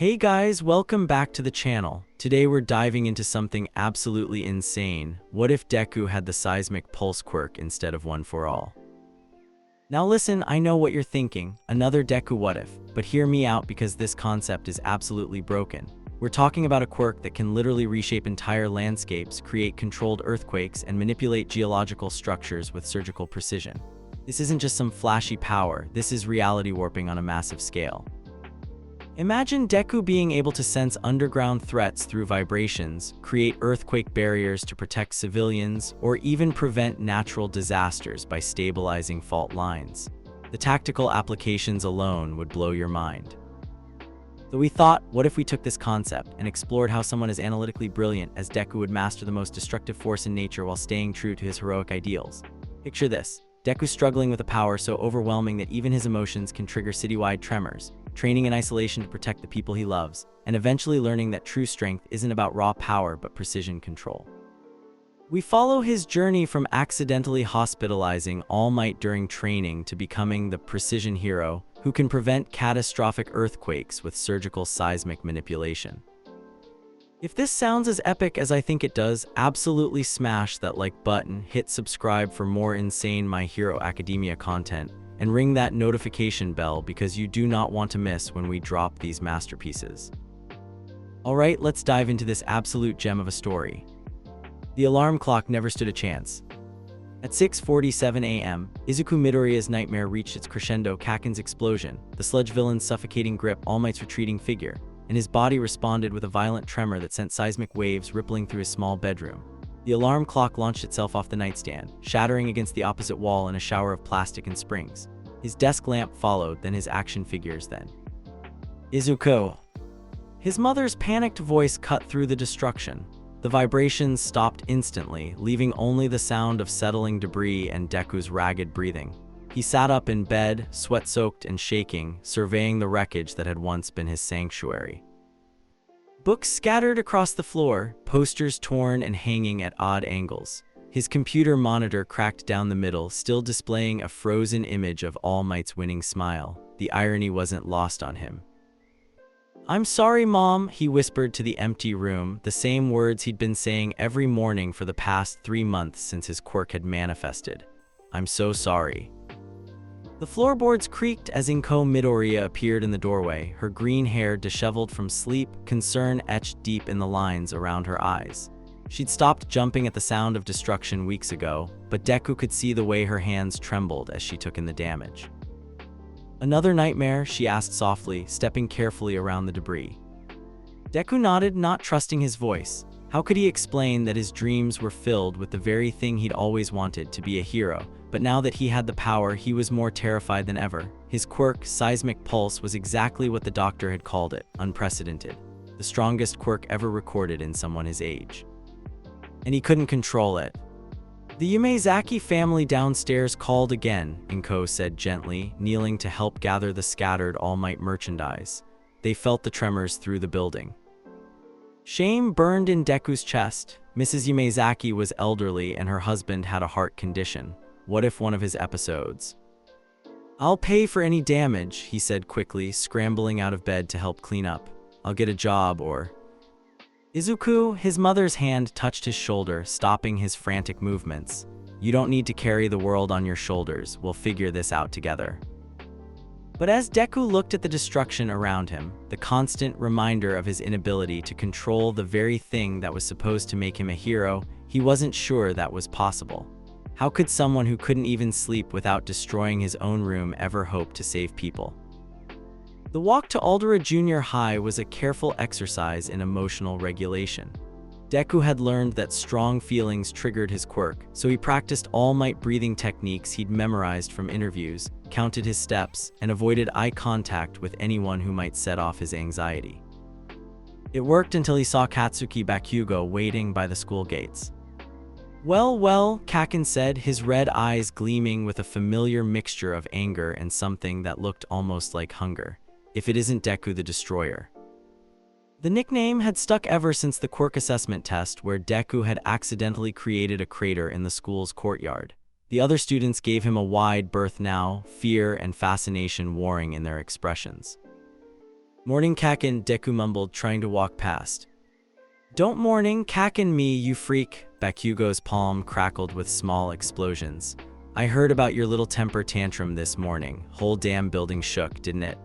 Hey guys, welcome back to the channel. Today we're diving into something absolutely insane. What if Deku had the seismic pulse quirk instead of one for all? Now listen, I know what you're thinking, another Deku what if, but hear me out because this concept is absolutely broken. We're talking about a quirk that can literally reshape entire landscapes, create controlled earthquakes, and manipulate geological structures with surgical precision. This isn't just some flashy power, this is reality warping on a massive scale. Imagine Deku being able to sense underground threats through vibrations, create earthquake barriers to protect civilians, or even prevent natural disasters by stabilizing fault lines. The tactical applications alone would blow your mind. So we thought, what if we took this concept and explored how someone as analytically brilliant as Deku would master the most destructive force in nature while staying true to his heroic ideals? Picture this, Deku struggling with a power so overwhelming that even his emotions can trigger citywide tremors, training in isolation to protect the people he loves, and eventually learning that true strength isn't about raw power but precision control. We follow his journey from accidentally hospitalizing All Might during training to becoming the precision hero who can prevent catastrophic earthquakes with surgical seismic manipulation. If this sounds as epic as I think it does, absolutely smash that like button, hit subscribe for more insane My Hero Academia content, and ring that notification bell because you do not want to miss when we drop these masterpieces. Alright, let's dive into this absolute gem of a story. The alarm clock never stood a chance. At 6:47 a.m., Izuku Midoriya's nightmare reached its crescendo. Kaken's explosion, the sludge villain's suffocating grip, All Might's retreating figure, and his body responded with a violent tremor that sent seismic waves rippling through his small bedroom. The alarm clock launched itself off the nightstand, shattering against the opposite wall in a shower of plastic and springs. His desk lamp followed, then his action figures, then Izuku. His mother's panicked voice cut through the destruction. The vibrations stopped instantly, leaving only the sound of settling debris and Deku's ragged breathing. He sat up in bed, sweat-soaked and shaking, surveying the wreckage that had once been his sanctuary. Books scattered across the floor, posters torn and hanging at odd angles. His computer monitor cracked down the middle, still displaying a frozen image of All Might's winning smile. The irony wasn't lost on him. "I'm sorry, Mom," he whispered to the empty room, the same words he'd been saying every morning for the past 3 months since his quirk had manifested. "I'm so sorry." The floorboards creaked as Inko Midoriya appeared in the doorway, her green hair disheveled from sleep, concern etched deep in the lines around her eyes. She'd stopped jumping at the sound of destruction weeks ago, but Deku could see the way her hands trembled as she took in the damage. "Another nightmare?" she asked softly, stepping carefully around the debris. Deku nodded, not trusting his voice. How could he explain that his dreams were filled with the very thing he'd always wanted, to be a hero? But now that he had the power, he was more terrified than ever. His quirk, Seismic Pulse, was exactly what the doctor had called it, unprecedented. The strongest quirk ever recorded in someone his age. And he couldn't control it. "The Yumezaki family downstairs called again," Inko said gently, kneeling to help gather the scattered All Might merchandise. They felt the tremors through the building. Shame burned in Deku's chest. Mrs. Yumezaki was elderly and her husband had a heart condition. What if one of his episodes? "I'll pay for any damage," he said quickly, scrambling out of bed to help clean up. "I'll get a job or—" Izuku, his mother's hand touched his shoulder, stopping his frantic movements. "You don't need to carry the world on your shoulders. We'll figure this out together." But as Deku looked at the destruction around him, the constant reminder of his inability to control the very thing that was supposed to make him a hero, he wasn't sure that was possible. How could someone who couldn't even sleep without destroying his own room ever hope to save people? The walk to Aldera Junior High was a careful exercise in emotional regulation. Deku had learned that strong feelings triggered his quirk, so he practiced All Might breathing techniques he'd memorized from interviews, counted his steps, and avoided eye contact with anyone who might set off his anxiety. It worked until he saw Katsuki Bakugo waiting by the school gates. Well, Kaken said, his red eyes gleaming with a familiar mixture of anger and something that looked almost like hunger. "If it isn't Deku the Destroyer." The nickname had stuck ever since the quirk assessment test where Deku had accidentally created a crater in the school's courtyard. The other students gave him a wide berth now, fear and fascination warring in their expressions. Morning Kakin, Deku mumbled, trying to walk past. Don't morning Kakin me, you freak. Bakugo's palm crackled with small explosions. I heard about your little temper tantrum this morning. Whole damn building shook, didn't it?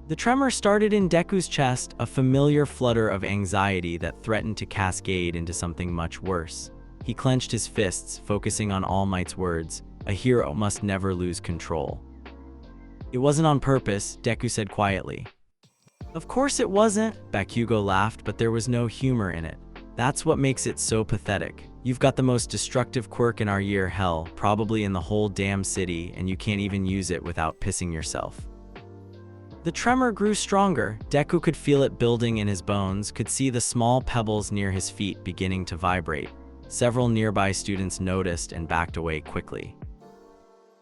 The tremor started in Deku's chest, a familiar flutter of anxiety that threatened to cascade into something much worse. He clenched his fists, focusing on All Might's words, "A hero must never lose control." It wasn't on purpose, Deku said quietly. Of course it wasn't, Bakugo laughed, but there was no humor in it. That's what makes it so pathetic. You've got the most destructive quirk in our year, hell, probably in the whole damn city, and you can't even use it without pissing yourself. The tremor grew stronger. Deku could feel it building in his bones, could see the small pebbles near his feet beginning to vibrate. Several nearby students noticed and backed away quickly.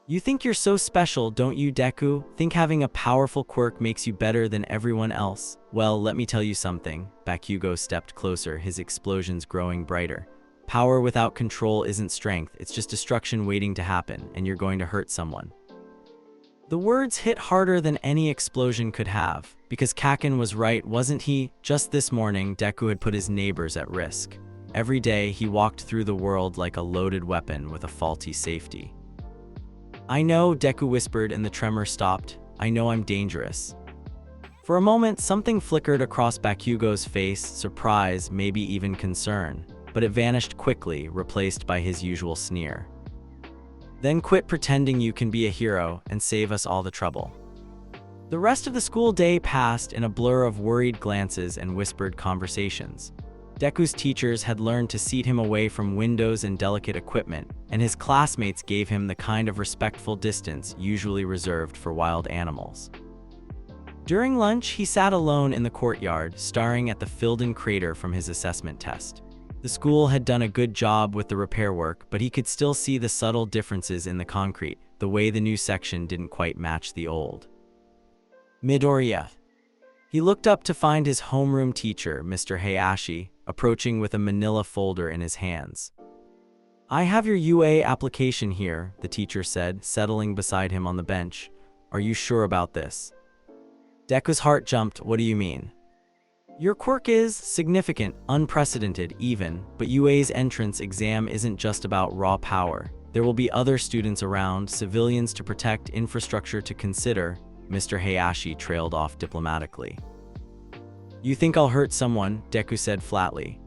You think you're so special, don't you, Deku? Think having a powerful quirk makes you better than everyone else? Well, let me tell you something. Bakugo stepped closer, his explosions growing brighter. Power without control isn't strength, it's just destruction waiting to happen, and you're going to hurt someone. The words hit harder than any explosion could have, because Kakin was right, wasn't he? Just this morning, Deku had put his neighbors at risk. Every day, he walked through the world like a loaded weapon with a faulty safety. I know, Deku whispered, and the tremor stopped. I know I'm dangerous. For a moment, something flickered across Bakugo's face, surprise, maybe even concern, but it vanished quickly, replaced by his usual sneer. Then quit pretending you can be a hero and save us all the trouble. The rest of the school day passed in a blur of worried glances and whispered conversations. Deku's teachers had learned to seat him away from windows and delicate equipment, and his classmates gave him the kind of respectful distance usually reserved for wild animals. During lunch, he sat alone in the courtyard, staring at the filled-in crater from his assessment test. The school had done a good job with the repair work, but he could still see the subtle differences in the concrete, the way the new section didn't quite match the old. Midoriya. He looked up to find his homeroom teacher, Mr. Hayashi, approaching with a manila folder in his hands. I have your UA application here, the teacher said, settling beside him on the bench. Are you sure about this? Deku's heart jumped. What do you mean? Your quirk is significant, unprecedented even, but UA's entrance exam isn't just about raw power. There will be other students around, civilians to protect, infrastructure to consider. Mr. Hayashi trailed off diplomatically. You think I'll hurt someone, Deku said flatly.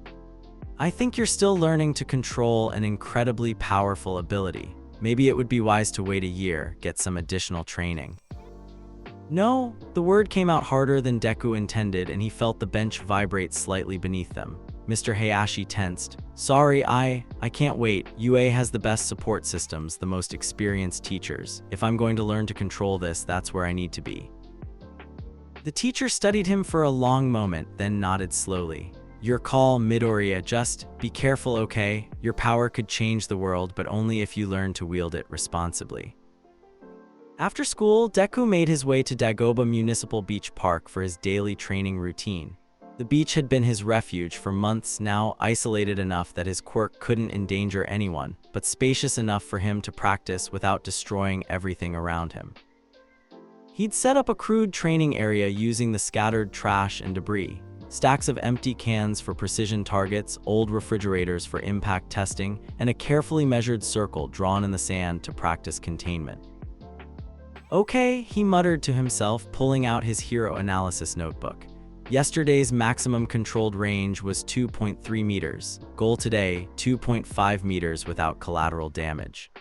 I think you're still learning to control an incredibly powerful ability. Maybe it would be wise to wait a year, get some additional training. No, the word came out harder than Deku intended, and he felt the bench vibrate slightly beneath them. Mr. Hayashi tensed. Sorry, I can't wait. UA has the best support systems, the most experienced teachers. If I'm going to learn to control this, that's where I need to be. The teacher studied him for a long moment, then nodded slowly. Your call, Midoriya, just be careful, okay? Your power could change the world, but only if you learn to wield it responsibly. After school, Deku made his way to Dagoba Municipal Beach Park for his daily training routine. The beach had been his refuge for months now, isolated enough that his quirk couldn't endanger anyone, but spacious enough for him to practice without destroying everything around him. He'd set up a crude training area using the scattered trash and debris, stacks of empty cans for precision targets, old refrigerators for impact testing, and a carefully measured circle drawn in the sand to practice containment. Okay, he muttered to himself, pulling out his hero analysis notebook. Yesterday's maximum controlled range was 2.3 meters. Goal today, 2.5 meters without collateral damage.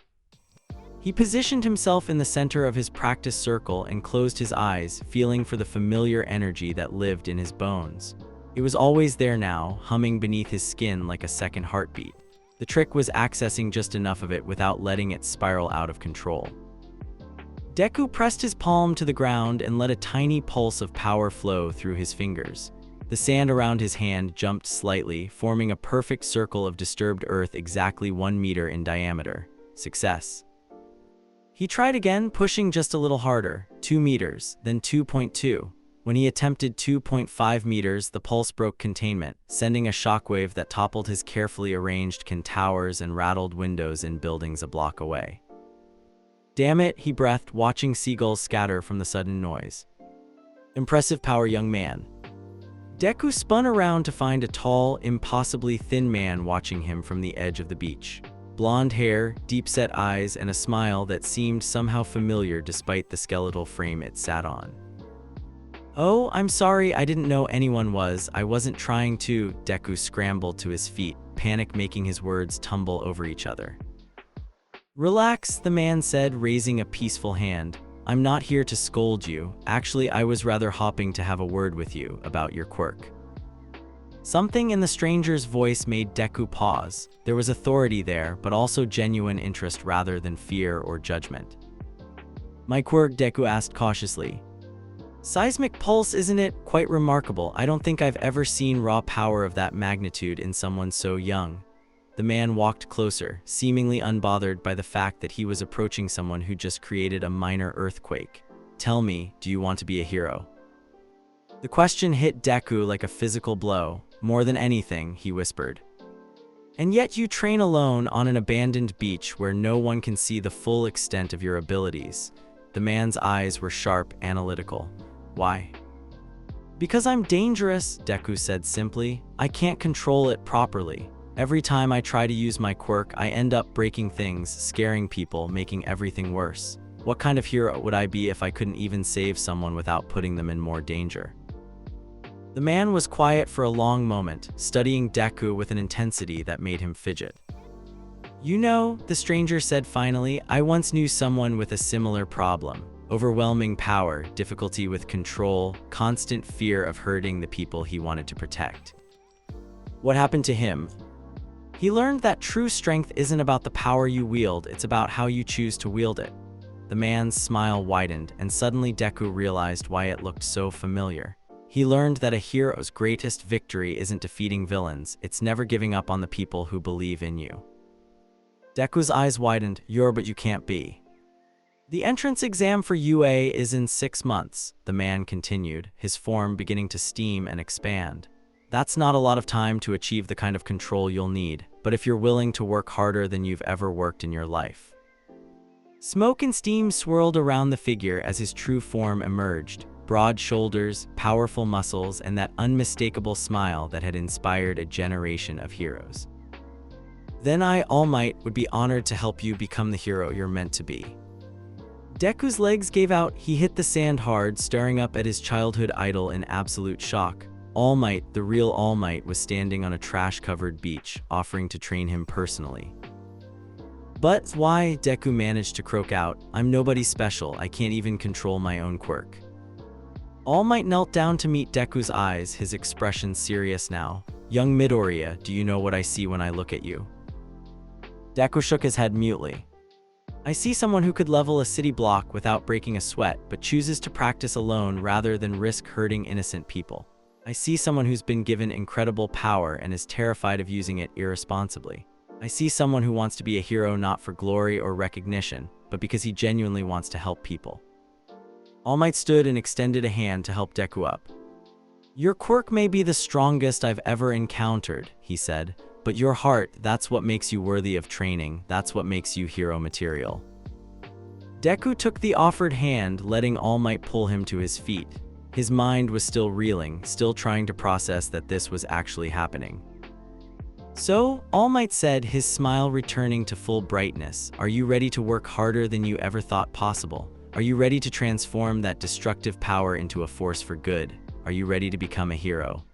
He positioned himself in the center of his practice circle and closed his eyes, feeling for the familiar energy that lived in his bones. It was always there now, humming beneath his skin like a second heartbeat. The trick was accessing just enough of it without letting it spiral out of control. Deku pressed his palm to the ground and let a tiny pulse of power flow through his fingers. The sand around his hand jumped slightly, forming a perfect circle of disturbed earth exactly 1 meter in diameter. Success. He tried again, pushing just a little harder. 2 meters, then 2.2. When he attempted 2.5 meters, the pulse broke containment, sending a shockwave that toppled his carefully arranged towers and rattled windows in buildings a block away. Damn it, he breathed, watching seagulls scatter from the sudden noise. Impressive power, young man. Deku spun around to find a tall, impossibly thin man watching him from the edge of the beach. Blonde hair, deep-set eyes, and a smile that seemed somehow familiar despite the skeletal frame it sat on. "Oh, I'm sorry, I didn't know anyone was. I wasn't trying to." Deku scrambled to his feet, panic making his words tumble over each other. "Relax," the man said, raising a peaceful hand. "I'm not here to scold you. Actually, I was rather hoping to have a word with you about your quirk." Something in the stranger's voice made Deku pause. There was authority there, but also genuine interest rather than fear or judgment. "My quirk?" Deku asked cautiously. "Seismic pulse, isn't it? Quite remarkable. I don't think I've ever seen raw power of that magnitude in someone so young." The man walked closer, seemingly unbothered by the fact that he was approaching someone who just created a minor earthquake. "Tell me, do you want to be a hero?" The question hit Deku like a physical blow. "More than anything," he whispered. "And yet you train alone on an abandoned beach where no one can see the full extent of your abilities." The man's eyes were sharp, analytical. "Why?" "Because I'm dangerous," Deku said simply. "I can't control it properly. Every time I try to use my quirk, I end up breaking things, scaring people, making everything worse. What kind of hero would I be if I couldn't even save someone without putting them in more danger?" The man was quiet for a long moment, studying Deku with an intensity that made him fidget. "You know," the stranger said finally, "I once knew someone with a similar problem. Overwhelming power, difficulty with control, constant fear of hurting the people he wanted to protect." "What happened to him?" "He learned that true strength isn't about the power you wield, it's about how you choose to wield it." The man's smile widened, and suddenly Deku realized why it looked so familiar. He learned that a hero's greatest victory isn't defeating villains, it's never giving up on the people who believe in you. Deku's eyes widened. "You're but you can't be." "The entrance exam for UA is in 6 months, the man continued, his form beginning to steam and expand. "That's not a lot of time to achieve the kind of control you'll need, but if you're willing to work harder than you've ever worked in your life." Smoke and steam swirled around the figure as his true form emerged. Broad shoulders, powerful muscles, and that unmistakable smile that had inspired a generation of heroes. "Then I, All Might, would be honored to help you become the hero you're meant to be." Deku's legs gave out. He hit the sand hard, staring up at his childhood idol in absolute shock. All Might, the real All Might, was standing on a trash-covered beach, offering to train him personally. "But why?" Deku managed to croak out. "I'm nobody special, I can't even control my own quirk." All Might knelt down to meet Deku's eyes, his expression serious now. "Young Midoriya, do you know what I see when I look at you?" Deku shook his head mutely. "I see someone who could level a city block without breaking a sweat, but chooses to practice alone rather than risk hurting innocent people. I see someone who's been given incredible power and is terrified of using it irresponsibly. I see someone who wants to be a hero not for glory or recognition, but because he genuinely wants to help people." All Might stood and extended a hand to help Deku up. "Your quirk may be the strongest I've ever encountered," he said, "but your heart, that's what makes you worthy of training, that's what makes you hero material." Deku took the offered hand, letting All Might pull him to his feet. His mind was still reeling, still trying to process that this was actually happening. "So," All Might said, his smile returning to full brightness, "are you ready to work harder than you ever thought possible? Are you ready to transform that destructive power into a force for good? Are you ready to become a hero?"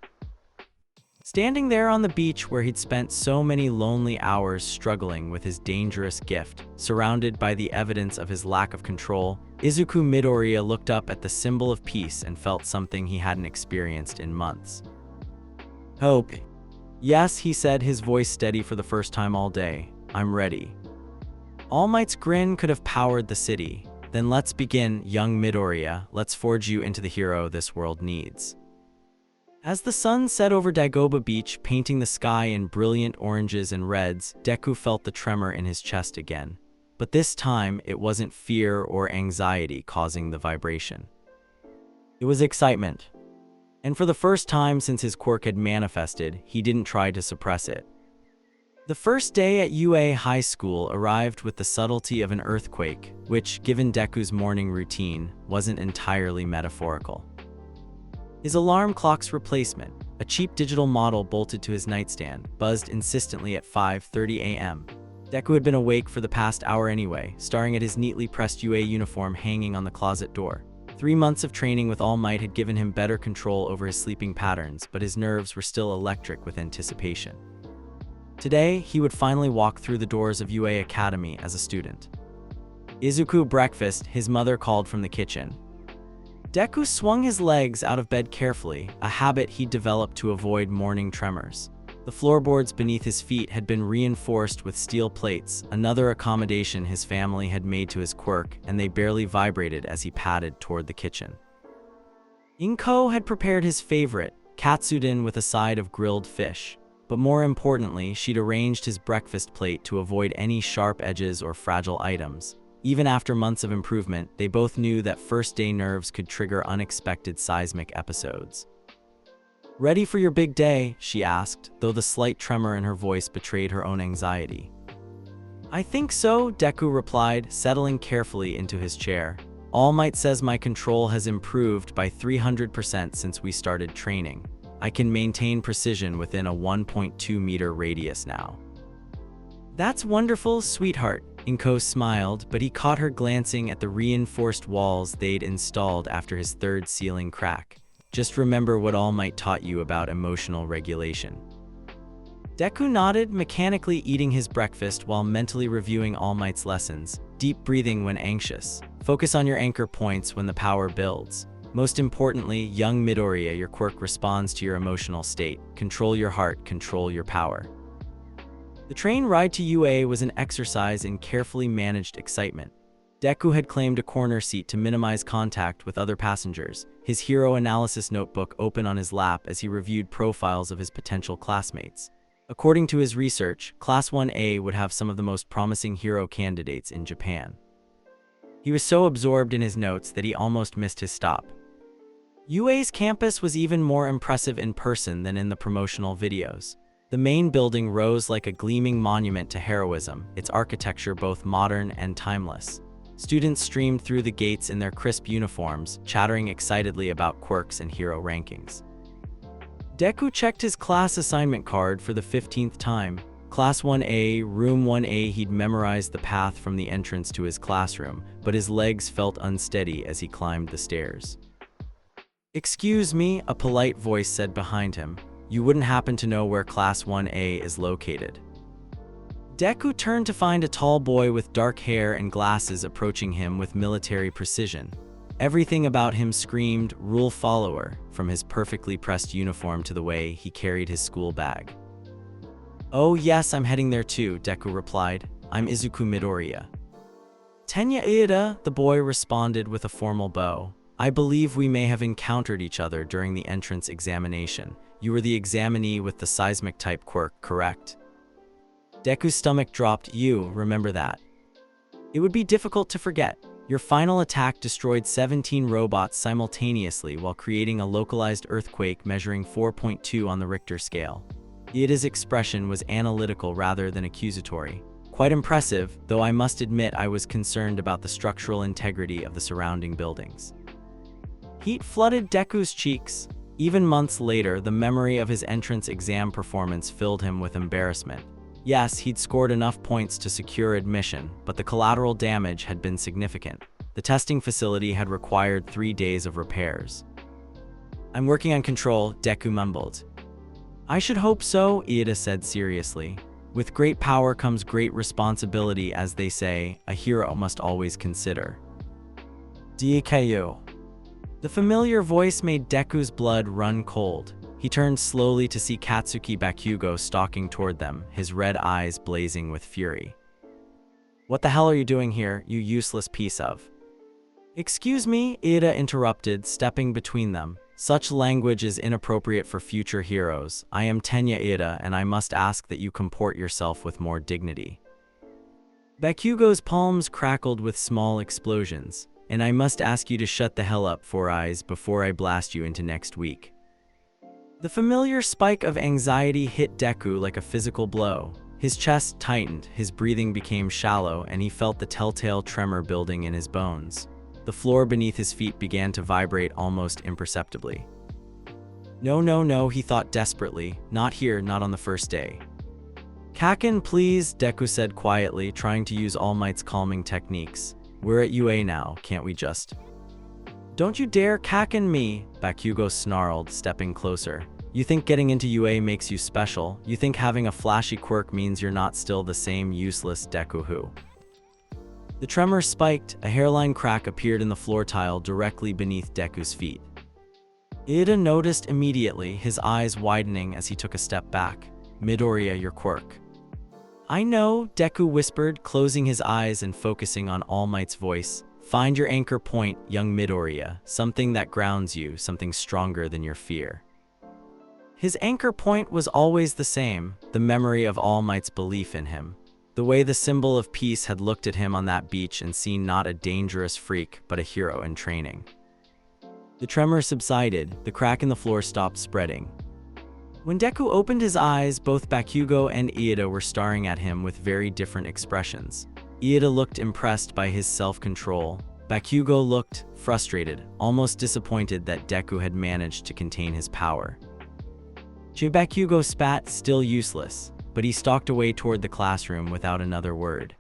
Standing there on the beach where he'd spent so many lonely hours struggling with his dangerous gift, surrounded by the evidence of his lack of control, Izuku Midoriya looked up at the symbol of peace and felt something he hadn't experienced in months. "Hope." "Yes," he said, his voice steady for the first time all day. "I'm ready." All Might's grin could have powered the city. "Then let's begin, young Midoriya. Let's forge you into the hero this world needs." As the sun set over Dagobah Beach, painting the sky in brilliant oranges and reds, Deku felt the tremor in his chest again. But this time, it wasn't fear or anxiety causing the vibration. It was excitement. And for the first time since his quirk had manifested, he didn't try to suppress it. The first day at UA High School arrived with the subtlety of an earthquake, which, given Deku's morning routine, wasn't entirely metaphorical. His alarm clock's replacement, a cheap digital model bolted to his nightstand, buzzed insistently at 5:30 a.m. Deku had been awake for the past hour anyway, staring at his neatly pressed UA uniform hanging on the closet door. 3 months of training with All Might had given him better control over his sleeping patterns, but his nerves were still electric with anticipation. Today, he would finally walk through the doors of UA Academy as a student. Izuku breakfast, his mother called from the kitchen. Deku swung his legs out of bed carefully, a habit he'd developed to avoid morning tremors. The floorboards beneath his feet had been reinforced with steel plates, another accommodation his family had made to his quirk, and they barely vibrated as he padded toward the kitchen. Inko had prepared his favorite, katsudon with a side of grilled fish. But more importantly, she'd arranged his breakfast plate to avoid any sharp edges or fragile items. Even after months of improvement, they both knew that first-day nerves could trigger unexpected seismic episodes. "Ready for your big day?" she asked, though the slight tremor in her voice betrayed her own anxiety. "I think so," Deku replied, settling carefully into his chair. "All Might says my control has improved by 300% since we started training. I can maintain precision within a 1.2-meter radius now." "That's wonderful, sweetheart," Inko smiled, but he caught her glancing at the reinforced walls they'd installed after his third ceiling crack. "Just remember what All Might taught you about emotional regulation." Deku nodded, mechanically eating his breakfast while mentally reviewing All Might's lessons. Deep breathing when anxious. Focus on your anchor points when the power builds. Most importantly, young Midoriya, your quirk responds to your emotional state. Control your heart, control your power. The train ride to UA was an exercise in carefully managed excitement. Deku had claimed a corner seat to minimize contact with other passengers, his hero analysis notebook open on his lap as he reviewed profiles of his potential classmates. According to his research, Class 1A would have some of the most promising hero candidates in Japan. He was so absorbed in his notes that he almost missed his stop. UA's campus was even more impressive in person than in the promotional videos. The main building rose like a gleaming monument to heroism, its architecture both modern and timeless. Students streamed through the gates in their crisp uniforms, chattering excitedly about quirks and hero rankings. Deku checked his class assignment card for the 15th time. Class 1A, Room 1A. He'd memorized the path from the entrance to his classroom, but his legs felt unsteady as he climbed the stairs. "Excuse me," a polite voice said behind him. "You wouldn't happen to know where Class 1A is located?" Deku turned to find a tall boy with dark hair and glasses approaching him with military precision. Everything about him screamed rule follower, from his perfectly pressed uniform to the way he carried his school bag. "Oh yes, I'm heading there too," Deku replied. "I'm Izuku Midoriya." "Tenya Ida," the boy responded with a formal bow. "I believe we may have encountered each other during the entrance examination. You were the examinee with the seismic type quirk, correct?" Deku's stomach dropped. "You remember that?" "It would be difficult to forget. Your final attack destroyed 17 robots simultaneously while creating a localized earthquake measuring 4.2 on the Richter scale." Ida's expression was analytical rather than accusatory. "Quite impressive, though I must admit I was concerned about the structural integrity of the surrounding buildings." Heat flooded Deku's cheeks. Even months later, the memory of his entrance exam performance filled him with embarrassment. Yes, he'd scored enough points to secure admission, but the collateral damage had been significant. The testing facility had required 3 days of repairs. "I'm working on control," Deku mumbled. "I should hope so," Ida said seriously. "With great power comes great responsibility, as they say. A hero must always consider." "Deku." The familiar voice made Deku's blood run cold. He turned slowly to see Katsuki Bakugo stalking toward them, his red eyes blazing with fury. "What the hell are you doing here, you useless piece of—" "Excuse me," Ida interrupted, stepping between them. "Such language is inappropriate for future heroes. I am Tenya Ida, and I must ask that you comport yourself with more dignity." Bakugo's palms crackled with small explosions. "And I must ask you to shut the hell up, Four Eyes, before I blast you into next week." The familiar spike of anxiety hit Deku like a physical blow. His chest tightened, his breathing became shallow, and he felt the telltale tremor building in his bones. The floor beneath his feet began to vibrate almost imperceptibly. No, no, no, he thought desperately. Not here, not on the first day. Kaken, please, Deku said quietly, trying to use All Might's calming techniques. We're at UA now, can't we just? Don't you dare Kaken me, Bakugo snarled, stepping closer. You think getting into UA makes you special? You think having a flashy quirk means you're not still the same useless Deku who? The tremor spiked, a hairline crack appeared in the floor tile directly beneath Deku's feet. Ida noticed immediately, his eyes widening as he took a step back. Midoriya, your quirk. I know, Deku whispered, closing his eyes and focusing on All Might's voice. Find your anchor point, young Midoriya, something that grounds you, something stronger than your fear. His anchor point was always the same, the memory of All Might's belief in him. The way the symbol of peace had looked at him on that beach and seen not a dangerous freak, but a hero in training. The tremor subsided, the crack in the floor stopped spreading. When Deku opened his eyes, both Bakugo and Ida were staring at him with very different expressions. Ida looked impressed by his self-control. Bakugo looked frustrated, almost disappointed that Deku had managed to contain his power. Bakugo spat, still useless, but he stalked away toward the classroom without another word.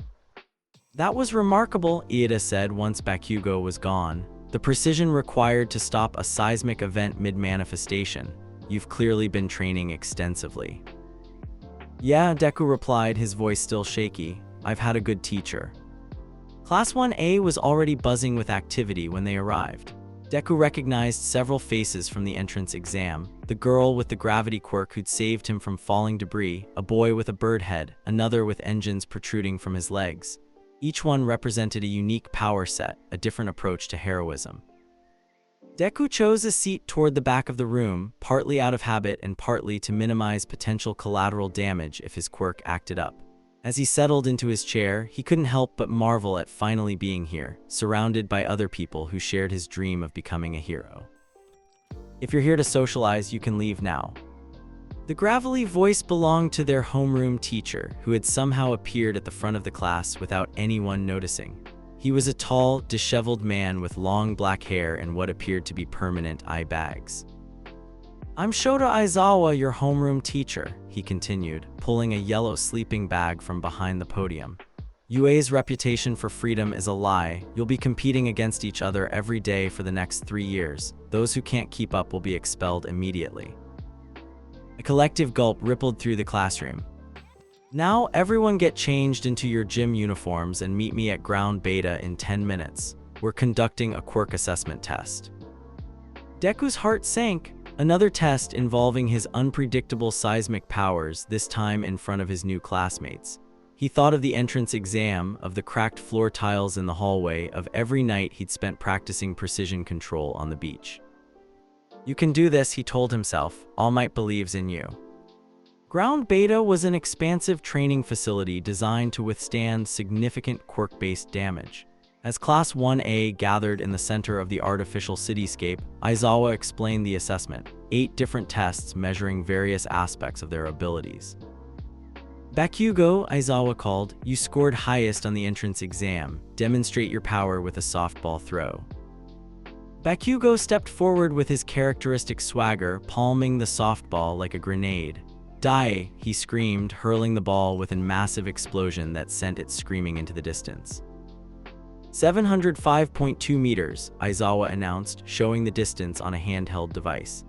That was remarkable, Ida said once Bakugo was gone. The precision required to stop a seismic event mid-manifestation. You've clearly been training extensively. Yeah, Deku replied, his voice still shaky. I've had a good teacher. Class 1A was already buzzing with activity when they arrived. Deku recognized several faces from the entrance exam. The girl with the gravity quirk who'd saved him from falling debris, a boy with a bird head, another with engines protruding from his legs. Each one represented a unique power set, a different approach to heroism. Deku chose a seat toward the back of the room, partly out of habit and partly to minimize potential collateral damage if his quirk acted up. As he settled into his chair, he couldn't help but marvel at finally being here, surrounded by other people who shared his dream of becoming a hero. If you're here to socialize, you can leave now. The gravelly voice belonged to their homeroom teacher, who had somehow appeared at the front of the class without anyone noticing. He was a tall, disheveled man with long black hair and what appeared to be permanent eye bags. I'm Shota Aizawa, your homeroom teacher, he continued, pulling a yellow sleeping bag from behind the podium. UA's reputation for freedom is a lie. You'll be competing against each other every day for the next 3 years. Those who can't keep up will be expelled immediately. A collective gulp rippled through the classroom. Now everyone get changed into your gym uniforms and meet me at ground beta in 10 minutes. We're conducting a quirk assessment test. Deku's heart sank. Another test involving his unpredictable seismic powers, this time in front of his new classmates. He thought of the entrance exam, of the cracked floor tiles in the hallway, of every night he'd spent practicing precision control on the beach. You can do this, he told himself. All Might believes in you. Ground Beta was an expansive training facility designed to withstand significant quirk-based damage. As Class 1A gathered in the center of the artificial cityscape, Aizawa explained the assessment, 8 different tests measuring various aspects of their abilities. Bakugo, Aizawa called, you scored highest on the entrance exam. Demonstrate your power with a softball throw. Bakugo stepped forward with his characteristic swagger, palming the softball like a grenade. Die, he screamed, hurling the ball with a massive explosion that sent it screaming into the distance. 705.2 meters, Aizawa announced, showing the distance on a handheld device.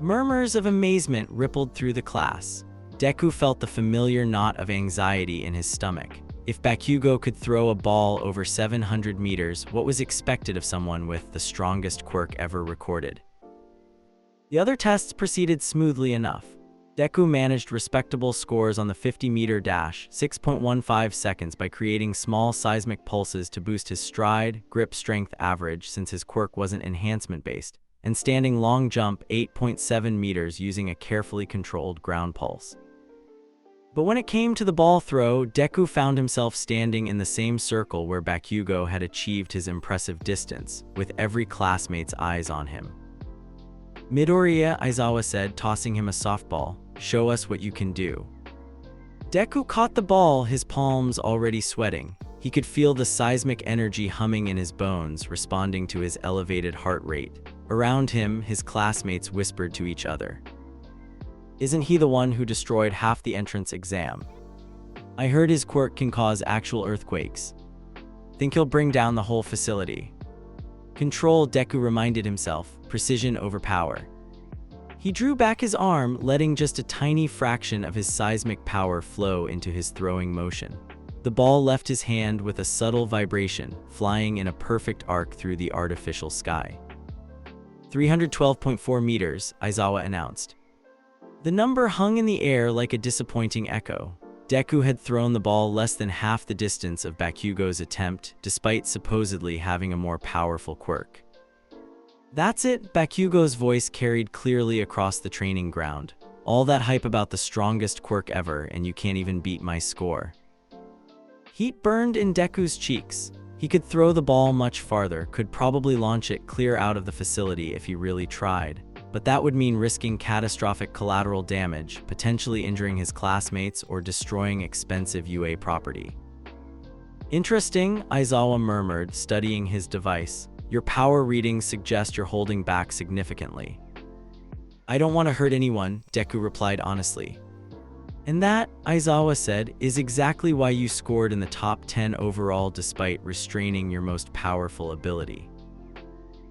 Murmurs of amazement rippled through the class. Deku felt the familiar knot of anxiety in his stomach. If Bakugo could throw a ball over 700 meters, what was expected of someone with the strongest quirk ever recorded? The other tests proceeded smoothly enough. Deku managed respectable scores on the 50-meter dash, 6.15 seconds, by creating small seismic pulses to boost his stride, grip strength average since his quirk wasn't enhancement-based, and standing long jump 8.7 meters using a carefully controlled ground pulse. But when it came to the ball throw, Deku found himself standing in the same circle where Bakugo had achieved his impressive distance, with every classmate's eyes on him. Midoriya, Aizawa said, tossing him a softball, show us what you can do. Deku caught the ball, his palms already sweating. He could feel the seismic energy humming in his bones, responding to his elevated heart rate. Around him, his classmates whispered to each other. Isn't he the one who destroyed half the entrance exam? I heard his quirk can cause actual earthquakes. Think he'll bring down the whole facility. Control, Deku reminded himself, precision over power. He drew back his arm, letting just a tiny fraction of his seismic power flow into his throwing motion. The ball left his hand with a subtle vibration, flying in a perfect arc through the artificial sky. 312.4 meters, Aizawa announced. The number hung in the air like a disappointing echo. Deku had thrown the ball less than half the distance of Bakugo's attempt, despite supposedly having a more powerful quirk. That's it, Bakugo's voice carried clearly across the training ground. All that hype about the strongest quirk ever, and you can't even beat my score. Heat burned in Deku's cheeks. He could throw the ball much farther, could probably launch it clear out of the facility if he really tried. But that would mean risking catastrophic collateral damage, potentially injuring his classmates or destroying expensive UA property. Interesting, Aizawa murmured, studying his device. Your power readings suggest you're holding back significantly. I don't want to hurt anyone, Deku replied honestly. And that, Aizawa said, is exactly why you scored in the top 10 overall despite restraining your most powerful ability.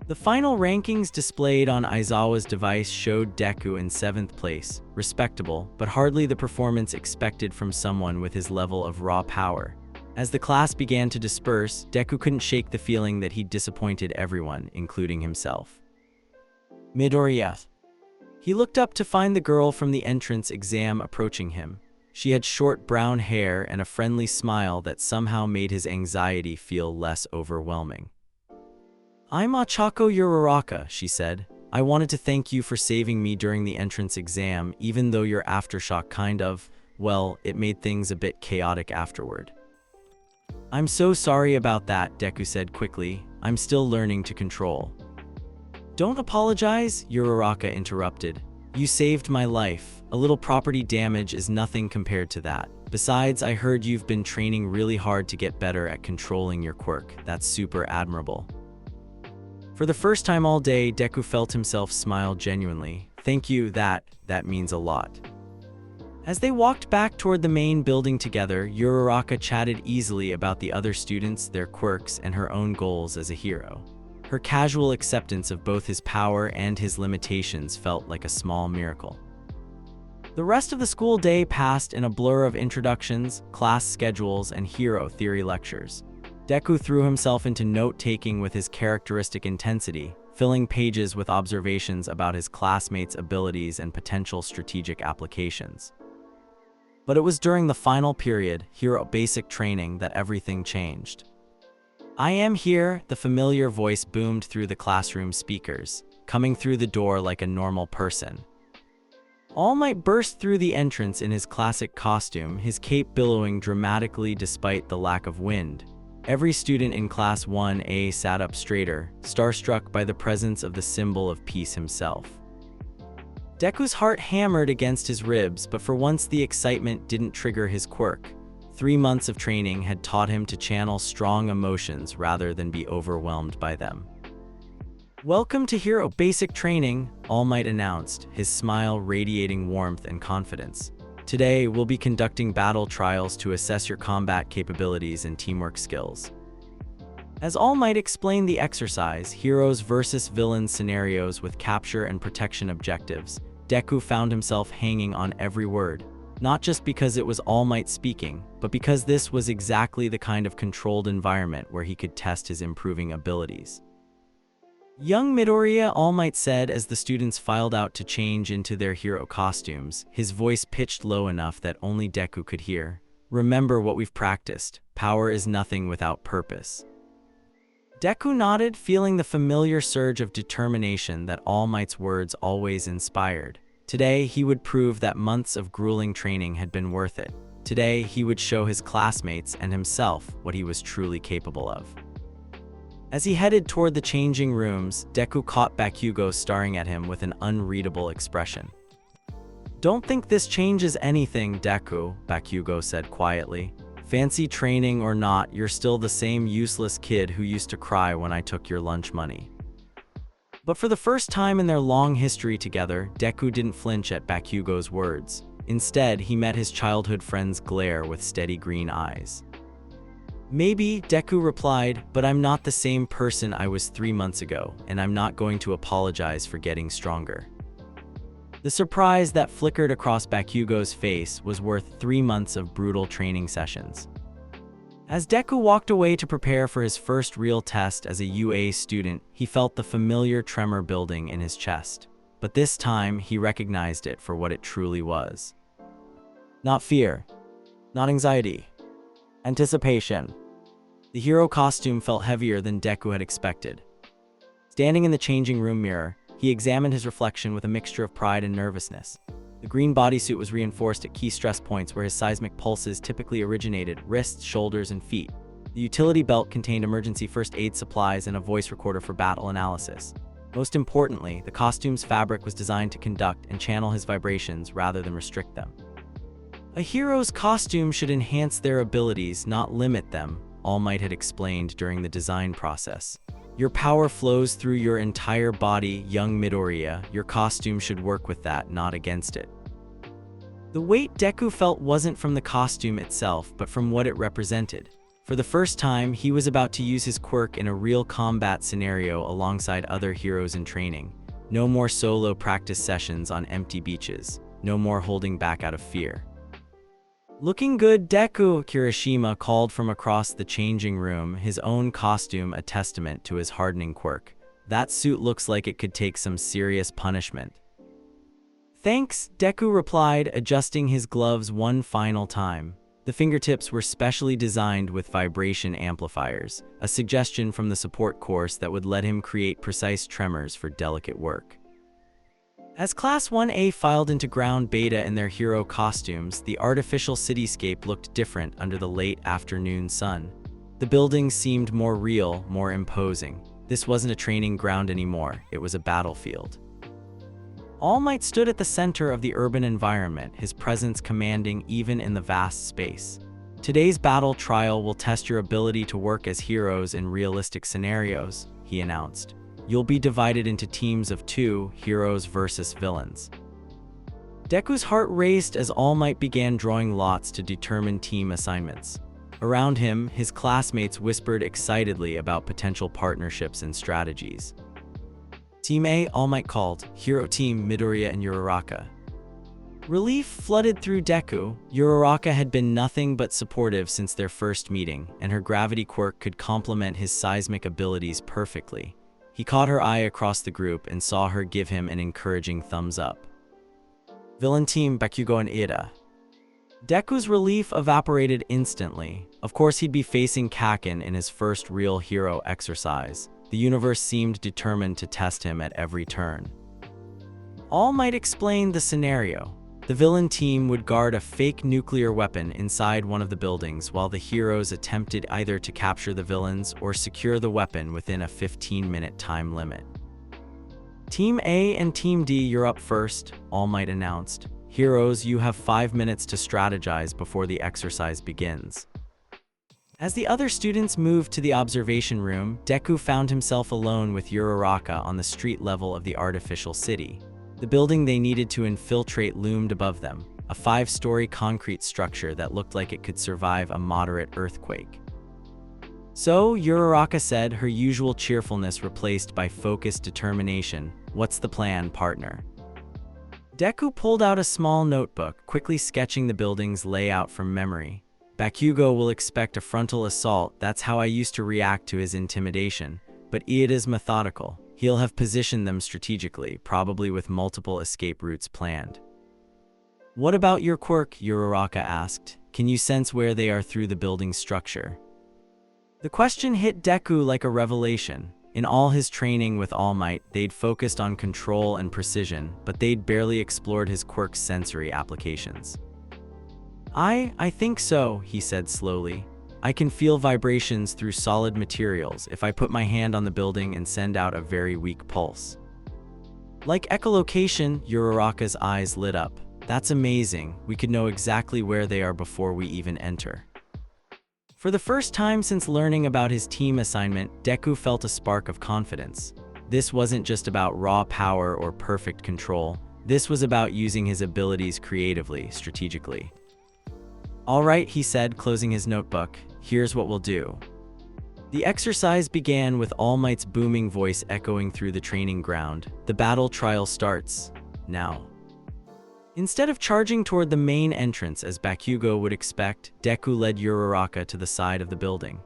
The final rankings displayed on Aizawa's device showed Deku in 7th place, respectable, but hardly the performance expected from someone with his level of raw power. As the class began to disperse, Deku couldn't shake the feeling that he'd disappointed everyone, including himself. Midoriya. He looked up to find the girl from the entrance exam approaching him. She had short brown hair and a friendly smile that somehow made his anxiety feel less overwhelming. I'm Achako Uraraka, she said. I wanted to thank you for saving me during the entrance exam, even though your aftershock it made things a bit chaotic afterward. I'm so sorry about that, Deku said quickly. I'm still learning to control. Don't apologize, Uraraka interrupted. You saved my life. A little property damage is nothing compared to that. Besides, I heard you've been training really hard to get better at controlling your quirk. That's super admirable. For the first time all day, Deku felt himself smile genuinely. Thank you, that means a lot. As they walked back toward the main building together, Uraraka chatted easily about the other students, their quirks, and her own goals as a hero. Her casual acceptance of both his power and his limitations felt like a small miracle. The rest of the school day passed in a blur of introductions, class schedules, and hero theory lectures. Deku threw himself into note-taking with his characteristic intensity, filling pages with observations about his classmates' abilities and potential strategic applications. But it was during the final period, Hero Basic Training, that everything changed. I am here, the familiar voice boomed through the classroom speakers, coming through the door like a normal person. All Might burst through the entrance in his classic costume, his cape billowing dramatically despite the lack of wind. Every student in Class 1A sat up straighter, starstruck by the presence of the symbol of peace himself. Deku's heart hammered against his ribs, but for once the excitement didn't trigger his quirk. 3 months of training had taught him to channel strong emotions rather than be overwhelmed by them. Welcome to Hero Basic Training, All Might announced, his smile radiating warmth and confidence. Today, we'll be conducting battle trials to assess your combat capabilities and teamwork skills. As All Might explained the exercise, heroes versus villains scenarios with capture and protection objectives, Deku found himself hanging on every word. Not just because it was All Might speaking, but because this was exactly the kind of controlled environment where he could test his improving abilities. Young Midoriya, All Might said as the students filed out to change into their hero costumes, his voice pitched low enough that only Deku could hear. Remember what we've practiced. Power is nothing without purpose. Deku nodded, feeling the familiar surge of determination that All Might's words always inspired. Today, he would prove that months of grueling training had been worth it. Today, he would show his classmates and himself what he was truly capable of. As he headed toward the changing rooms, Deku caught Bakugo staring at him with an unreadable expression. Don't think this changes anything, Deku, Bakugo said quietly. Fancy training or not, you're still the same useless kid who used to cry when I took your lunch money. But for the first time in their long history together, Deku didn't flinch at Bakugo's words. Instead, he met his childhood friend's glare with steady green eyes. "Maybe," Deku replied, "but I'm not the same person I was 3 months ago, and I'm not going to apologize for getting stronger." The surprise that flickered across Bakugo's face was worth 3 months of brutal training sessions. As Deku walked away to prepare for his first real test as a UA student, he felt the familiar tremor building in his chest. But this time, he recognized it for what it truly was. Not fear, not anxiety, anticipation. The hero costume felt heavier than Deku had expected. Standing in the changing room mirror, he examined his reflection with a mixture of pride and nervousness. The green bodysuit was reinforced at key stress points where his seismic pulses typically originated: wrists, shoulders, and feet. The utility belt contained emergency first aid supplies and a voice recorder for battle analysis. Most importantly, the costume's fabric was designed to conduct and channel his vibrations rather than restrict them. A hero's costume should enhance their abilities, not limit them, All Might had explained during the design process. Your power flows through your entire body, young Midoriya. Your costume should work with that, not against it. The weight Deku felt wasn't from the costume itself, but from what it represented. For the first time, he was about to use his quirk in a real combat scenario alongside other heroes in training. No more solo practice sessions on empty beaches. No more holding back out of fear. "Looking good, Deku," Kirishima called from across the changing room, his own costume a testament to his hardening quirk. "That suit looks like it could take some serious punishment." "Thanks," Deku replied, adjusting his gloves one final time. The fingertips were specially designed with vibration amplifiers, a suggestion from the support course that would let him create precise tremors for delicate work. As Class 1A filed into ground beta in their hero costumes, the artificial cityscape looked different under the late afternoon sun. The buildings seemed more real, more imposing. This wasn't a training ground anymore, it was a battlefield. All Might stood at the center of the urban environment, his presence commanding even in the vast space. "Today's battle trial will test your ability to work as heroes in realistic scenarios," he announced. "You'll be divided into teams of 2, heroes versus villains." Deku's heart raced as All Might began drawing lots to determine team assignments. Around him, his classmates whispered excitedly about potential partnerships and strategies. Team A, All Might called. Hero Team, Midoriya and Uraraka. Relief flooded through Deku. Uraraka had been nothing but supportive since their first meeting, and her gravity quirk could complement his seismic abilities perfectly. He caught her eye across the group and saw her give him an encouraging thumbs up. Villain Team, Bakugo and Ida. Deku's relief evaporated instantly. Of course, he'd be facing Kaken in his first real hero exercise. The universe seemed determined to test him at every turn. All Might explain the scenario. The villain team would guard a fake nuclear weapon inside one of the buildings while the heroes attempted either to capture the villains or secure the weapon within a 15-minute time limit. Team A and Team D, you're up first, All Might announced. Heroes, you have 5 minutes to strategize before the exercise begins. As the other students moved to the observation room, Deku found himself alone with Uraraka on the street level of the artificial city. The building they needed to infiltrate loomed above them, a 5-story concrete structure that looked like it could survive a moderate earthquake. "So," Uraraka said, her usual cheerfulness replaced by focused determination, "what's the plan, partner?" Deku pulled out a small notebook, quickly sketching the building's layout from memory. "Bakugo will expect a frontal assault, that's how I used to react to his intimidation, but Iida's methodical. He'll have positioned them strategically, probably with multiple escape routes planned." "What about your quirk?" Uraraka asked. "Can you sense where they are through the building's structure?" The question hit Deku like a revelation. In all his training with All Might, they'd focused on control and precision, but they'd barely explored his quirk's sensory applications. I think so," he said slowly. "I can feel vibrations through solid materials if I put my hand on the building and send out a very weak pulse." "Like echolocation," Uraraka's eyes lit up. "That's amazing. We could know exactly where they are before we even enter." For the first time since learning about his team assignment, Deku felt a spark of confidence. This wasn't just about raw power or perfect control. This was about using his abilities creatively, strategically. "All right," he said, closing his notebook. "Here's what we'll do." The exercise began with All Might's booming voice echoing through the training ground. "The battle trial starts now." Instead of charging toward the main entrance as Bakugo would expect, Deku led Uraraka to the side of the building.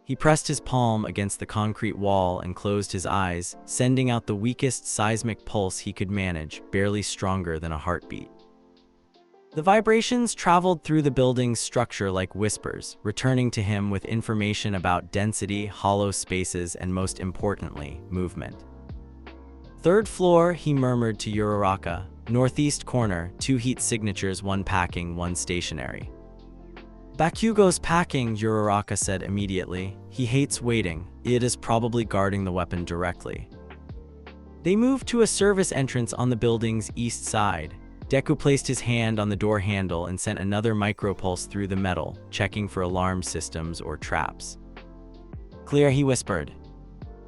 He pressed his palm against the concrete wall and closed his eyes, sending out the weakest seismic pulse he could manage, barely stronger than a heartbeat. The vibrations traveled through the building's structure like whispers, returning to him with information about density, hollow spaces, and most importantly, movement. "Third floor," he murmured to Uraraka. "Northeast corner, 2 heat signatures, 1 packing, 1 stationary." "Bakugo's packing," Uraraka said immediately. "He hates waiting. It is probably guarding the weapon directly." They moved to a service entrance on the building's east side. Deku placed his hand on the door handle and sent another micropulse through the metal, checking for alarm systems or traps. "Clear," he whispered.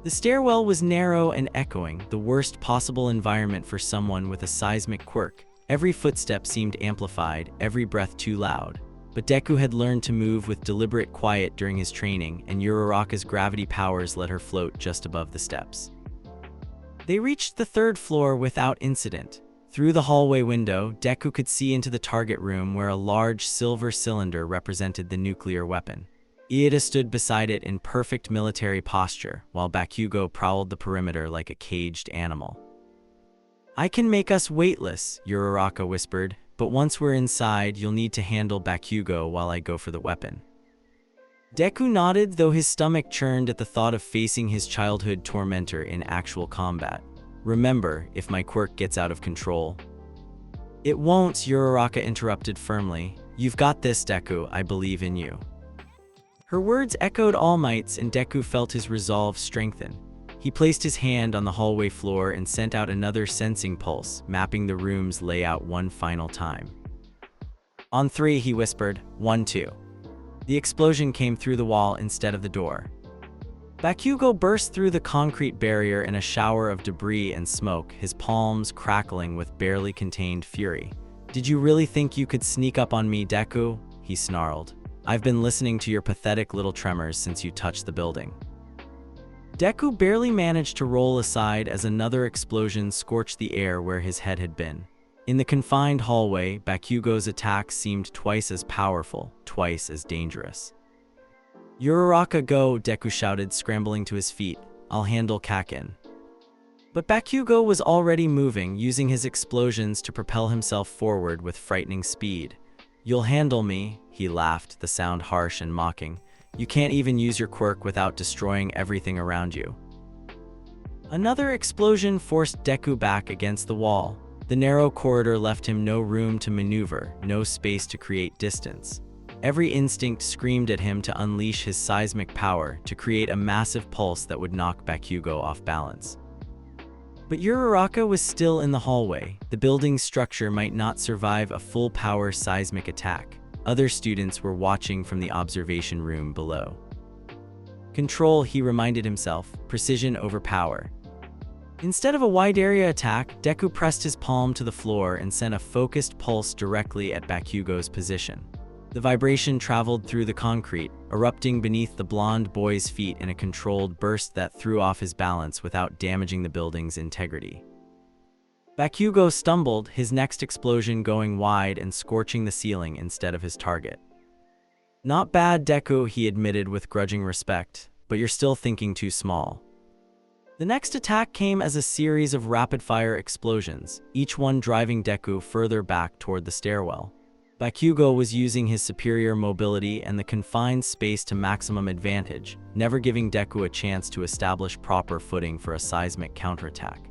The stairwell was narrow and echoing, the worst possible environment for someone with a seismic quirk. Every footstep seemed amplified, every breath too loud. But Deku had learned to move with deliberate quiet during his training, and Uraraka's gravity powers let her float just above the steps. They reached the 3rd floor without incident. Through the hallway window, Deku could see into the target room where a large silver cylinder represented the nuclear weapon. Iida stood beside it in perfect military posture, while Bakugo prowled the perimeter like a caged animal. "I can make us weightless," Uraraka whispered, "but once we're inside, you'll need to handle Bakugo while I go for the weapon." Deku nodded, though his stomach churned at the thought of facing his childhood tormentor in actual combat. "Remember, if my quirk gets out of control." "It won't," Uraraka interrupted firmly. "You've got this, Deku. I believe in you." Her words echoed All Might's, and Deku felt his resolve strengthen. He placed his hand on the hallway floor and sent out another sensing pulse, mapping the room's layout one final time. "On 3, he whispered. 1, 2. The explosion came through the wall instead of the door. Bakugo burst through the concrete barrier in a shower of debris and smoke, his palms crackling with barely contained fury. "Did you really think you could sneak up on me, Deku?" he snarled. "I've been listening to your pathetic little tremors since you touched the building." Deku barely managed to roll aside as another explosion scorched the air where his head had been. In the confined hallway, Bakugo's attacks seemed twice as powerful, twice as dangerous. "Uraraka, go!" Deku shouted, scrambling to his feet. "I'll handle Kakin." But Bakugo was already moving, using his explosions to propel himself forward with frightening speed. "You'll handle me," he laughed, the sound harsh and mocking. "You can't even use your quirk without destroying everything around you." Another explosion forced Deku back against the wall. The narrow corridor left him no room to maneuver, no space to create distance. Every instinct screamed at him to unleash his seismic power, to create a massive pulse that would knock Bakugo off balance. But Uraraka was still in the hallway. The building's structure might not survive a full-power seismic attack. Other students were watching from the observation room below. Control, he reminded himself, precision over power. Instead of a wide-area attack, Deku pressed his palm to the floor and sent a focused pulse directly at Bakugo's position. The vibration traveled through the concrete, erupting beneath the blonde boy's feet in a controlled burst that threw off his balance without damaging the building's integrity. Bakugo stumbled, his next explosion going wide and scorching the ceiling instead of his target. "Not bad, Deku," he admitted with grudging respect, "but you're still thinking too small." The next attack came as a series of rapid-fire explosions, each one driving Deku further back toward the stairwell. Bakugo was using his superior mobility and the confined space to maximum advantage, never giving Deku a chance to establish proper footing for a seismic counterattack.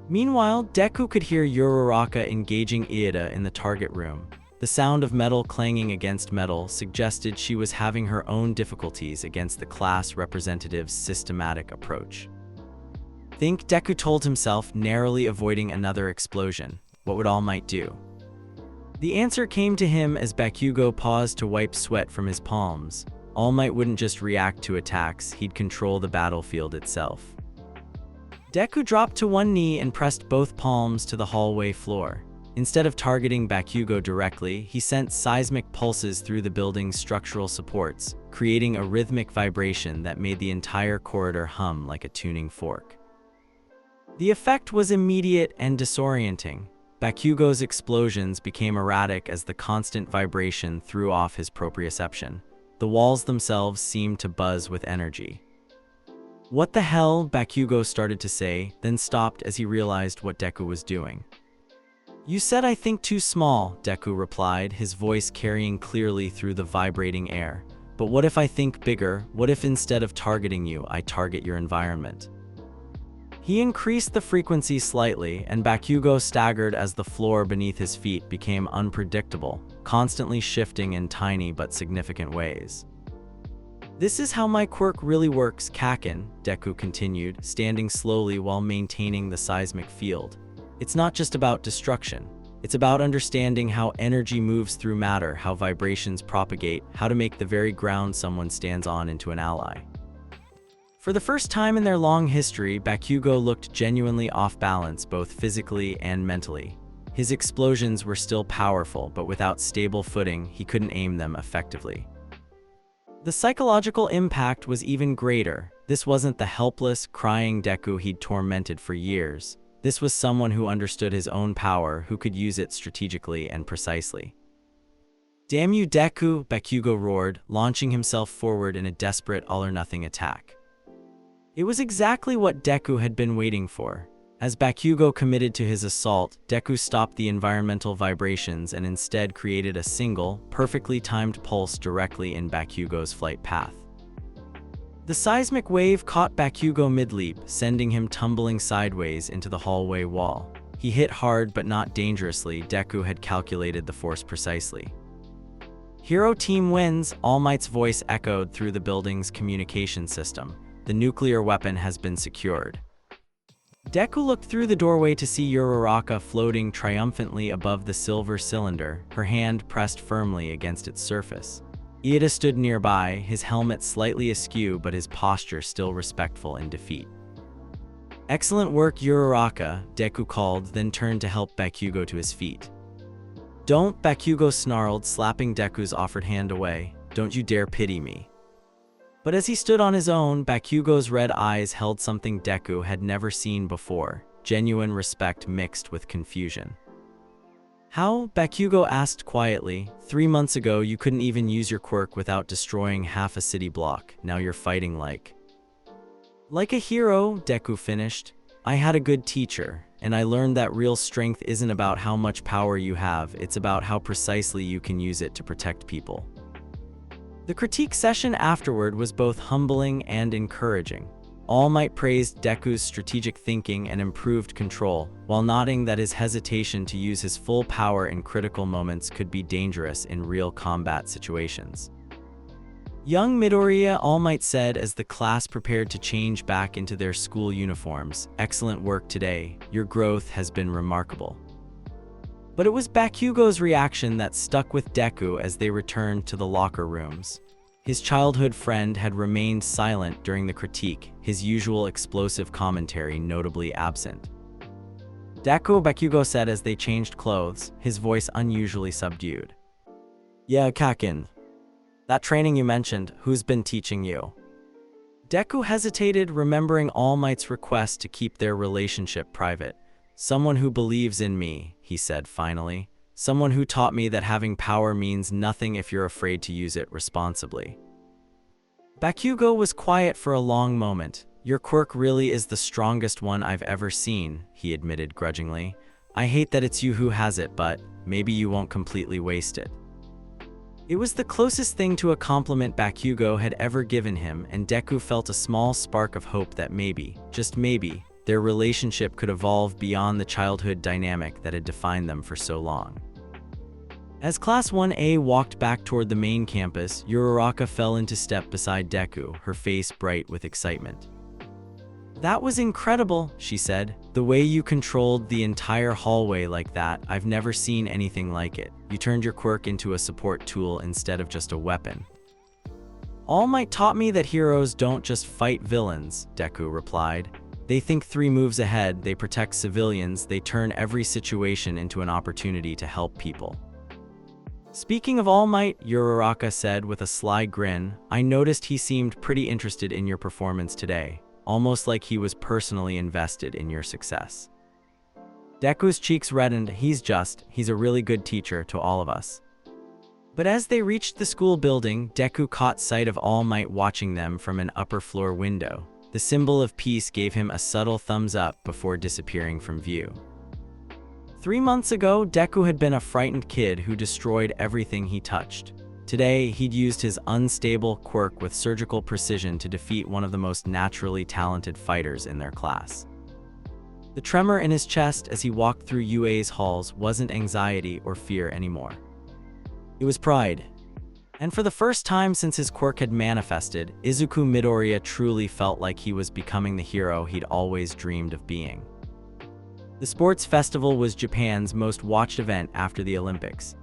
Meanwhile, Deku could hear Uraraka engaging Iida in the target room. The sound of metal clanging against metal suggested she was having her own difficulties against the class representative's systematic approach. "Think," Deku told himself, narrowly avoiding another explosion. What would All Might do? The answer came to him as Bakugo paused to wipe sweat from his palms. All Might wouldn't just react to attacks, he'd control the battlefield itself. Deku dropped to one knee and pressed both palms to the hallway floor. Instead of targeting Bakugo directly, he sent seismic pulses through the building's structural supports, creating a rhythmic vibration that made the entire corridor hum like a tuning fork. The effect was immediate and disorienting. Bakugo's explosions became erratic as the constant vibration threw off his proprioception. The walls themselves seemed to buzz with energy. "What the hell?" Bakugo started to say, then stopped as he realized what Deku was doing. "You said I think too small," Deku replied, his voice carrying clearly through the vibrating air. "But what if I think bigger? What if instead of targeting you, I target your environment?" He increased the frequency slightly, and Bakugo staggered as the floor beneath his feet became unpredictable, constantly shifting in tiny but significant ways. "This is how my quirk really works, Kakin," Deku continued, standing slowly while maintaining the seismic field. "It's not just about destruction. It's about understanding how energy moves through matter, how vibrations propagate, how to make the very ground someone stands on into an ally." For the first time in their long history, Bakugo looked genuinely off balance both physically and mentally. His explosions were still powerful, but without stable footing, he couldn't aim them effectively. The psychological impact was even greater. This wasn't the helpless, crying Deku he'd tormented for years. This was someone who understood his own power, who could use it strategically and precisely. "Damn you, Deku!" Bakugo roared, launching himself forward in a desperate all-or-nothing attack. It was exactly what Deku had been waiting for. As Bakugo committed to his assault, Deku stopped the environmental vibrations and instead created a single, perfectly timed pulse directly in Bakugo's flight path. The seismic wave caught Bakugo mid-leap, sending him tumbling sideways into the hallway wall. He hit hard but not dangerously. Deku had calculated the force precisely. "Hero Team wins," All Might's voice echoed through the building's communication system. "The nuclear weapon has been secured." Deku looked through the doorway to see Uraraka floating triumphantly above the silver cylinder, her hand pressed firmly against its surface. Iida stood nearby, his helmet slightly askew but his posture still respectful in defeat. "Excellent work, Uraraka," Deku called, then turned to help Bakugo to his feet. "Don't," Bakugo snarled, slapping Deku's offered hand away. "Don't you dare pity me." But as he stood on his own, Bakugo's red eyes held something Deku had never seen before, genuine respect mixed with confusion. "How?" Bakugo asked quietly. "3 months ago you couldn't even use your quirk without destroying half a city block. Now you're fighting like a hero," Deku finished. "I had a good teacher, and I learned that real strength isn't about how much power you have, it's about how precisely you can use it to protect people." The critique session afterward was both humbling and encouraging. All Might praised Deku's strategic thinking and improved control, while noting that his hesitation to use his full power in critical moments could be dangerous in real combat situations. "Young Midoriya," All Might said as the class prepared to change back into their school uniforms, "excellent work today. Your growth has been remarkable." But it was Bakugo's reaction that stuck with Deku as they returned to the locker rooms. His childhood friend had remained silent during the critique, his usual explosive commentary notably absent. "Deku," Bakugo said as they changed clothes, his voice unusually subdued. "Yeah, Kakin. That training you mentioned, who's been teaching you?" Deku hesitated, remembering All Might's request to keep their relationship private. "Someone who believes in me," he said finally. "Someone who taught me that having power means nothing if you're afraid to use it responsibly." Bakugo was quiet for a long moment. "Your quirk really is the strongest one I've ever seen," he admitted grudgingly. "I hate that it's you who has it, but maybe you won't completely waste it." It was the closest thing to a compliment Bakugo had ever given him, and Deku felt a small spark of hope that maybe, just maybe, their relationship could evolve beyond the childhood dynamic that had defined them for so long. As Class 1A walked back toward the main campus, Uraraka fell into step beside Deku, her face bright with excitement. "That was incredible," she said. "The way you controlled the entire hallway like that, I've never seen anything like it. You turned your quirk into a support tool instead of just a weapon." "All Might taught me that heroes don't just fight villains," Deku replied. They think 3 moves ahead, they protect civilians, they turn every situation into an opportunity to help people. Speaking of All Might, Uraraka said with a sly grin, I noticed he seemed pretty interested in your performance today, almost like he was personally invested in your success. Deku's cheeks reddened. He's a really good teacher to all of us. But as they reached the school building, Deku caught sight of All Might watching them from an upper floor window. The symbol of peace gave him a subtle thumbs up before disappearing from view. 3 months ago, Deku had been a frightened kid who destroyed everything he touched. Today, he'd used his unstable quirk with surgical precision to defeat one of the most naturally talented fighters in their class. The tremor in his chest as he walked through UA's halls wasn't anxiety or fear anymore. It was pride. And for the first time since his quirk had manifested, Izuku Midoriya truly felt like he was becoming the hero he'd always dreamed of being. The sports festival was Japan's most watched event after the Olympics.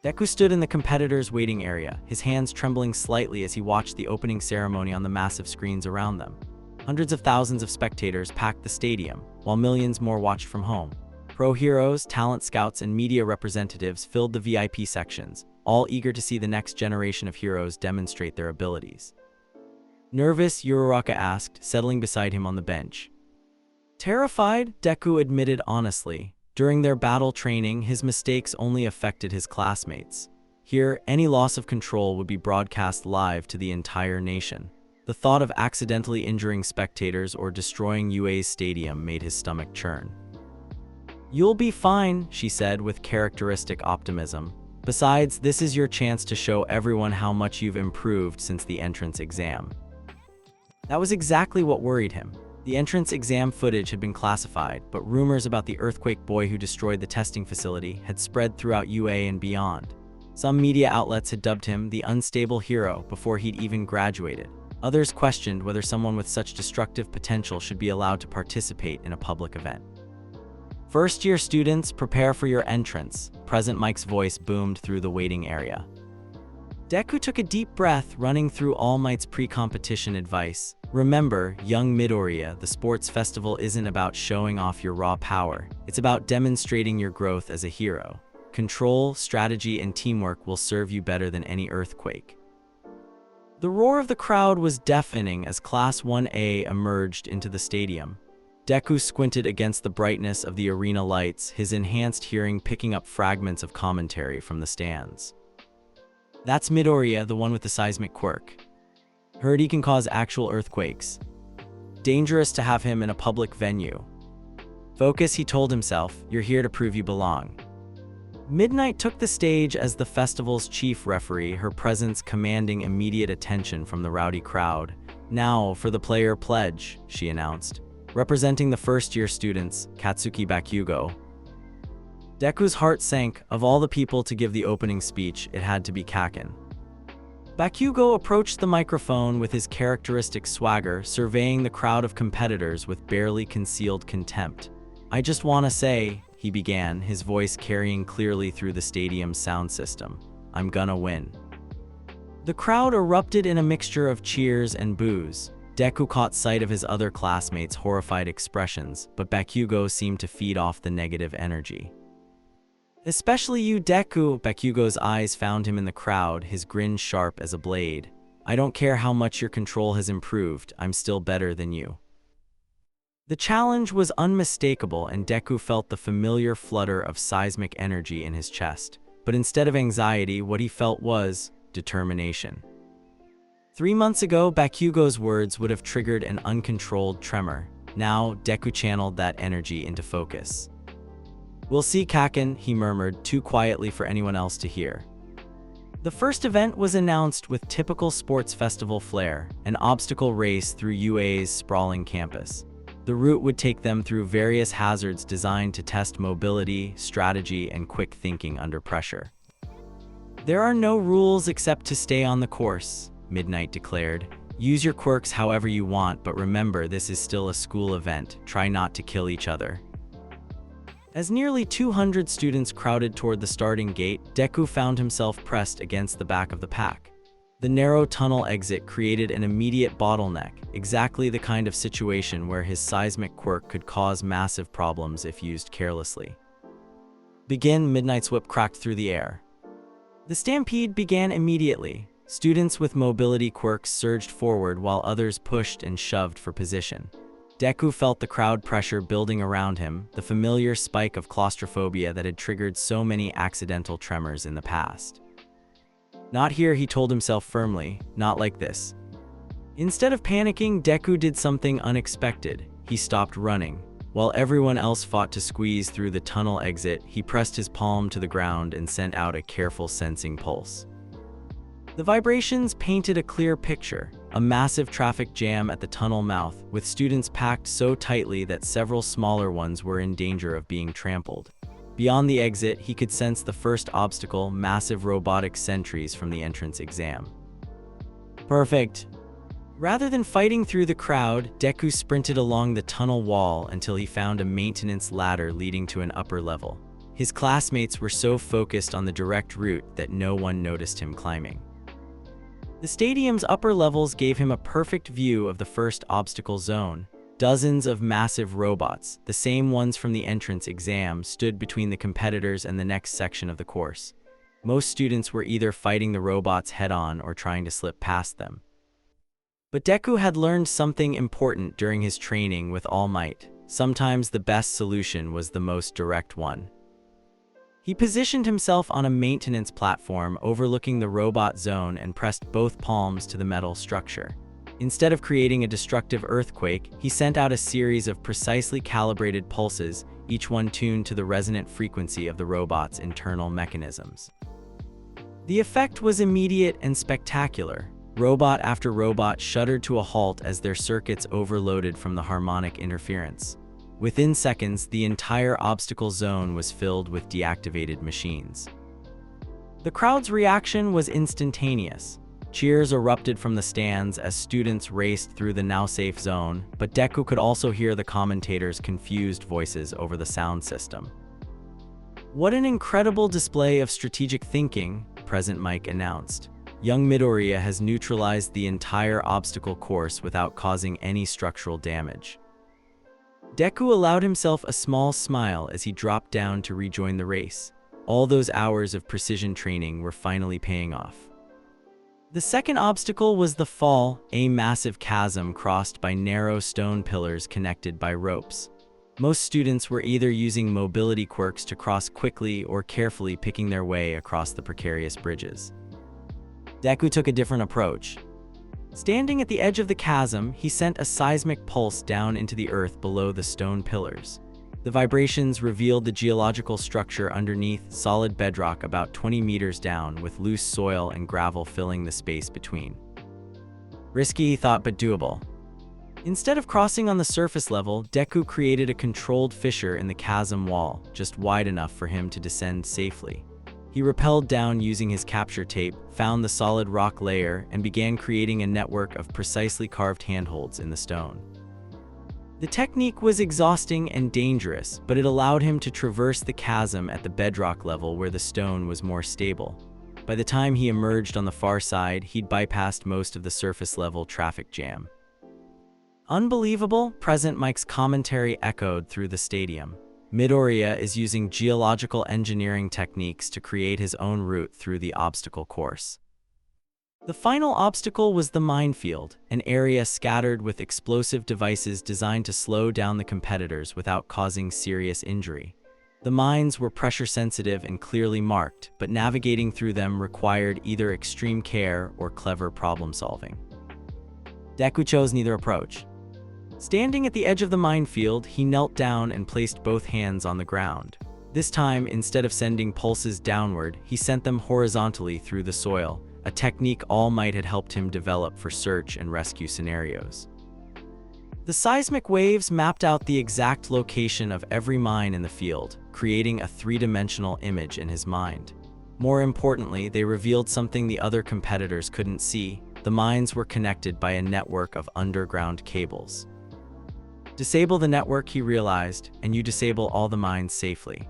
Deku stood in the competitors' waiting area, his hands trembling slightly as he watched the opening ceremony on the massive screens around them. Hundreds of thousands of spectators packed the stadium, while millions more watched from home. Pro heroes, talent scouts, and media representatives filled the VIP sections, all eager to see the next generation of heroes demonstrate their abilities. Nervous, Uraraka asked, settling beside him on the bench. Terrified, Deku admitted honestly. During their battle training, his mistakes only affected his classmates. Here, any loss of control would be broadcast live to the entire nation. The thought of accidentally injuring spectators or destroying UA's stadium made his stomach churn. You'll be fine, she said with characteristic optimism. Besides, this is your chance to show everyone how much you've improved since the entrance exam. That was exactly what worried him. The entrance exam footage had been classified, but rumors about the earthquake boy who destroyed the testing facility had spread throughout UA and beyond. Some media outlets had dubbed him the unstable hero before he'd even graduated. Others questioned whether someone with such destructive potential should be allowed to participate in a public event. First-year students, prepare for your entrance, President Mike's voice boomed through the waiting area. Deku took a deep breath, running through All Might's pre-competition advice. Remember, young Midoriya, the sports festival isn't about showing off your raw power. It's about demonstrating your growth as a hero. Control, strategy, and teamwork will serve you better than any earthquake. The roar of the crowd was deafening as Class 1A emerged into the stadium. Deku squinted against the brightness of the arena lights, his enhanced hearing picking up fragments of commentary from the stands. That's Midoriya, the one with the seismic quirk. Heard he can cause actual earthquakes. Dangerous to have him in a public venue. Focus, he told himself, you're here to prove you belong. Midnight took the stage as the festival's chief referee, her presence commanding immediate attention from the rowdy crowd. Now, for the player pledge, she announced. Representing the first-year students, Katsuki Bakugo. Deku's heart sank. Of all the people to give the opening speech, it had to be Kaken. Bakugo approached the microphone with his characteristic swagger, surveying the crowd of competitors with barely concealed contempt. I just want to say, he began, his voice carrying clearly through the stadium's sound system, I'm gonna win. The crowd erupted in a mixture of cheers and boos. Deku caught sight of his other classmates' horrified expressions, but Bakugo seemed to feed off the negative energy. Especially you, Deku, Bakugo's eyes found him in the crowd, his grin sharp as a blade. I don't care how much your control has improved, I'm still better than you. The challenge was unmistakable, and Deku felt the familiar flutter of seismic energy in his chest. But instead of anxiety, what he felt was determination. 3 months ago, Bakugo's words would have triggered an uncontrolled tremor. Now, Deku channeled that energy into focus. We'll see, Kaken, he murmured, too quietly for anyone else to hear. The first event was announced with typical sports festival flair, an obstacle race through UA's sprawling campus. The route would take them through various hazards designed to test mobility, strategy, and quick thinking under pressure. There are no rules except to stay on the course, Midnight declared. Use your quirks however you want, but remember this is still a school event. Try not to kill each other. As nearly 200 students crowded toward the starting gate, Deku found himself pressed against the back of the pack. The narrow tunnel exit created an immediate bottleneck, exactly the kind of situation where his seismic quirk could cause massive problems if used carelessly. Begin. Midnight's whip cracked through the air. The stampede began immediately. Students with mobility quirks surged forward while others pushed and shoved for position. Deku felt the crowd pressure building around him, the familiar spike of claustrophobia that had triggered so many accidental tremors in the past. Not here, he told himself firmly, not like this. Instead of panicking, Deku did something unexpected. He stopped running. While everyone else fought to squeeze through the tunnel exit, he pressed his palm to the ground and sent out a careful sensing pulse. The vibrations painted a clear picture, a massive traffic jam at the tunnel mouth, with students packed so tightly that several smaller ones were in danger of being trampled. Beyond the exit, he could sense the first obstacle, massive robotic sentries from the entrance exam. Perfect. Rather than fighting through the crowd, Deku sprinted along the tunnel wall until he found a maintenance ladder leading to an upper level. His classmates were so focused on the direct route that no one noticed him climbing. The stadium's upper levels gave him a perfect view of the first obstacle zone. Dozens of massive robots, the same ones from the entrance exam, stood between the competitors and the next section of the course. Most students were either fighting the robots head-on or trying to slip past them. But Deku had learned something important during his training with All Might. Sometimes the best solution was the most direct one. He positioned himself on a maintenance platform overlooking the robot zone and pressed both palms to the metal structure. Instead of creating a destructive earthquake, he sent out a series of precisely calibrated pulses, each one tuned to the resonant frequency of the robot's internal mechanisms. The effect was immediate and spectacular. Robot after robot shuddered to a halt as their circuits overloaded from the harmonic interference. Within seconds, the entire obstacle zone was filled with deactivated machines. The crowd's reaction was instantaneous. Cheers erupted from the stands as students raced through the now-safe zone, but Deku could also hear the commentators' confused voices over the sound system. "What an incredible display of strategic thinking," Present Mike announced. "Young Midoriya has neutralized the entire obstacle course without causing any structural damage." Deku allowed himself a small smile as he dropped down to rejoin the race. All those hours of precision training were finally paying off. The second obstacle was the fall, a massive chasm crossed by narrow stone pillars connected by ropes. Most students were either using mobility quirks to cross quickly or carefully picking their way across the precarious bridges. Deku took a different approach. Standing at the edge of the chasm, he sent a seismic pulse down into the earth below the stone pillars. The vibrations revealed the geological structure underneath solid bedrock about 20 meters down, with loose soil and gravel filling the space between. Risky, he thought, but doable. Instead of crossing on the surface level, Deku created a controlled fissure in the chasm wall, just wide enough for him to descend safely. He rappelled down using his capture tape, found the solid rock layer, and began creating a network of precisely carved handholds in the stone. The technique was exhausting and dangerous, but it allowed him to traverse the chasm at the bedrock level where the stone was more stable. By the time he emerged on the far side, he'd bypassed most of the surface-level traffic jam. Unbelievable, Present Mike's commentary echoed through the stadium. Midoriya is using geological engineering techniques to create his own route through the obstacle course. The final obstacle was the minefield, an area scattered with explosive devices designed to slow down the competitors without causing serious injury. The mines were pressure-sensitive and clearly marked, but navigating through them required either extreme care or clever problem-solving. Deku chose neither approach. Standing at the edge of the minefield, he knelt down and placed both hands on the ground. This time, instead of sending pulses downward, he sent them horizontally through the soil, a technique All Might had helped him develop for search and rescue scenarios. The seismic waves mapped out the exact location of every mine in the field, creating a three-dimensional image in his mind. More importantly, they revealed something the other competitors couldn't see. The mines were connected by a network of underground cables. Disable the network, he realized, and you disable all the mines safely.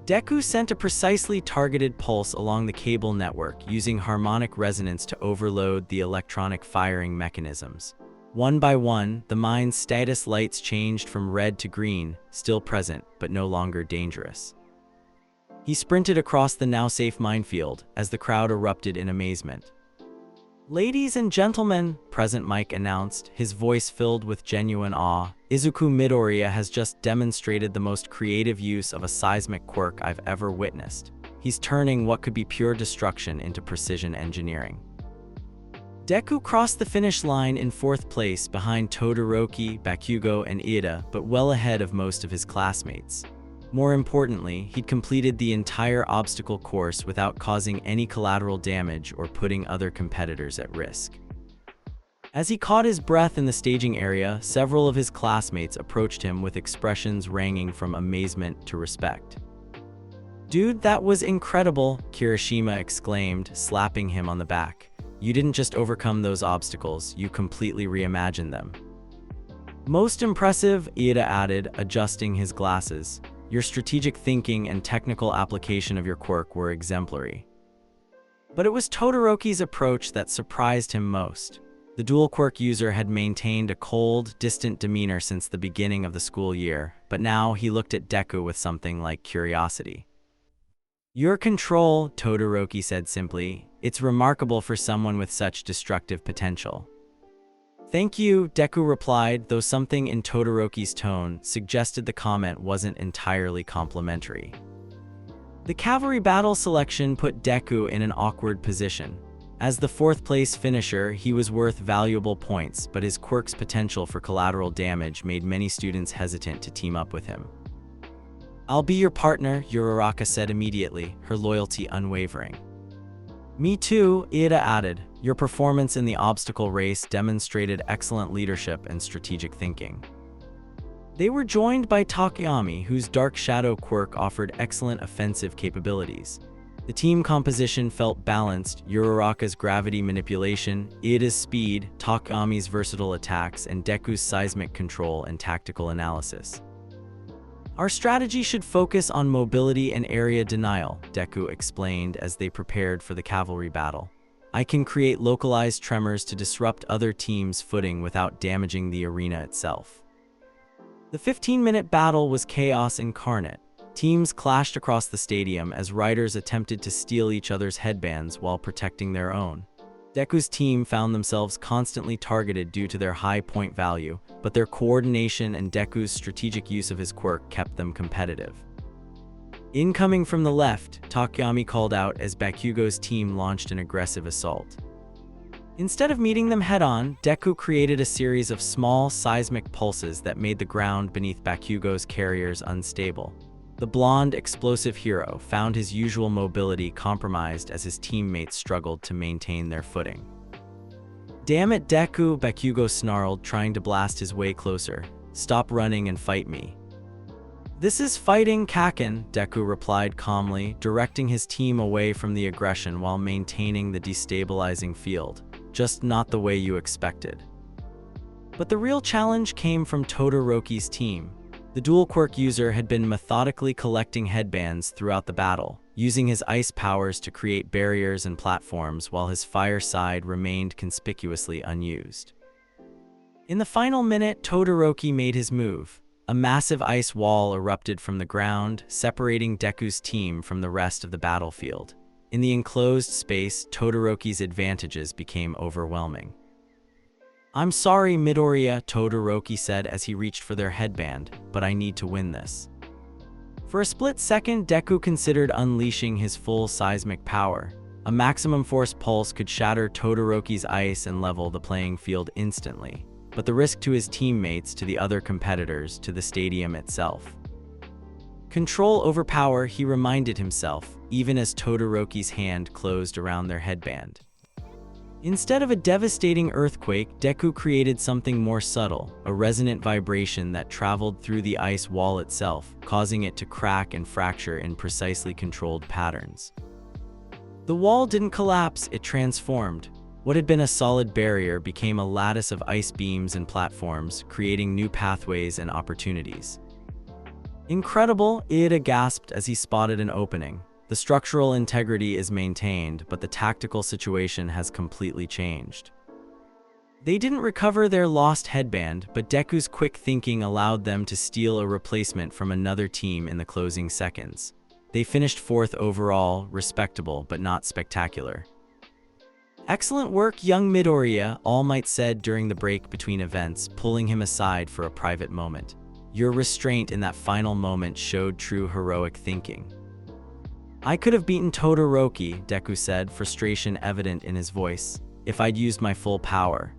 Deku sent a precisely targeted pulse along the cable network using harmonic resonance to overload the electronic firing mechanisms. One by one, the mine's status lights changed from red to green, still present, but no longer dangerous. He sprinted across the now-safe minefield as the crowd erupted in amazement. "Ladies and gentlemen," Present Mike announced, his voice filled with genuine awe, "Izuku Midoriya has just demonstrated the most creative use of a seismic quirk I've ever witnessed. He's turning what could be pure destruction into precision engineering." Deku crossed the finish line in 4th place behind Todoroki, Bakugo, and Iida, but well ahead of most of his classmates. More importantly, he'd completed the entire obstacle course without causing any collateral damage or putting other competitors at risk. As he caught his breath in the staging area, several of his classmates approached him with expressions ranging from amazement to respect. "Dude, that was incredible," Kirishima exclaimed, slapping him on the back. "You didn't just overcome those obstacles, you completely reimagined them." "Most impressive," Iida added, adjusting his glasses. "Your strategic thinking and technical application of your quirk were exemplary." But it was Todoroki's approach that surprised him most. The dual quirk user had maintained a cold, distant demeanor since the beginning of the school year, but now he looked at Deku with something like curiosity. "Your control," Todoroki said simply. "It's remarkable for someone with such destructive potential." "Thank you," Deku replied, though something in Todoroki's tone suggested the comment wasn't entirely complimentary. The cavalry battle selection put Deku in an awkward position. As the 4th-place finisher, he was worth valuable points, but his quirk's potential for collateral damage made many students hesitant to team up with him. "I'll be your partner," Uraraka said immediately, her loyalty unwavering. "Me too," Iida added. "Your performance in the obstacle race demonstrated excellent leadership and strategic thinking." They were joined by Takayami, whose Dark Shadow quirk offered excellent offensive capabilities. The team composition felt balanced: Uraraka's gravity manipulation, Iida's speed, Takayami's versatile attacks, and Deku's seismic control and tactical analysis. "Our strategy should focus on mobility and area denial," Deku explained as they prepared for the cavalry battle. "I can create localized tremors to disrupt other teams' footing without damaging the arena itself." The 15-minute battle was chaos incarnate. Teams clashed across the stadium as riders attempted to steal each other's headbands while protecting their own. Deku's team found themselves constantly targeted due to their high point value, but their coordination and Deku's strategic use of his quirk kept them competitive. Incoming from the left, Takayami called out as Bakugo's team launched an aggressive assault. Instead of meeting them head-on, Deku created a series of small seismic pulses that made the ground beneath Bakugo's carriers unstable. The blonde, explosive hero found his usual mobility compromised as his teammates struggled to maintain their footing. "Damn it, Deku," Bakugo snarled, trying to blast his way closer. "Stop running and fight me." "This is fighting, Kaken," Deku replied calmly, directing his team away from the aggression while maintaining the destabilizing field. "Just not the way you expected." But the real challenge came from Todoroki's team. The dual quirk user had been methodically collecting headbands throughout the battle, using his ice powers to create barriers and platforms while his fire side remained conspicuously unused. In the final minute, Todoroki made his move. A massive ice wall erupted from the ground, separating Deku's team from the rest of the battlefield. In the enclosed space, Todoroki's advantages became overwhelming. "I'm sorry, Midoriya," Todoroki said as he reached for their headband, "but I need to win this." For a split second, Deku considered unleashing his full seismic power. A maximum force pulse could shatter Todoroki's ice and level the playing field instantly, but the risk to his teammates, to the other competitors, to the stadium itself. Control over power, he reminded himself, even as Todoroki's hand closed around their headband. Instead of a devastating earthquake, Deku created something more subtle, a resonant vibration that traveled through the ice wall itself, causing it to crack and fracture in precisely controlled patterns. The wall didn't collapse, it transformed. What had been a solid barrier became a lattice of ice beams and platforms, creating new pathways and opportunities. Incredible, Ida gasped as he spotted an opening. The structural integrity is maintained, but the tactical situation has completely changed. They didn't recover their lost headband, but Deku's quick thinking allowed them to steal a replacement from another team in the closing seconds. They finished 4th overall, respectable but not spectacular. Excellent work, young Midoriya, All Might said during the break between events, pulling him aside for a private moment. Your restraint in that final moment showed true heroic thinking. I could have beaten Todoroki, Deku said, frustration evident in his voice, if I'd used my full power.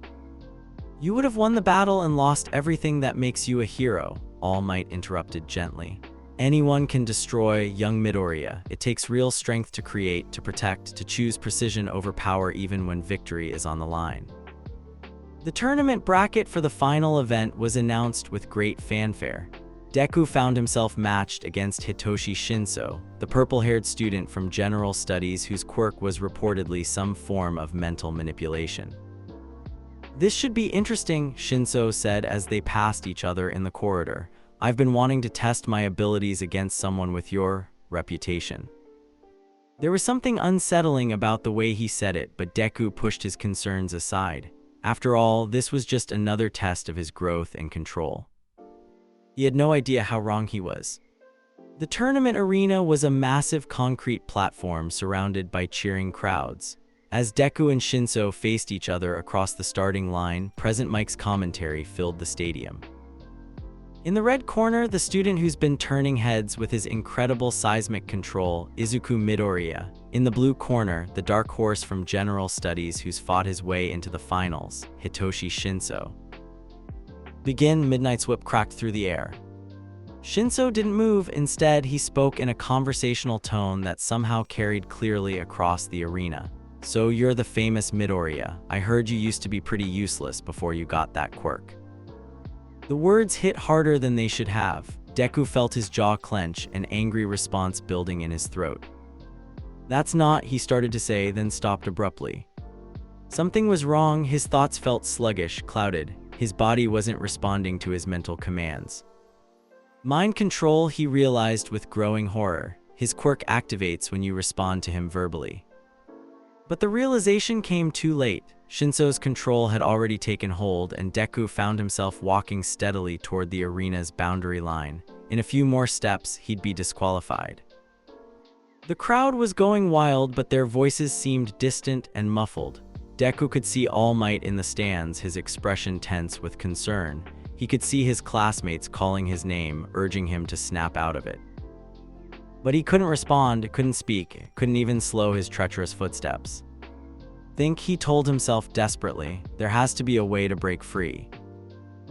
You would have won the battle and lost everything that makes you a hero, All Might interrupted gently. Anyone can destroy young Midoriya. It takes real strength to create, to protect, to choose precision over power even when victory is on the line. The tournament bracket for the final event was announced with great fanfare. Deku found himself matched against Hitoshi Shinso, the purple-haired student from General Studies whose quirk was reportedly some form of mental manipulation. This should be interesting, Shinso said as they passed each other in the corridor. I've been wanting to test my abilities against someone with your reputation. There was something unsettling about the way he said it, but Deku pushed his concerns aside. After all, this was just another test of his growth and control. He had no idea how wrong he was. The tournament arena was a massive concrete platform surrounded by cheering crowds. As Deku and Shinso faced each other across the starting line, Present Mike's commentary filled the stadium. In the red corner, the student who's been turning heads with his incredible seismic control, Izuku Midoriya. In the blue corner, the dark horse from General Studies who's fought his way into the finals, Hitoshi Shinso. Begin. Midnight's whip cracked through the air. Shinso didn't move. Instead, he spoke in a conversational tone that somehow carried clearly across the arena. So you're the famous Midoriya. I heard you used to be pretty useless before you got that quirk. The words hit harder than they should have. Deku felt his jaw clench, an angry response building in his throat. That's not, he started to say, then stopped abruptly. Something was wrong. His thoughts felt sluggish, clouded. His body wasn't responding to his mental commands. Mind control, he realized with growing horror. His quirk activates when you respond to him verbally. But the realization came too late. Shinso's control had already taken hold, and Deku found himself walking steadily toward the arena's boundary line. In a few more steps, he'd be disqualified. The crowd was going wild, but their voices seemed distant and muffled. Deku could see All Might in the stands, his expression tense with concern. He could see his classmates calling his name, urging him to snap out of it. But he couldn't respond, couldn't speak, couldn't even slow his treacherous footsteps. Think, he told himself desperately, there has to be a way to break free.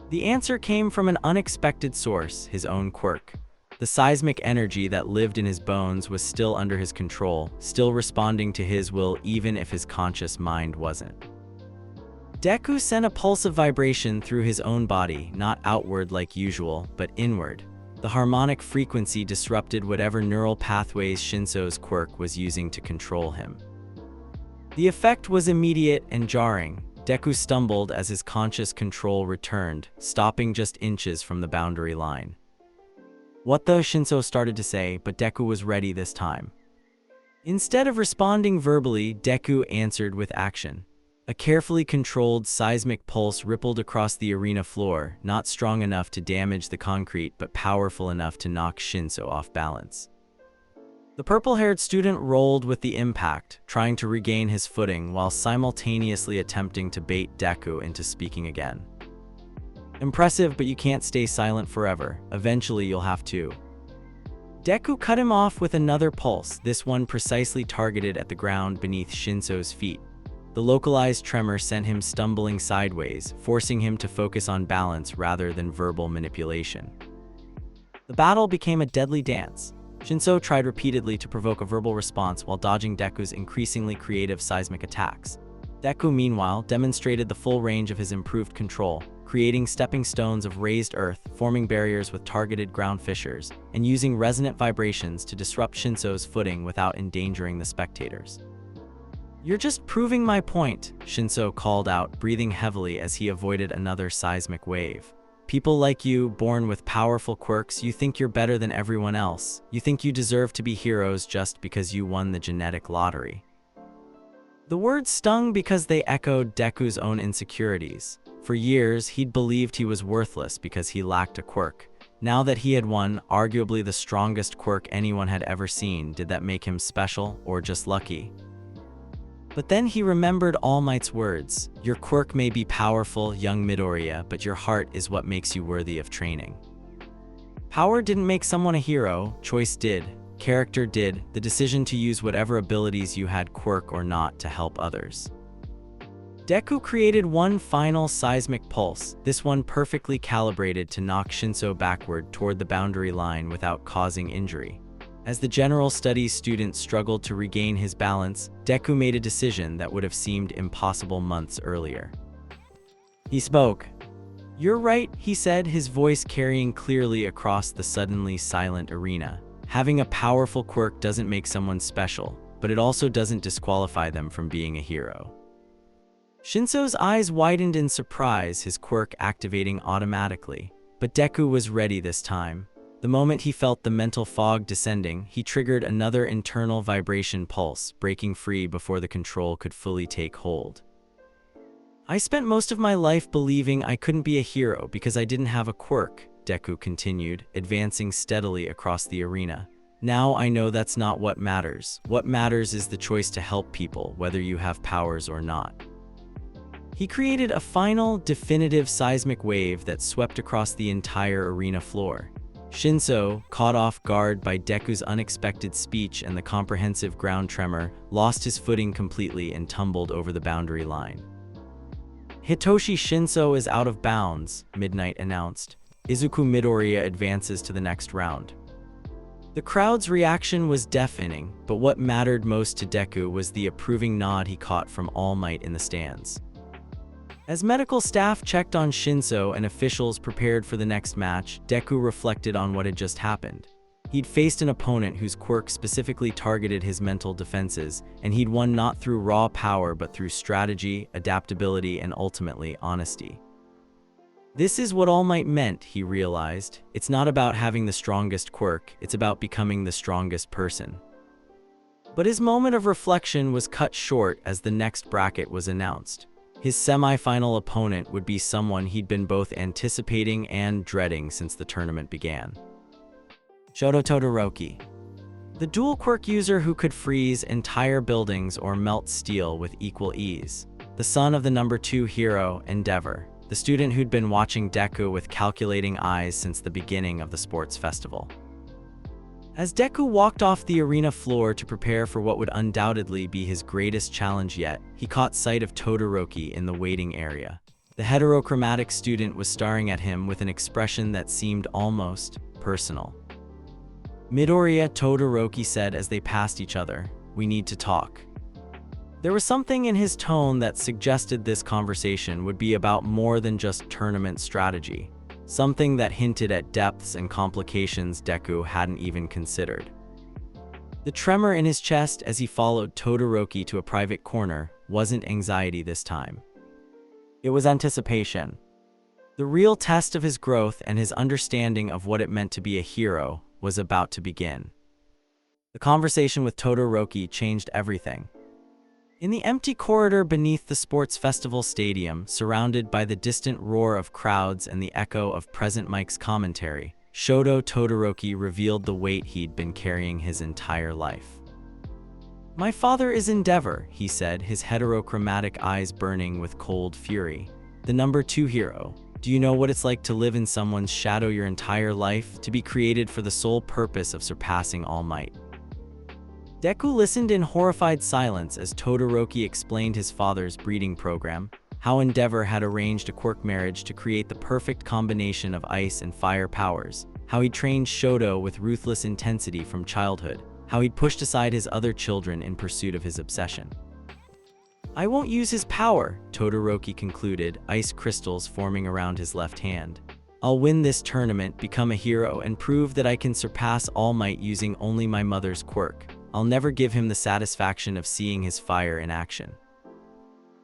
The answer came from an unexpected source, his own quirk. The seismic energy that lived in his bones was still under his control, still responding to his will even if his conscious mind wasn't. Deku sent a pulse of vibration through his own body, not outward like usual, but inward. The harmonic frequency disrupted whatever neural pathways Shinso's quirk was using to control him. The effect was immediate and jarring. Deku stumbled as his conscious control returned, stopping just inches from the boundary line. What the? Shinso started to say, but Deku was ready this time. Instead of responding verbally, Deku answered with action. A carefully controlled seismic pulse rippled across the arena floor, not strong enough to damage the concrete but powerful enough to knock Shinso off balance. The purple-haired student rolled with the impact, trying to regain his footing while simultaneously attempting to bait Deku into speaking again. Impressive, but you can't stay silent forever. Eventually you'll have to. Deku cut him off with another pulse, this one precisely targeted at the ground beneath Shinso's feet. The localized tremor sent him stumbling sideways, forcing him to focus on balance rather than verbal manipulation. The battle became a deadly dance. Shinso tried repeatedly to provoke a verbal response while dodging Deku's increasingly creative seismic attacks. Deku, meanwhile, demonstrated the full range of his improved control, creating stepping stones of raised earth, forming barriers with targeted ground fissures, and using resonant vibrations to disrupt Shinso's footing without endangering the spectators. You're just proving my point, Shinso called out, breathing heavily as he avoided another seismic wave. People like you, born with powerful quirks, you think you're better than everyone else. You think you deserve to be heroes just because you won the genetic lottery. The words stung because they echoed Deku's own insecurities. For years, he'd believed he was worthless because he lacked a quirk. Now that he had won, arguably the strongest quirk anyone had ever seen, did that make him special or just lucky? But then he remembered All Might's words, "Your quirk may be powerful, young Midoriya, but your heart is what makes you worthy of training." Power didn't make someone a hero, choice did. Character did, the decision to use whatever abilities you had, quirk or not, to help others. Deku created one final seismic pulse, this one perfectly calibrated to knock Shinso backward toward the boundary line without causing injury. As the general studies student struggled to regain his balance, Deku made a decision that would have seemed impossible months earlier. He spoke. "You're right," he said, his voice carrying clearly across the suddenly silent arena. "Having a powerful quirk doesn't make someone special, but it also doesn't disqualify them from being a hero." Shinso's eyes widened in surprise, his quirk activating automatically. But Deku was ready this time. The moment he felt the mental fog descending, he triggered another internal vibration pulse, breaking free before the control could fully take hold. "I spent most of my life believing I couldn't be a hero because I didn't have a quirk," Deku continued, advancing steadily across the arena. "Now I know that's not what matters. What matters is the choice to help people, whether you have powers or not." He created a final, definitive seismic wave that swept across the entire arena floor. Shinso, caught off guard by Deku's unexpected speech and the comprehensive ground tremor, lost his footing completely and tumbled over the boundary line. "Hitoshi Shinso is out of bounds," Midnight announced. "Izuku Midoriya advances to the next round." The crowd's reaction was deafening, but what mattered most to Deku was the approving nod he caught from All Might in the stands. As medical staff checked on Shinso and officials prepared for the next match, Deku reflected on what had just happened. He'd faced an opponent whose quirk specifically targeted his mental defenses, and he'd won not through raw power but through strategy, adaptability, and ultimately honesty. This is what All Might meant, he realized. It's not about having the strongest quirk, it's about becoming the strongest person. But his moment of reflection was cut short as the next bracket was announced. His semi-final opponent would be someone he'd been both anticipating and dreading since the tournament began. Shoto Todoroki. The dual quirk user who could freeze entire buildings or melt steel with equal ease. The son of the number 2 hero, Endeavor. The student who'd been watching Deku with calculating eyes since the beginning of the sports festival. As Deku walked off the arena floor to prepare for what would undoubtedly be his greatest challenge yet, he caught sight of Todoroki in the waiting area. The heterochromatic student was staring at him with an expression that seemed almost personal. "Midoriya," Todoroki said as they passed each other, "we need to talk." There was something in his tone that suggested this conversation would be about more than just tournament strategy. Something that hinted at depths and complications Deku hadn't even considered. The tremor in his chest as he followed Todoroki to a private corner wasn't anxiety this time. It was anticipation. The real test of his growth and his understanding of what it meant to be a hero was about to begin. The conversation with Todoroki changed everything. In the empty corridor beneath the sports festival stadium, surrounded by the distant roar of crowds and the echo of Present Mike's commentary, Shoto Todoroki revealed the weight he'd been carrying his entire life. "My father is Endeavor," he said, his heterochromatic eyes burning with cold fury. "The number 2 hero. Do you know what it's like to live in someone's shadow your entire life, to be created for the sole purpose of surpassing All Might?" Deku listened in horrified silence as Todoroki explained his father's breeding program, how Endeavor had arranged a quirk marriage to create the perfect combination of ice and fire powers, how he trained Shoto with ruthless intensity from childhood, how he'd pushed aside his other children in pursuit of his obsession. "I won't use his power," Todoroki concluded, ice crystals forming around his left hand. "I'll win this tournament, become a hero, and prove that I can surpass All Might using only my mother's quirk. I'll never give him the satisfaction of seeing his fire in action."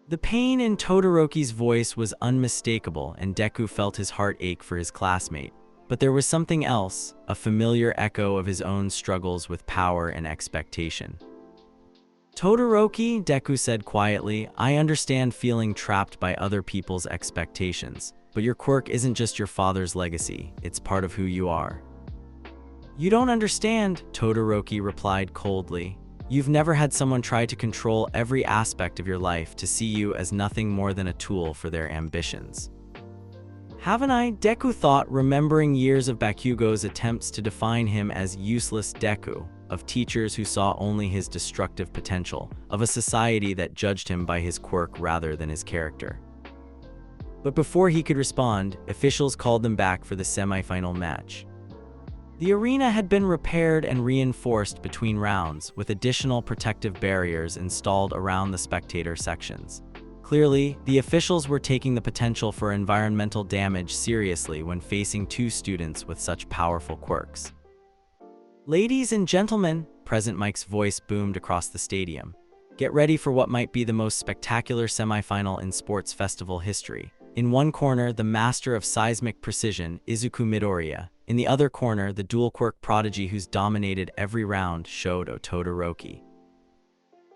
The pain in Todoroki's voice was unmistakable, and Deku felt his heart ache for his classmate. But there was something else, a familiar echo of his own struggles with power and expectation. "Todoroki," Deku said quietly, "I understand feeling trapped by other people's expectations, but your quirk isn't just your father's legacy, it's part of who you are." "You don't understand," Todoroki replied coldly. "You've never had someone try to control every aspect of your life to see you as nothing more than a tool for their ambitions." "Haven't I?" Deku thought, remembering years of Bakugo's attempts to define him as useless Deku, of teachers who saw only his destructive potential, of a society that judged him by his quirk rather than his character. But before he could respond, officials called them back for the semi-final match. The arena had been repaired and reinforced between rounds, with additional protective barriers installed around the spectator sections. Clearly, the officials were taking the potential for environmental damage seriously when facing two students with such powerful quirks. "Ladies and gentlemen," President Mike's voice boomed across the stadium. "Get ready for what might be the most spectacular semifinal in sports festival history." In one corner, the master of seismic precision, Izuku Midoriya. In the other corner, the dual quirk prodigy who's dominated every round, Shoto Todoroki.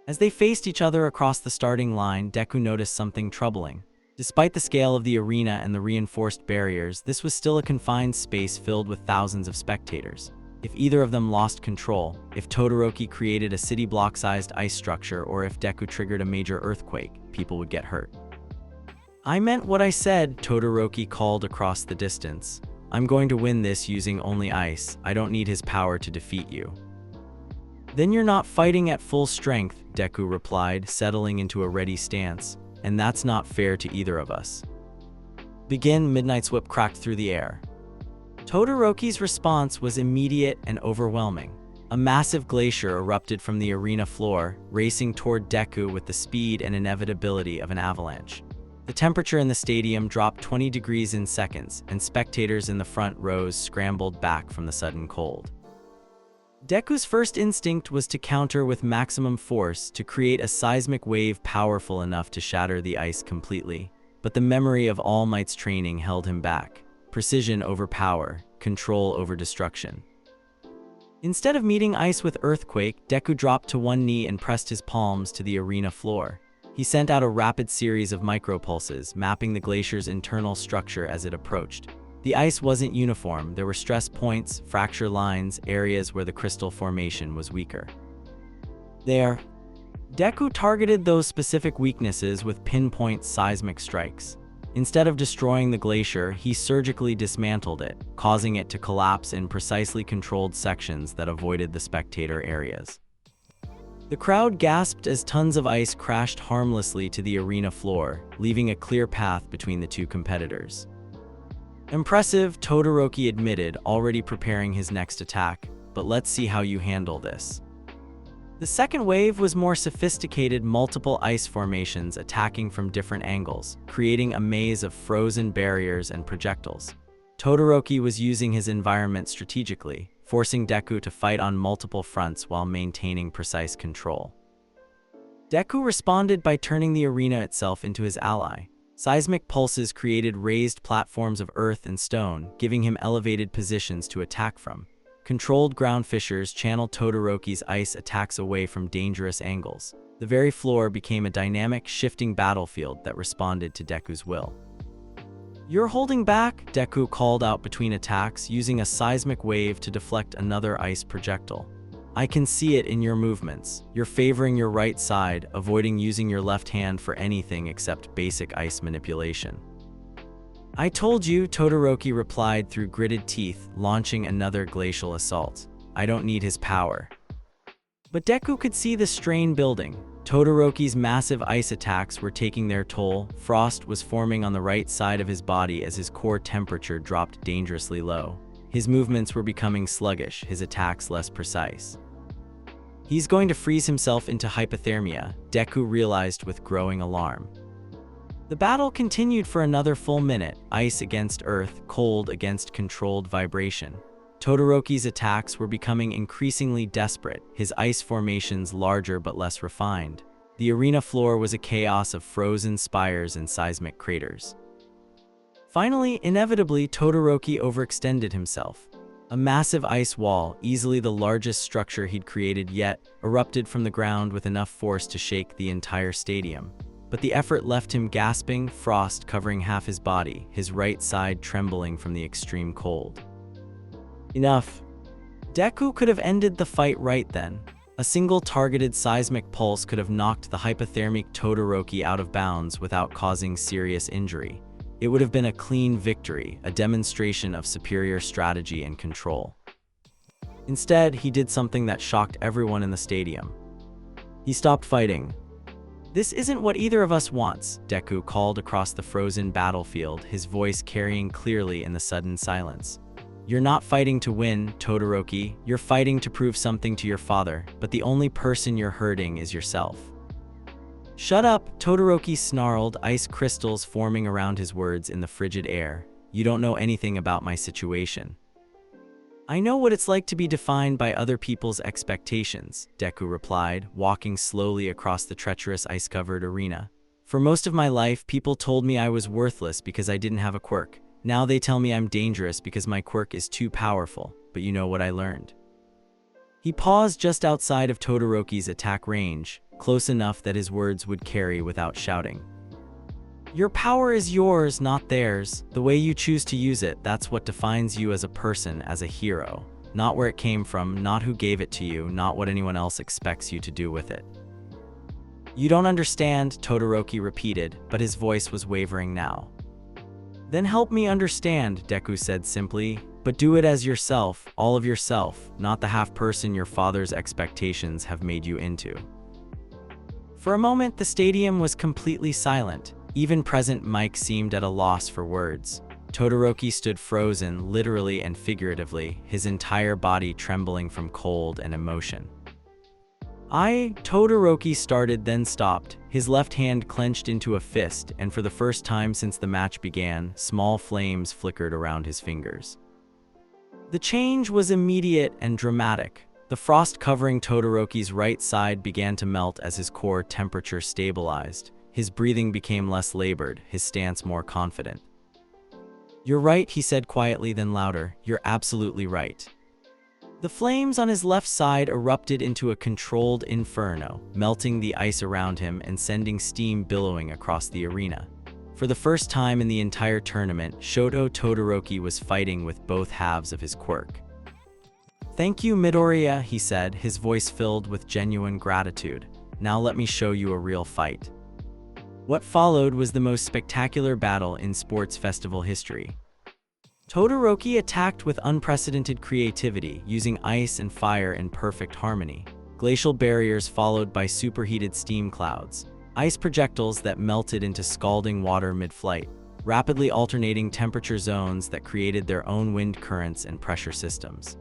As they faced each other across the starting line, Deku noticed something troubling. Despite the scale of the arena and the reinforced barriers, this was still a confined space filled with thousands of spectators. If either of them lost control, if Todoroki created a city block-sized ice structure, or if Deku triggered a major earthquake, people would get hurt. "I meant what I said," Todoroki called across the distance. "I'm going to win this using only ice. I don't need his power to defeat you." "Then you're not fighting at full strength," Deku replied, settling into a ready stance. "And that's not fair to either of us." "Begin." Midnight's whip cracked through the air. Todoroki's response was immediate and overwhelming. A massive glacier erupted from the arena floor, racing toward Deku with the speed and inevitability of an avalanche. The temperature in the stadium dropped 20 degrees in seconds, and spectators in the front rows scrambled back from the sudden cold. Deku's first instinct was to counter with maximum force, to create a seismic wave powerful enough to shatter the ice completely. But the memory of All Might's training held him back. Precision over power, control over destruction. Instead of meeting ice with earthquake, Deku dropped to one knee and pressed his palms to the arena floor. He sent out a rapid series of micropulses, mapping the glacier's internal structure as it approached. The ice wasn't uniform. There were stress points, fracture lines, areas where the crystal formation was weaker. Deku targeted those specific weaknesses with pinpoint seismic strikes. Instead of destroying the glacier, he surgically dismantled it, causing it to collapse in precisely controlled sections that avoided the spectator areas. The crowd gasped as tons of ice crashed harmlessly to the arena floor, leaving a clear path between the two competitors. "Impressive," Todoroki admitted, already preparing his next attack, "but let's see how you handle this." The second wave was more sophisticated, multiple ice formations attacking from different angles, creating a maze of frozen barriers and projectiles. Todoroki was using his environment strategically, forcing Deku to fight on multiple fronts while maintaining precise control. Deku responded by turning the arena itself into his ally. Seismic pulses created raised platforms of earth and stone, giving him elevated positions to attack from. Controlled ground fissures channeled Todoroki's ice attacks away from dangerous angles. The very floor became a dynamic, shifting battlefield that responded to Deku's will. "You're holding back," Deku called out between attacks, using a seismic wave to deflect another ice projectile. "I can see it in your movements. You're favoring your right side, avoiding using your left hand for anything except basic ice manipulation." "I told you," Todoroki replied through gritted teeth, launching another glacial assault. "I don't need his power." But Deku could see the strain building. Todoroki's massive ice attacks were taking their toll. Frost was forming on the right side of his body as his core temperature dropped dangerously low. His movements were becoming sluggish, his attacks less precise. "He's going to freeze himself into hypothermia," Deku realized with growing alarm. The battle continued for another full minute, ice against earth, cold against controlled vibration. Todoroki's attacks were becoming increasingly desperate, his ice formations larger but less refined. The arena floor was a chaos of frozen spires and seismic craters. Finally, inevitably, Todoroki overextended himself. A massive ice wall, easily the largest structure he'd created yet, erupted from the ground with enough force to shake the entire stadium. But the effort left him gasping, frost covering half his body, his right side trembling from the extreme cold. Enough. Deku could have ended the fight right then. A single targeted seismic pulse could have knocked the hypothermic Todoroki out of bounds without causing serious injury. It would have been a clean victory, a demonstration of superior strategy and control. Instead, he did something that shocked everyone in the stadium. He stopped fighting. "This isn't what either of us wants," Deku called across the frozen battlefield, his voice carrying clearly in the sudden silence. "You're not fighting to win, Todoroki. You're fighting to prove something to your father, but the only person you're hurting is yourself." "Shut up," Todoroki snarled, ice crystals forming around his words in the frigid air. "You don't know anything about my situation." "I know what it's like to be defined by other people's expectations," Deku replied, walking slowly across the treacherous ice-covered arena. "For most of my life, people told me I was worthless because I didn't have a quirk. Now they tell me I'm dangerous because my quirk is too powerful, but you know what I learned?" He paused just outside of Todoroki's attack range, close enough that his words would carry without shouting. "Your power is yours, not theirs. The way you choose to use it, that's what defines you as a person, as a hero. Not where it came from, not who gave it to you, not what anyone else expects you to do with it." "You don't understand," Todoroki repeated, but his voice was wavering now. "Then help me understand," Deku said simply, "but do it as yourself, all of yourself, not the half-person your father's expectations have made you into." For a moment, the stadium was completely silent. Even present Mike seemed at a loss for words. Todoroki stood frozen, literally and figuratively, his entire body trembling from cold and emotion. Todoroki started, then stopped, his left hand clenched into a fist, and for the first time since the match began, small flames flickered around his fingers. The change was immediate and dramatic. The frost covering Todoroki's right side began to melt as his core temperature stabilized. His breathing became less labored, his stance more confident. "You're right," he said quietly, then louder. "You're absolutely right." The flames on his left side erupted into a controlled inferno, melting the ice around him and sending steam billowing across the arena. For the first time in the entire tournament, Shoto Todoroki was fighting with both halves of his quirk. "Thank you, Midoriya," he said, his voice filled with genuine gratitude. "Now let me show you a real fight." What followed was the most spectacular battle in sports festival history. Todoroki attacked with unprecedented creativity, using ice and fire in perfect harmony. Glacial barriers followed by superheated steam clouds, ice projectiles that melted into scalding water mid-flight, rapidly alternating temperature zones that created their own wind currents and pressure systems.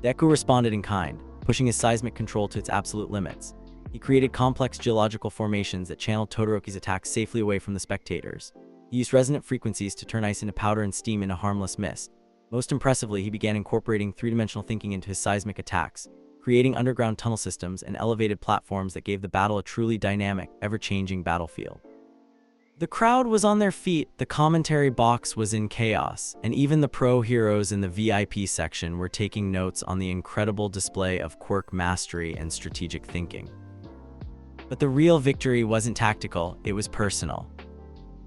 Deku responded in kind, pushing his seismic control to its absolute limits. He created complex geological formations that channeled Todoroki's attacks safely away from the spectators. He used resonant frequencies to turn ice into powder and steam into harmless mist. Most impressively, he began incorporating three-dimensional thinking into his seismic attacks, creating underground tunnel systems and elevated platforms that gave the battle a truly dynamic, ever-changing battlefield. The crowd was on their feet, the commentary box was in chaos, and even the pro heroes in the VIP section were taking notes on the incredible display of quirk mastery and strategic thinking. But the real victory wasn't tactical, it was personal.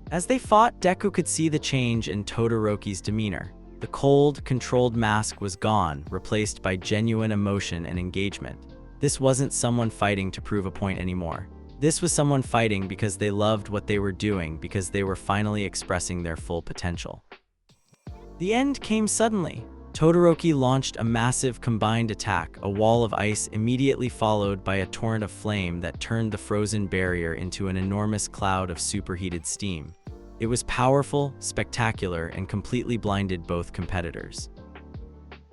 As they fought, Deku could see the change in Todoroki's demeanor. The cold, controlled mask was gone, replaced by genuine emotion and engagement. This wasn't someone fighting to prove a point anymore. This was someone fighting because they loved what they were doing, because they were finally expressing their full potential. The end came suddenly. Todoroki launched a massive combined attack, a wall of ice immediately followed by a torrent of flame that turned the frozen barrier into an enormous cloud of superheated steam. It was powerful, spectacular, and completely blinded both competitors.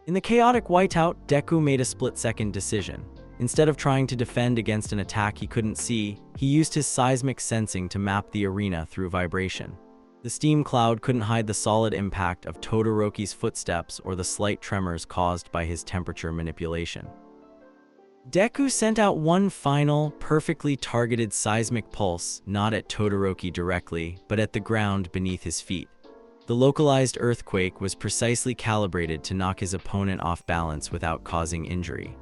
In the chaotic whiteout, Deku made a split-second decision. Instead of trying to defend against an attack he couldn't see, he used his seismic sensing to map the arena through vibration. The steam cloud couldn't hide the solid impact of Todoroki's footsteps or the slight tremors caused by his temperature manipulation. Deku sent out one final, perfectly targeted seismic pulse, not at Todoroki directly, but at the ground beneath his feet. The localized earthquake was precisely calibrated to knock his opponent off balance without causing injury.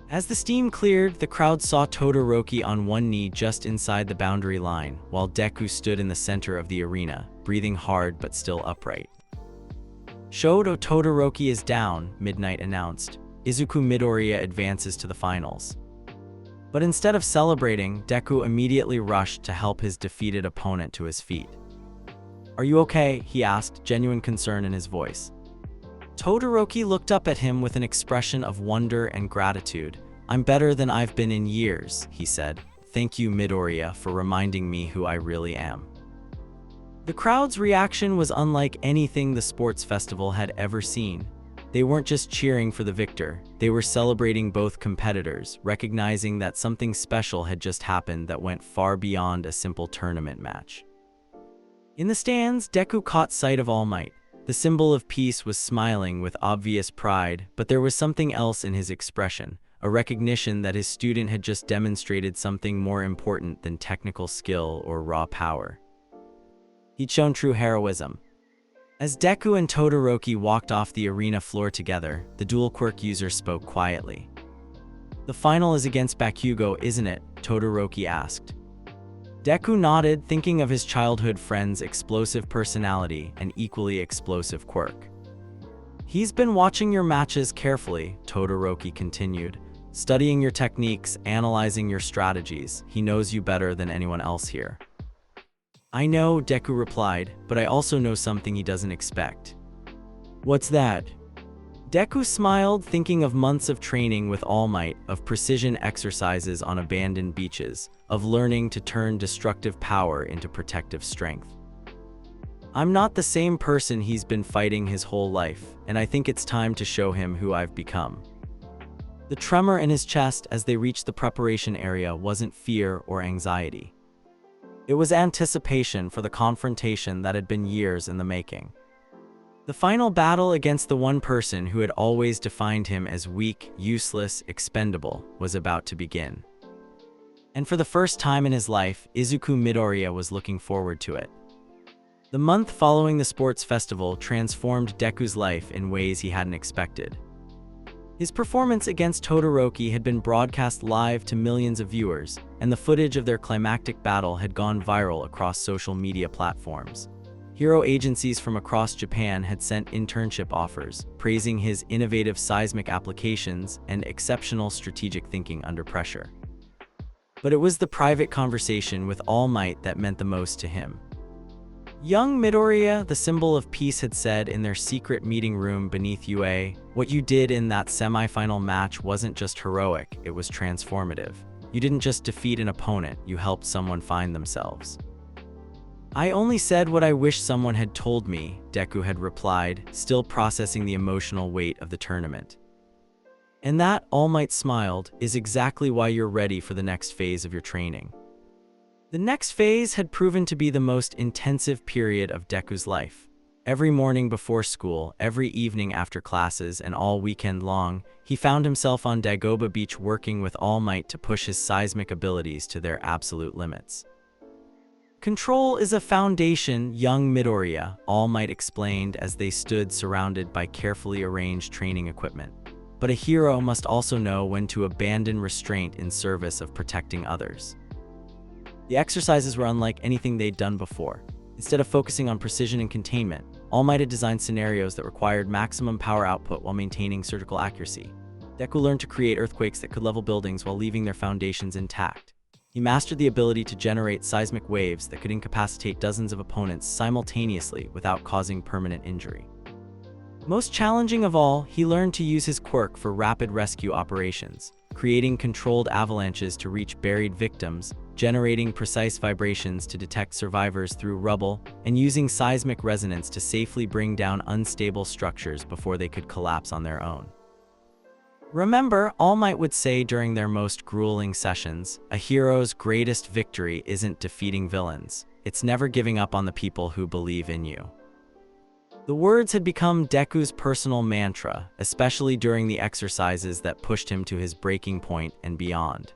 As the steam cleared, the crowd saw Todoroki on one knee just inside the boundary line, while Deku stood in the center of the arena, breathing hard but still upright. "Shoto Todoroki is down," Midnight announced. "Izuku Midoriya advances to the finals." But instead of celebrating, Deku immediately rushed to help his defeated opponent to his feet. "Are you okay?" he asked, genuine concern in his voice. Todoroki looked up at him with an expression of wonder and gratitude. "I'm better than I've been in years," he said. "Thank you, Midoriya, for reminding me who I really am." The crowd's reaction was unlike anything the sports festival had ever seen. They weren't just cheering for the victor, they were celebrating both competitors, recognizing that something special had just happened that went far beyond a simple tournament match. In the stands, Deku caught sight of All Might. The symbol of peace was smiling with obvious pride, but there was something else in his expression, a recognition that his student had just demonstrated something more important than technical skill or raw power. He'd shown true heroism. As Deku and Todoroki walked off the arena floor together, the dual quirk user spoke quietly. "The final is against Bakugo, isn't it?" Todoroki asked. Deku nodded, thinking of his childhood friend's explosive personality and equally explosive quirk. "He's been watching your matches carefully," Todoroki continued, "studying your techniques, analyzing your strategies. He knows you better than anyone else here." "I know," Deku replied, "but I also know something he doesn't expect." "What's that?" Deku smiled, thinking of months of training with All Might, of precision exercises on abandoned beaches, of learning to turn destructive power into protective strength. "I'm not the same person he's been fighting his whole life, and I think it's time to show him who I've become." The tremor in his chest as they reached the preparation area wasn't fear or anxiety. It was anticipation for the confrontation that had been years in the making. The final battle against the one person who had always defined him as weak, useless, expendable was about to begin. And for the first time in his life, Izuku Midoriya was looking forward to it. The month following the sports festival transformed Deku's life in ways he hadn't expected. His performance against Todoroki had been broadcast live to millions of viewers, and the footage of their climactic battle had gone viral across social media platforms. Hero agencies from across Japan had sent internship offers, praising his innovative seismic applications and exceptional strategic thinking under pressure. But it was the private conversation with All Might that meant the most to him. Young Midoriya, the symbol of peace, had said in their secret meeting room beneath UA, "What you did in that semi-final match wasn't just heroic, it was transformative. You didn't just defeat an opponent, you helped someone find themselves." "I only said what I wish someone had told me," Deku had replied, still processing the emotional weight of the tournament. "And that," All Might smiled, "is exactly why you're ready for the next phase of your training." The next phase had proven to be the most intensive period of Deku's life. Every morning before school, every evening after classes, and all weekend long, he found himself on Dagobah Beach working with All Might to push his seismic abilities to their absolute limits. "Control is a foundation, young Midoriya," All Might explained as they stood surrounded by carefully arranged training equipment. "But a hero must also know when to abandon restraint in service of protecting others." The exercises were unlike anything they'd done before. Instead of focusing on precision and containment, All Might had designed scenarios that required maximum power output while maintaining surgical accuracy. Deku learned to create earthquakes that could level buildings while leaving their foundations intact. He mastered the ability to generate seismic waves that could incapacitate dozens of opponents simultaneously without causing permanent injury. Most challenging of all, he learned to use his quirk for rapid rescue operations, creating controlled avalanches to reach buried victims, generating precise vibrations to detect survivors through rubble, and using seismic resonance to safely bring down unstable structures before they could collapse on their own. "Remember," All Might would say during their most grueling sessions, "a hero's greatest victory isn't defeating villains. It's never giving up on the people who believe in you." The words had become Deku's personal mantra, especially during the exercises that pushed him to his breaking point and beyond.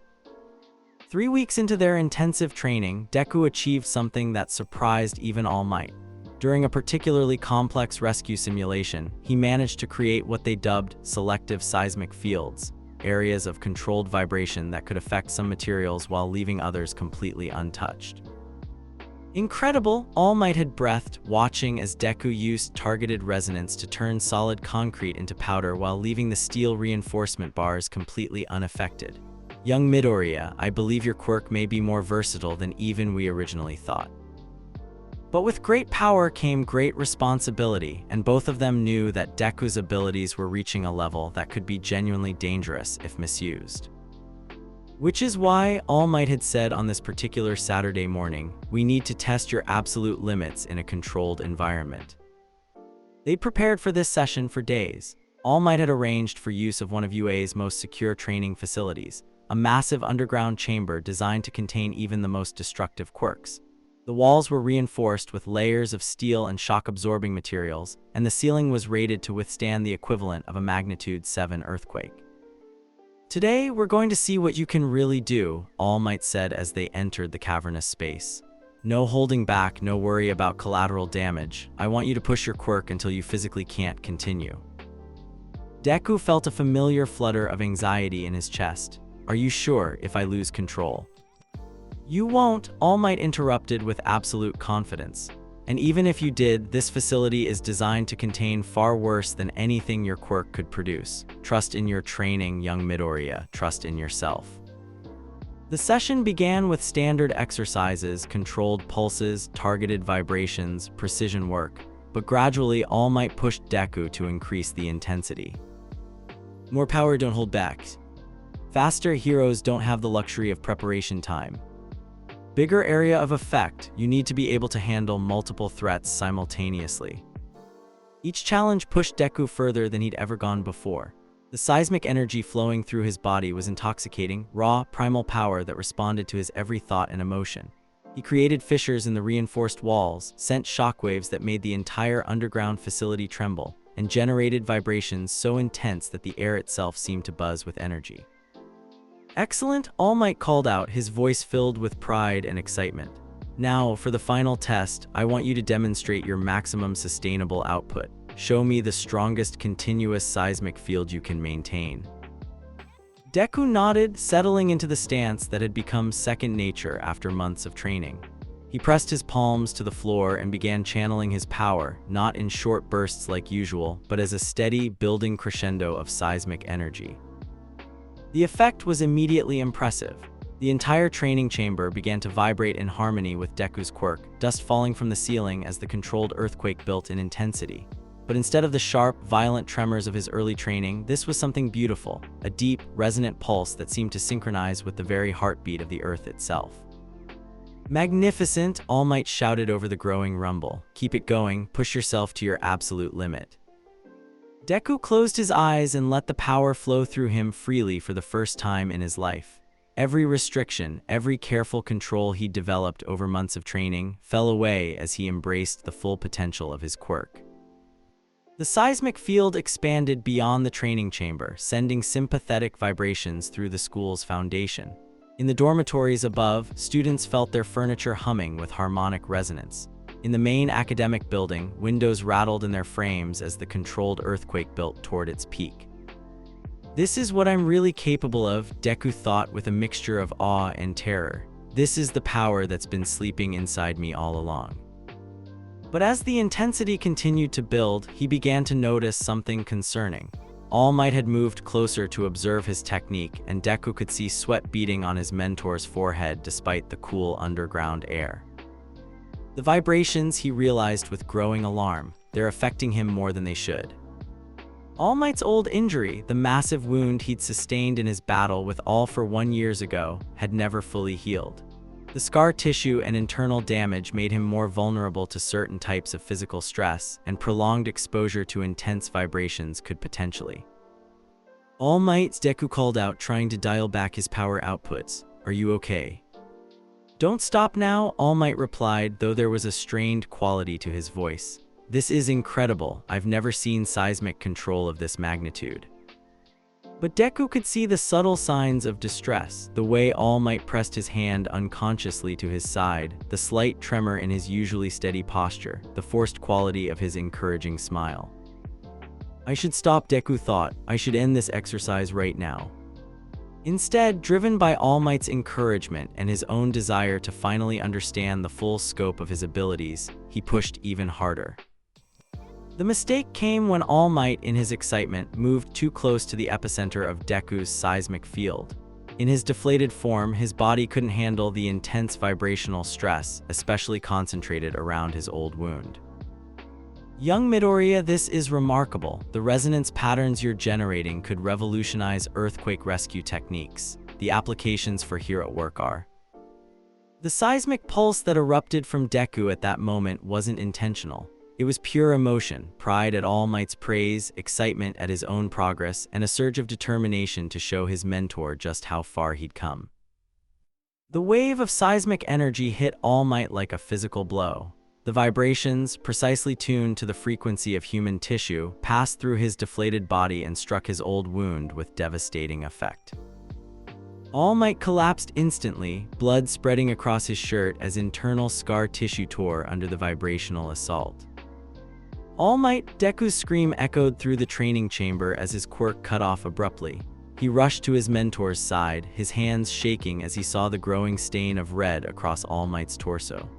3 weeks into their intensive training, Deku achieved something that surprised even All Might. During a particularly complex rescue simulation, he managed to create what they dubbed selective seismic fields, areas of controlled vibration that could affect some materials while leaving others completely untouched. Incredible, All Might had breathed, watching as Deku used targeted resonance to turn solid concrete into powder while leaving the steel reinforcement bars completely unaffected. Young Midoriya, I believe your quirk may be more versatile than even we originally thought. But with great power came great responsibility, and both of them knew that Deku's abilities were reaching a level that could be genuinely dangerous if misused. Which is why All Might had said on this particular Saturday morning, we need to test your absolute limits in a controlled environment. They'd prepared for this session for days. All Might had arranged for use of one of UA's most secure training facilities, a massive underground chamber designed to contain even the most destructive quirks. The walls were reinforced with layers of steel and shock-absorbing materials, and the ceiling was rated to withstand the equivalent of a magnitude 7 earthquake. Today, we're going to see what you can really do, All Might said as they entered the cavernous space. No holding back, no worry about collateral damage. I want you to push your quirk until you physically can't continue. Deku felt a familiar flutter of anxiety in his chest. Are you sure if I lose control? You won't, All Might interrupted with absolute confidence. And even if you did, this facility is designed to contain far worse than anything your quirk could produce. Trust in your training, young Midoriya. Trust in yourself. The session began with standard exercises, controlled pulses, targeted vibrations, precision work, but gradually All Might pushed Deku to increase the intensity. More power, don't hold back. Faster heroes don't have the luxury of preparation time. Bigger area of effect, you need to be able to handle multiple threats simultaneously. Each challenge pushed Deku further than he'd ever gone before. The seismic energy flowing through his body was intoxicating, raw, primal power that responded to his every thought and emotion. He created fissures in the reinforced walls, sent shockwaves that made the entire underground facility tremble, and generated vibrations so intense that the air itself seemed to buzz with energy. Excellent, All Might called out, his voice filled with pride and excitement. Now, for the final test, I want you to demonstrate your maximum sustainable output. Show me the strongest continuous seismic field you can maintain. Deku nodded, settling into the stance that had become second nature after months of training. He pressed his palms to the floor and began channeling his power, not in short bursts like usual, but as a steady, building crescendo of seismic energy. The effect was immediately impressive. The entire training chamber began to vibrate in harmony with Deku's quirk, dust falling from the ceiling as the controlled earthquake built in intensity. But instead of the sharp, violent tremors of his early training, this was something beautiful, a deep, resonant pulse that seemed to synchronize with the very heartbeat of the earth itself. Magnificent, All Might shouted over the growing rumble. Keep it going, push yourself to your absolute limit. Deku closed his eyes and let the power flow through him freely for the first time in his life. Every restriction, every careful control he'd developed over months of training fell away as he embraced the full potential of his quirk. The seismic field expanded beyond the training chamber, sending sympathetic vibrations through the school's foundation. In the dormitories above, students felt their furniture humming with harmonic resonance. In the main academic building, windows rattled in their frames as the controlled earthquake built toward its peak. This is what I'm really capable of, Deku thought with a mixture of awe and terror. This is the power that's been sleeping inside me all along. But as the intensity continued to build, he began to notice something concerning. All Might had moved closer to observe his technique, and Deku could see sweat beading on his mentor's forehead despite the cool underground air. The vibrations, he realized with growing alarm, they're affecting him more than they should. All Might's old injury, the massive wound he'd sustained in his battle with All for 1 year ago, had never fully healed. The scar tissue and internal damage made him more vulnerable to certain types of physical stress, and prolonged exposure to intense vibrations could potentially. All Might, Deku called out, trying to dial back his power outputs. Are you okay? Don't stop now, All Might replied, though there was a strained quality to his voice. This is incredible. I've never seen seismic control of this magnitude. But Deku could see the subtle signs of distress, the way All Might pressed his hand unconsciously to his side, the slight tremor in his usually steady posture, the forced quality of his encouraging smile. I should stop, Deku thought. I should end this exercise right now. Instead, driven by All Might's encouragement and his own desire to finally understand the full scope of his abilities, he pushed even harder. The mistake came when All Might, in his excitement, moved too close to the epicenter of Deku's seismic field. In his deflated form, his body couldn't handle the intense vibrational stress, especially concentrated around his old wound. Young Midoriya, this is remarkable. The resonance patterns you're generating could revolutionize earthquake rescue techniques. The applications for here at work are. The seismic pulse that erupted from Deku at that moment wasn't intentional. It was pure emotion, pride at All Might's praise, excitement at his own progress, and a surge of determination to show his mentor just how far he'd come. The wave of seismic energy hit All Might like a physical blow. The vibrations, precisely tuned to the frequency of human tissue, passed through his deflated body and struck his old wound with devastating effect. All Might collapsed instantly, blood spreading across his shirt as internal scar tissue tore under the vibrational assault. All Might, Deku's scream echoed through the training chamber as his quirk cut off abruptly. He rushed to his mentor's side, his hands shaking as he saw the growing stain of red across All Might's torso.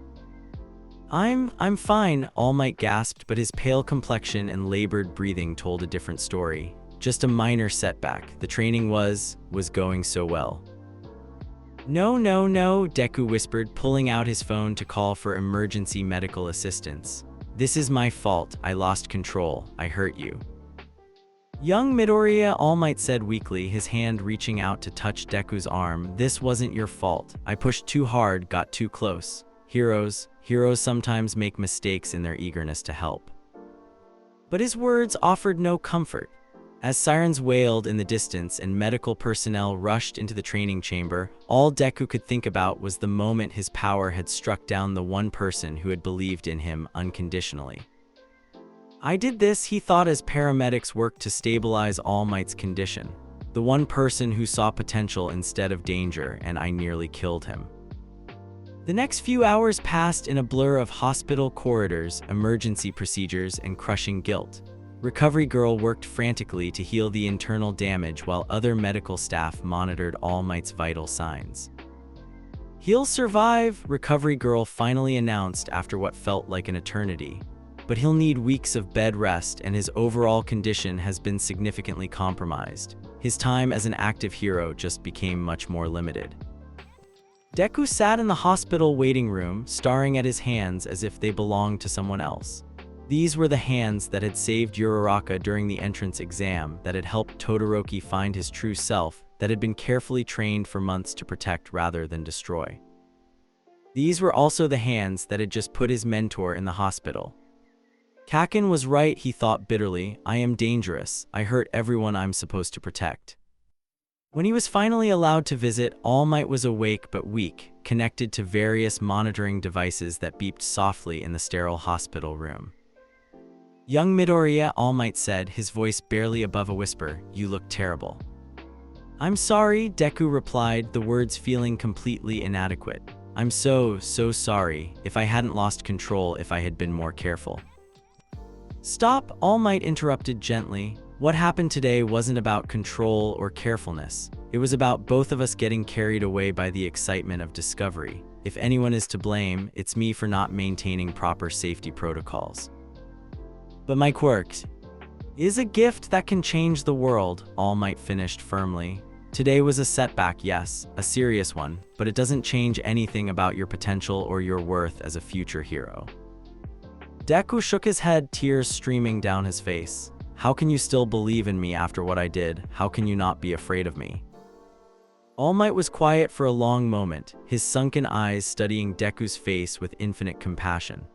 I'm fine, All Might gasped, but his pale complexion and labored breathing told a different story. Just a minor setback. The training was going so well. No, Deku whispered, pulling out his phone to call for emergency medical assistance. This is my fault. I lost control. I hurt you. Young Midoriya, All Might said weakly, his hand reaching out to touch Deku's arm. This wasn't your fault. I pushed too hard, got too close. Heroes sometimes make mistakes in their eagerness to help. But his words offered no comfort. As sirens wailed in the distance and medical personnel rushed into the training chamber, all Deku could think about was the moment his power had struck down the one person who had believed in him unconditionally. I did this, he thought, as paramedics worked to stabilize All Might's condition. The one person who saw potential instead of danger, and I nearly killed him. The next few hours passed in a blur of hospital corridors, emergency procedures, and crushing guilt. Recovery Girl worked frantically to heal the internal damage while other medical staff monitored All Might's vital signs. He'll survive, Recovery Girl finally announced after what felt like an eternity. But he'll need weeks of bed rest and his overall condition has been significantly compromised. His time as an active hero just became much more limited. Deku sat in the hospital waiting room, staring at his hands as if they belonged to someone else. These were the hands that had saved Uraraka during the entrance exam, that had helped Todoroki find his true self, that had been carefully trained for months to protect rather than destroy. These were also the hands that had just put his mentor in the hospital. Kaken was right, he thought bitterly. I am dangerous. I hurt everyone I'm supposed to protect. When he was finally allowed to visit, All Might was awake but weak, connected to various monitoring devices that beeped softly in the sterile hospital room. Young Midoriya, All Might said, his voice barely above a whisper, you look terrible. I'm sorry, Deku replied, the words feeling completely inadequate. I'm so sorry. If I hadn't lost control, if I had been more careful. Stop, All Might interrupted gently. What happened today wasn't about control or carefulness. It was about both of us getting carried away by the excitement of discovery. If anyone is to blame, it's me for not maintaining proper safety protocols. But my quirk is a gift that can change the world, All Might finished firmly. Today was a setback, yes, a serious one, but it doesn't change anything about your potential or your worth as a future hero. Deku shook his head, tears streaming down his face. How can you still believe in me after what I did? How can you not be afraid of me? All Might was quiet for a long moment, his sunken eyes studying Deku's face with infinite compassion.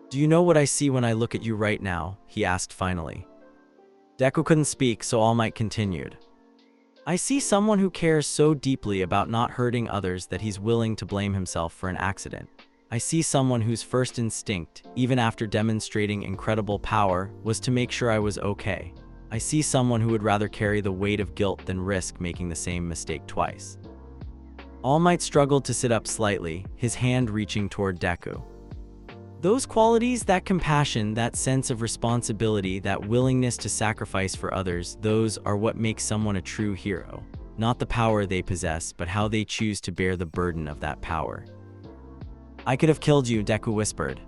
Do you know what I see when I look at you right now? He asked finally. Deku couldn't speak, so All Might continued. I see someone who cares so deeply about not hurting others that he's willing to blame himself for an accident. I see someone whose first instinct, even after demonstrating incredible power, was to make sure I was okay. I see someone who would rather carry the weight of guilt than risk making the same mistake twice. All Might struggled to sit up slightly, his hand reaching toward Deku. Those qualities, that compassion, that sense of responsibility, that willingness to sacrifice for others, those are what makes someone a true hero. Not the power they possess, but how they choose to bear the burden of that power. I could have killed you, Deku whispered.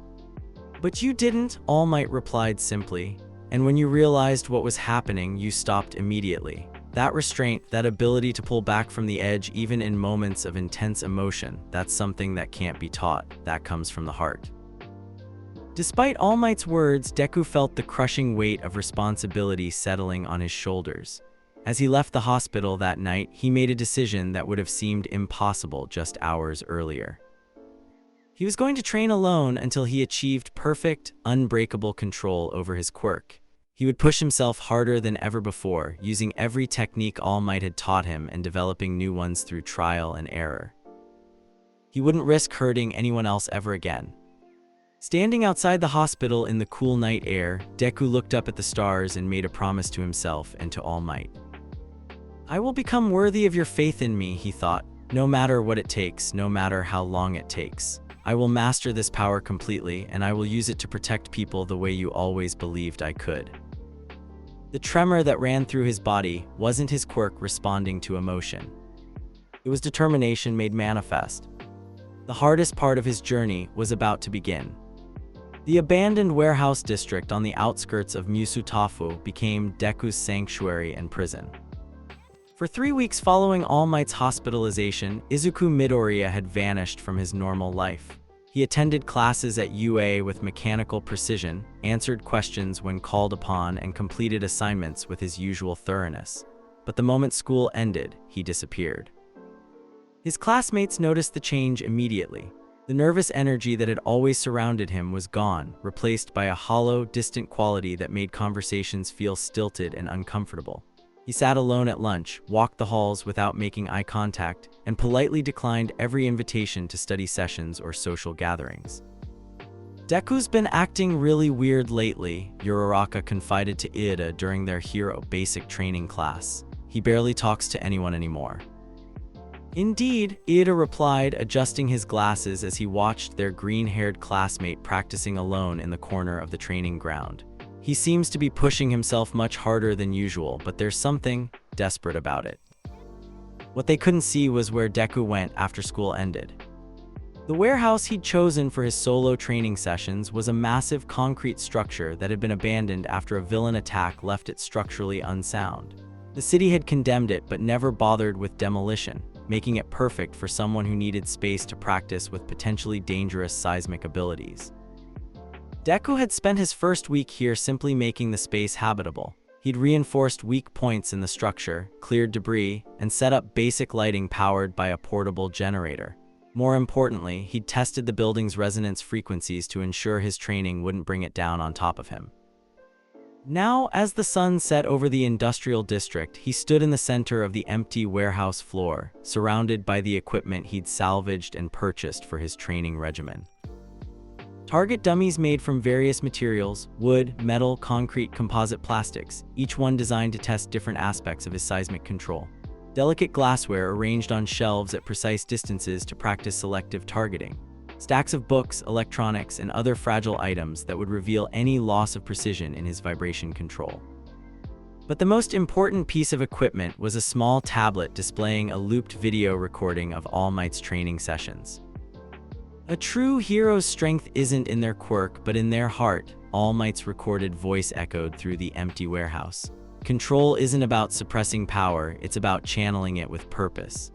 But you didn't, All Might replied simply. And when you realized what was happening, you stopped immediately. That restraint, that ability to pull back from the edge even in moments of intense emotion, that's something that can't be taught. That comes from the heart. Despite All Might's words, Deku felt the crushing weight of responsibility settling on his shoulders. As he left the hospital that night, he made a decision that would have seemed impossible just hours earlier. He was going to train alone until he achieved perfect, unbreakable control over his quirk. He would push himself harder than ever before, using every technique All Might had taught him and developing new ones through trial and error. He wouldn't risk hurting anyone else ever again. Standing outside the hospital in the cool night air, Deku looked up at the stars and made a promise to himself and to All Might. I will become worthy of your faith in me, he thought, no matter what it takes, no matter how long it takes. I will master this power completely, and I will use it to protect people the way you always believed I could. The tremor that ran through his body wasn't his quirk responding to emotion. It was determination made manifest. The hardest part of his journey was about to begin. The abandoned warehouse district on the outskirts of Musutafu became Deku's sanctuary and prison. For 3 weeks following All Might's hospitalization, Izuku Midoriya had vanished from his normal life. He attended classes at UA with mechanical precision, answered questions when called upon, and completed assignments with his usual thoroughness. But the moment school ended, he disappeared. His classmates noticed the change immediately. The nervous energy that had always surrounded him was gone, replaced by a hollow, distant quality that made conversations feel stilted and uncomfortable. He sat alone at lunch, walked the halls without making eye contact, and politely declined every invitation to study sessions or social gatherings. Deku's been acting really weird lately, Uraraka confided to Iida during their hero basic training class. He barely talks to anyone anymore. Indeed, Iida replied, adjusting his glasses as he watched their green-haired classmate practicing alone in the corner of the training ground. He seems to be pushing himself much harder than usual, but there's something desperate about it. What they couldn't see was where Deku went after school ended. The warehouse he'd chosen for his solo training sessions was a massive concrete structure that had been abandoned after a villain attack left it structurally unsound. The city had condemned it but never bothered with demolition, making it perfect for someone who needed space to practice with potentially dangerous seismic abilities. Deku had spent his first week here simply making the space habitable. He'd reinforced weak points in the structure, cleared debris, and set up basic lighting powered by a portable generator. More importantly, he'd tested the building's resonance frequencies to ensure his training wouldn't bring it down on top of him. Now, as the sun set over the industrial district, he stood in the center of the empty warehouse floor, surrounded by the equipment he'd salvaged and purchased for his training regimen. Target dummies made from various materials: wood, metal, concrete, composite plastics, each one designed to test different aspects of his seismic control. Delicate glassware arranged on shelves at precise distances to practice selective targeting. Stacks of books, electronics, and other fragile items that would reveal any loss of precision in his vibration control. But the most important piece of equipment was a small tablet displaying a looped video recording of All Might's training sessions. A true hero's strength isn't in their quirk, but in their heart, All Might's recorded voice echoed through the empty warehouse. Control isn't about suppressing power, it's about channeling it with purpose.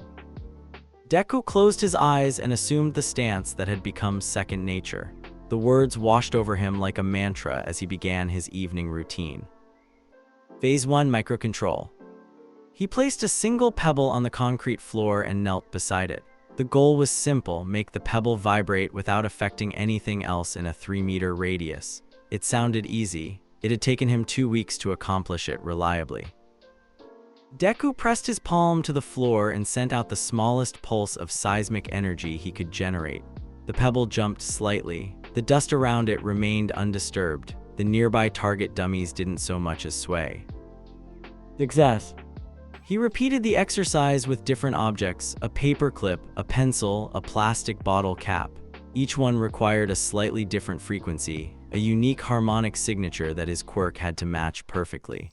Deku closed his eyes and assumed the stance that had become second nature. The words washed over him like a mantra as he began his evening routine. Phase 1: Microcontrol. He placed a single pebble on the concrete floor and knelt beside it. The goal was simple: make the pebble vibrate without affecting anything else in a 3-meter radius. It sounded easy. It had taken him 2 weeks to accomplish it reliably. Deku pressed his palm to the floor and sent out the smallest pulse of seismic energy he could generate. The pebble jumped slightly. The dust around it remained undisturbed. The nearby target dummies didn't so much as sway. Success. He repeated the exercise with different objects: a paper clip, a pencil, a plastic bottle cap. Each one required a slightly different frequency, a unique harmonic signature that his quirk had to match perfectly.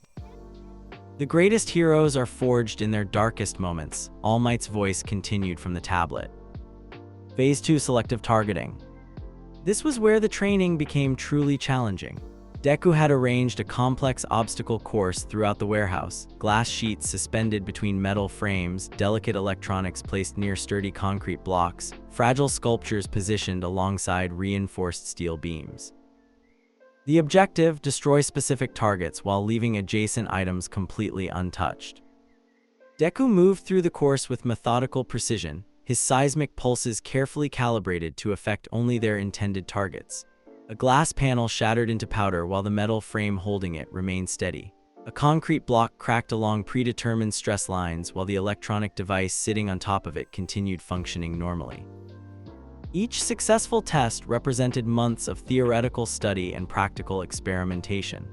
The greatest heroes are forged in their darkest moments. All Might's voice continued from the tablet. Phase 2: Selective Targeting. This was where the training became truly challenging. Deku had arranged a complex obstacle course throughout the warehouse: glass sheets suspended between metal frames, delicate electronics placed near sturdy concrete blocks, fragile sculptures positioned alongside reinforced steel beams. The objective: destroy specific targets while leaving adjacent items completely untouched. Deku moved through the course with methodical precision, his seismic pulses carefully calibrated to affect only their intended targets. A glass panel shattered into powder while the metal frame holding it remained steady. A concrete block cracked along predetermined stress lines while the electronic device sitting on top of it continued functioning normally. Each successful test represented months of theoretical study and practical experimentation.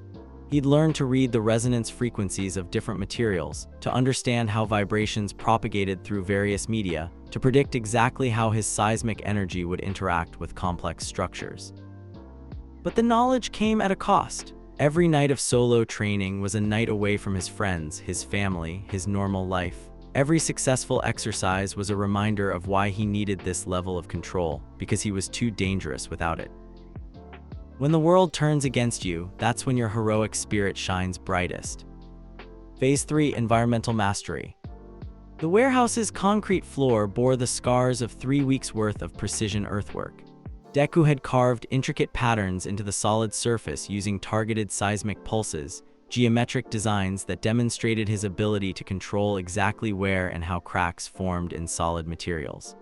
He'd learned to read the resonance frequencies of different materials, to understand how vibrations propagated through various media, to predict exactly how his seismic energy would interact with complex structures. But the knowledge came at a cost. Every night of solo training was a night away from his friends, his family, his normal life. Every successful exercise was a reminder of why he needed this level of control, because he was too dangerous without it. When the world turns against you, that's when your heroic spirit shines brightest. Phase 3: Environmental Mastery. The warehouse's concrete floor bore the scars of 3 weeks' worth of precision earthwork. Deku had carved intricate patterns into the solid surface using targeted seismic pulses, geometric designs that demonstrated his ability to control exactly where and how cracks formed in solid materials.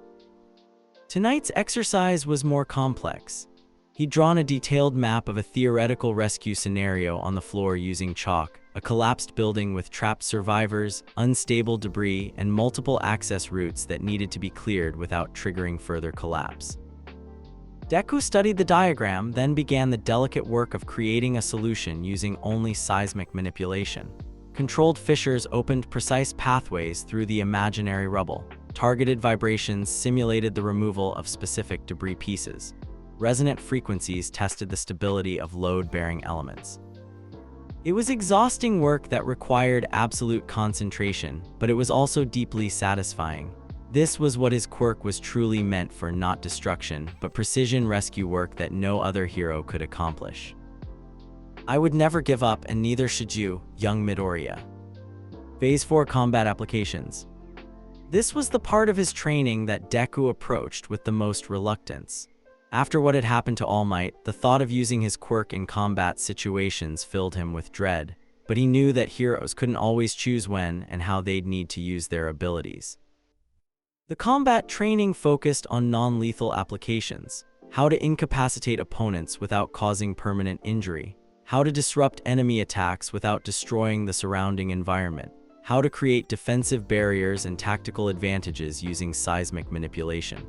Tonight's exercise was more complex. He'd drawn a detailed map of a theoretical rescue scenario on the floor using chalk: a collapsed building with trapped survivors, unstable debris, and multiple access routes that needed to be cleared without triggering further collapse. Deku studied the diagram, then began the delicate work of creating a solution using only seismic manipulation. Controlled fissures opened precise pathways through the imaginary rubble. Targeted vibrations simulated the removal of specific debris pieces. Resonant frequencies tested the stability of load-bearing elements. It was exhausting work that required absolute concentration, but it was also deeply satisfying. This was what his quirk was truly meant for: not destruction, but precision rescue work that no other hero could accomplish. I would never give up, and neither should you, young Midoriya. Phase 4: Combat Applications. This was the part of his training that Deku approached with the most reluctance. After what had happened to All Might, the thought of using his quirk in combat situations filled him with dread, but he knew that heroes couldn't always choose when and how they'd need to use their abilities. The combat training focused on non-lethal applications: how to incapacitate opponents without causing permanent injury, how to disrupt enemy attacks without destroying the surrounding environment, how to create defensive barriers and tactical advantages using seismic manipulation.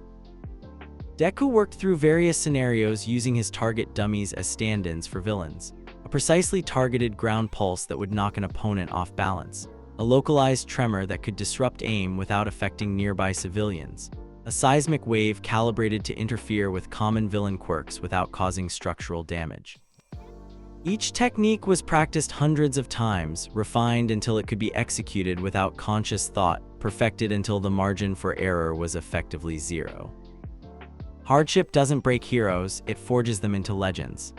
Deku worked through various scenarios using his target dummies as stand-ins for villains: a precisely targeted ground pulse that would knock an opponent off balance, a localized tremor that could disrupt aim without affecting nearby civilians, a seismic wave calibrated to interfere with common villain quirks without causing structural damage. Each technique was practiced hundreds of times, refined until it could be executed without conscious thought, perfected until the margin for error was effectively zero. Hardship doesn't break heroes, it forges them into legends.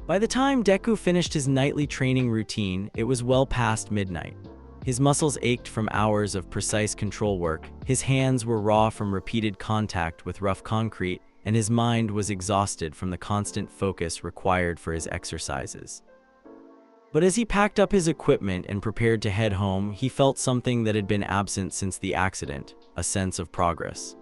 By the time Deku finished his nightly training routine, it was well past midnight. His muscles ached from hours of precise control work, his hands were raw from repeated contact with rough concrete, and his mind was exhausted from the constant focus required for his exercises. But as he packed up his equipment and prepared to head home, he felt something that had been absent since the accident: a sense of progress.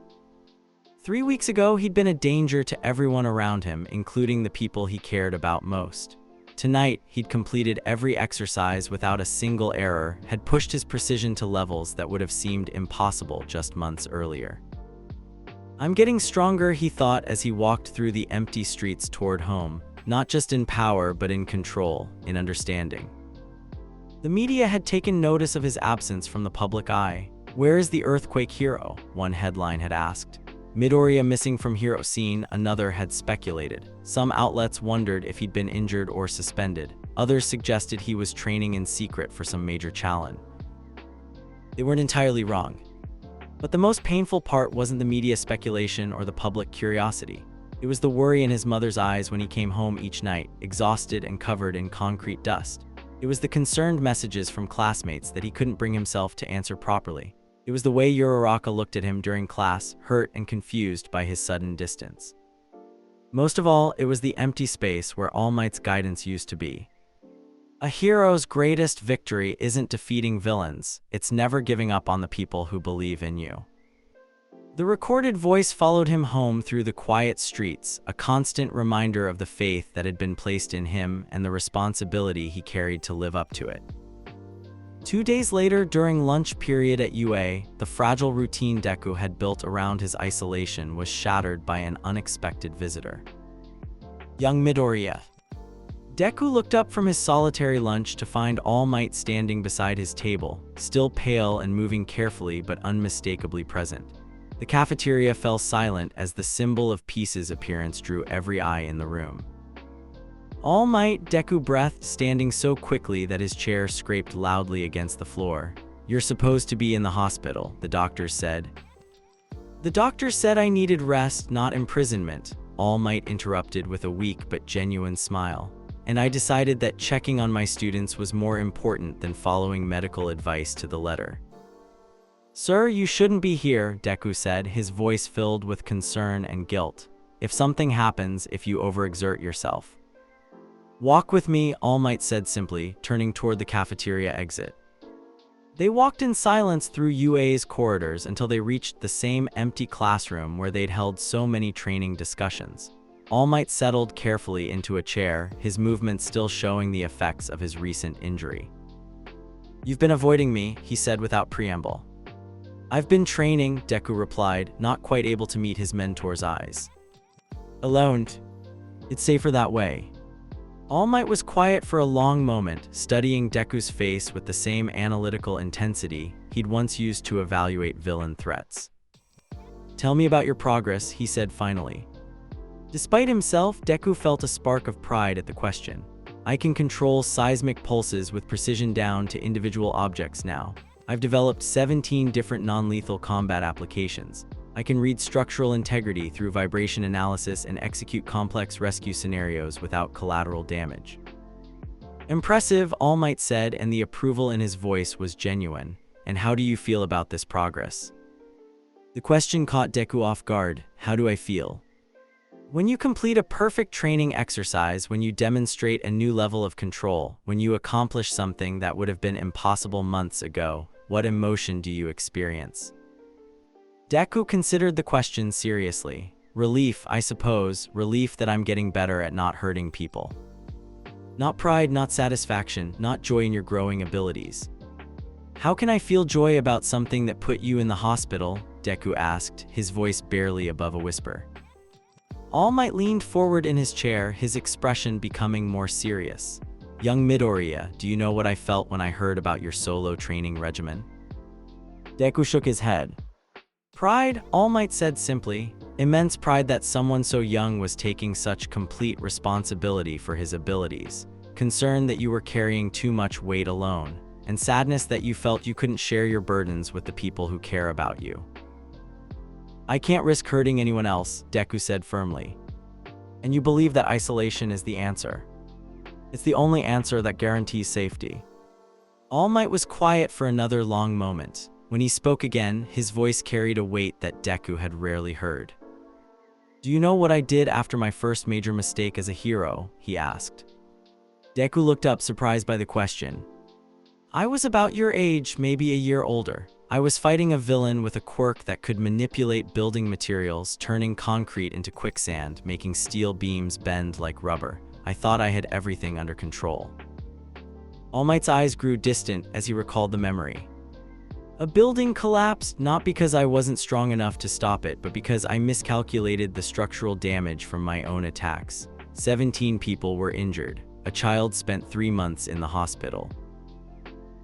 3 weeks ago, he'd been a danger to everyone around him, including the people he cared about most. Tonight, he'd completed every exercise without a single error, had pushed his precision to levels that would have seemed impossible just months earlier. I'm getting stronger, he thought as he walked through the empty streets toward home, not just in power but in control, in understanding. The media had taken notice of his absence from the public eye. Where is the earthquake hero? One headline had asked. Midoriya missing from hero scene, another had speculated. Some outlets wondered if he'd been injured or suspended. Others suggested he was training in secret for some major challenge. They weren't entirely wrong. But the most painful part wasn't the media speculation or the public curiosity. It was the worry in his mother's eyes when he came home each night, exhausted and covered in concrete dust. It was the concerned messages from classmates that he couldn't bring himself to answer properly. It was the way Uraraka looked at him during class, hurt and confused by his sudden distance. Most of all, it was the empty space where All Might's guidance used to be. A hero's greatest victory isn't defeating villains, it's never giving up on the people who believe in you. The recorded voice followed him home through the quiet streets, a constant reminder of the faith that had been placed in him and the responsibility he carried to live up to it. 2 days later, during lunch period at UA, the fragile routine Deku had built around his isolation was shattered by an unexpected visitor. Young Midoriya. Deku looked up from his solitary lunch to find All Might standing beside his table, still pale and moving carefully but unmistakably present. The cafeteria fell silent as the symbol of peace's appearance drew every eye in the room. All Might, Deku breathed, standing so quickly that his chair scraped loudly against the floor. You're supposed to be in the hospital, the doctor said. The doctor said I needed rest, not imprisonment, All Might interrupted with a weak but genuine smile. And I decided that checking on my students was more important than following medical advice to the letter. Sir, you shouldn't be here, Deku said, his voice filled with concern and guilt. If something happens, if you overexert yourself. Walk with me, All Might said simply, turning toward the cafeteria exit. They walked in silence through UA's corridors until they reached the same empty classroom where they'd held so many training discussions. All Might settled carefully into a chair, his movements still showing the effects of his recent injury. You've been avoiding me, he said without preamble. I've been training, Deku replied, not quite able to meet his mentor's eyes. Alone. It's safer that way. All Might was quiet for a long moment, studying Deku's face with the same analytical intensity he'd once used to evaluate villain threats. Tell me about your progress, he said finally. Despite himself, Deku felt a spark of pride at the question. I can control seismic pulses with precision down to individual objects now. I've developed 17 different non-lethal combat applications. I can read structural integrity through vibration analysis and execute complex rescue scenarios without collateral damage. Impressive, All Might said, and the approval in his voice was genuine. And how do you feel about this progress? The question caught Deku off guard. How do I feel? When you complete a perfect training exercise, when you demonstrate a new level of control, when you accomplish something that would have been impossible months ago, what emotion do you experience? Deku considered the question seriously. Relief, I suppose, relief that I'm getting better at not hurting people. Not pride, not satisfaction, not joy in your growing abilities. How can I feel joy about something that put you in the hospital? Deku asked, his voice barely above a whisper. All Might leaned forward in his chair, his expression becoming more serious. Young Midoriya, do you know what I felt when I heard about your solo training regimen? Deku shook his head. Pride, All Might said simply. Immense pride that someone so young was taking such complete responsibility for his abilities. Concern that you were carrying too much weight alone. And sadness that you felt you couldn't share your burdens with the people who care about you. I can't risk hurting anyone else, Deku said firmly. And you believe that isolation is the answer. It's the only answer that guarantees safety. All Might was quiet for another long moment. When he spoke again, his voice carried a weight that Deku had rarely heard. Do you know what I did after my first major mistake as a hero? He asked. Deku looked up, surprised by the question. I was about your age, maybe a year older. I was fighting a villain with a quirk that could manipulate building materials, turning concrete into quicksand, making steel beams bend like rubber. I thought I had everything under control. All Might's eyes grew distant as he recalled the memory. A building collapsed not because I wasn't strong enough to stop it, but because I miscalculated the structural damage from my own attacks. 17 people were injured. A child spent 3 months in the hospital.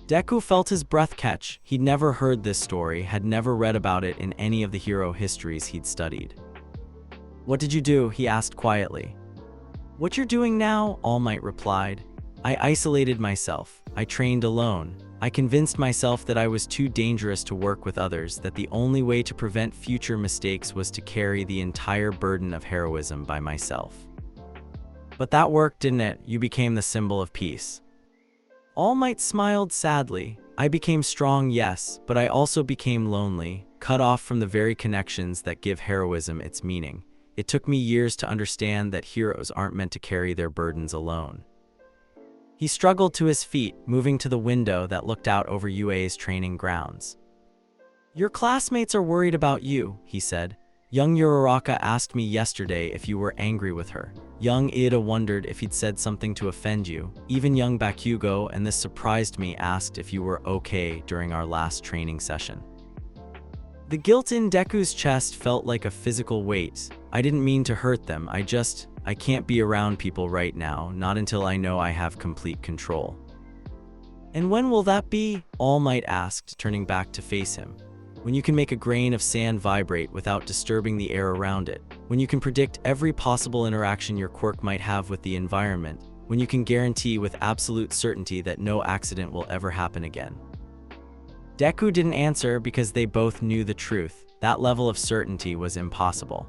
Deku felt his breath catch. He'd never heard this story, had never read about it in any of the hero histories he'd studied. "What did you do?" he asked quietly. "What you're doing now," All Might replied. "I isolated myself. I trained alone. I convinced myself that I was too dangerous to work with others, that the only way to prevent future mistakes was to carry the entire burden of heroism by myself. But that worked, didn't it? You became the symbol of peace." All Might smiled sadly. "I became strong, yes, but I also became lonely, cut off from the very connections that give heroism its meaning. It took me years to understand that heroes aren't meant to carry their burdens alone." He struggled to his feet, moving to the window that looked out over UA's training grounds. "Your classmates are worried about you," he said. "Young Uraraka asked me yesterday if you were angry with her. Young Ida wondered if he'd said something to offend you. Even young Bakugo, and this surprised me, asked if you were okay during our last training session." The guilt in Deku's chest felt like a physical weight. "I didn't mean to hurt them, I can't be around people right now, not until I know I have complete control." "And when will that be?" All Might asked, turning back to face him. "When you can make a grain of sand vibrate without disturbing the air around it. When you can predict every possible interaction your quirk might have with the environment. When you can guarantee with absolute certainty that no accident will ever happen again." Deku didn't answer because they both knew the truth. That level of certainty was impossible.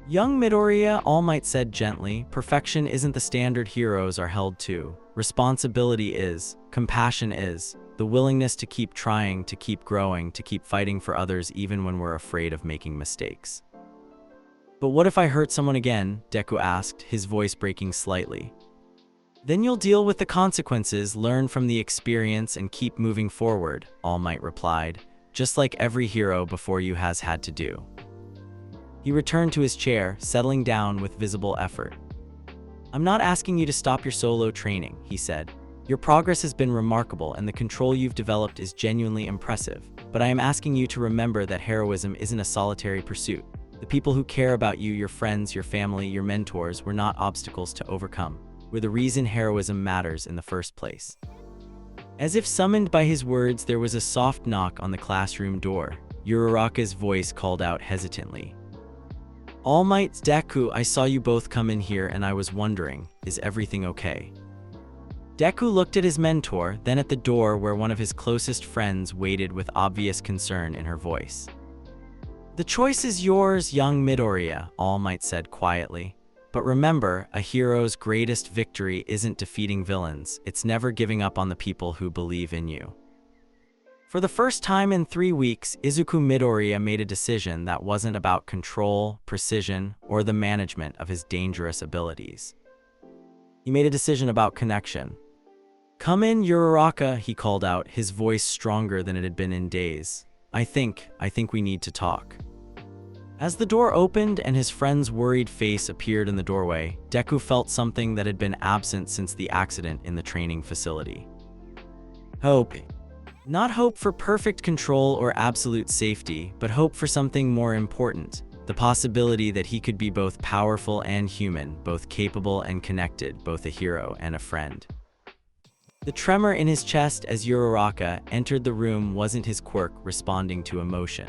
"Young Midoriya," All Might said gently, "perfection isn't the standard heroes are held to. Responsibility is, compassion is, the willingness to keep trying, to keep growing, to keep fighting for others even when we're afraid of making mistakes." "But what if I hurt someone again?" Deku asked, his voice breaking slightly. "Then you'll deal with the consequences, learn from the experience, and keep moving forward," All Might replied, "just like every hero before you has had to do." He returned to his chair, settling down with visible effort. "I'm not asking you to stop your solo training," he said. "Your progress has been remarkable and the control you've developed is genuinely impressive. But I am asking you to remember that heroism isn't a solitary pursuit. The people who care about you, your friends, your family, your mentors, were not obstacles to overcome. We're the reason heroism matters in the first place." As if summoned by his words, there was a soft knock on the classroom door. Uraraka's voice called out hesitantly. "All Might, Deku, I saw you both come in here and I was wondering, is everything okay?" Deku looked at his mentor, then at the door where one of his closest friends waited with obvious concern in her voice. "The choice is yours, young Midoriya," All Might said quietly. "But remember, a hero's greatest victory isn't defeating villains, it's never giving up on the people who believe in you." For the first time in 3 weeks, Izuku Midoriya made a decision that wasn't about control, precision, or the management of his dangerous abilities. He made a decision about connection. "Come in, Uraraka," he called out, his voice stronger than it had been in days. I think we need to talk." As the door opened and his friend's worried face appeared in the doorway, Deku felt something that had been absent since the accident in the training facility. Hope. Not hope for perfect control or absolute safety, but hope for something more important. The possibility that he could be both powerful and human, both capable and connected, both a hero and a friend. The tremor in his chest as Uraraka entered the room wasn't his quirk responding to emotion.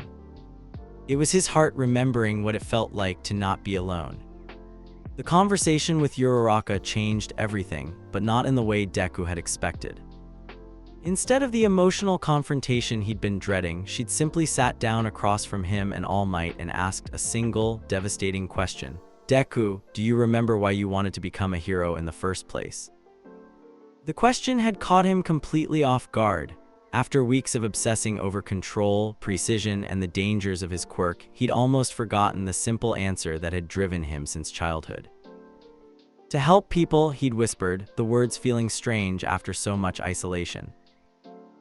It was his heart remembering what it felt like to not be alone. The conversation with Uraraka changed everything, but not in the way Deku had expected. Instead of the emotional confrontation he'd been dreading, she'd simply sat down across from him and All Might and asked a single, devastating question. "Deku, do you remember why you wanted to become a hero in the first place?" The question had caught him completely off guard. After weeks of obsessing over control, precision, and the dangers of his quirk, he'd almost forgotten the simple answer that had driven him since childhood. "To help people," he'd whispered, the words feeling strange after so much isolation.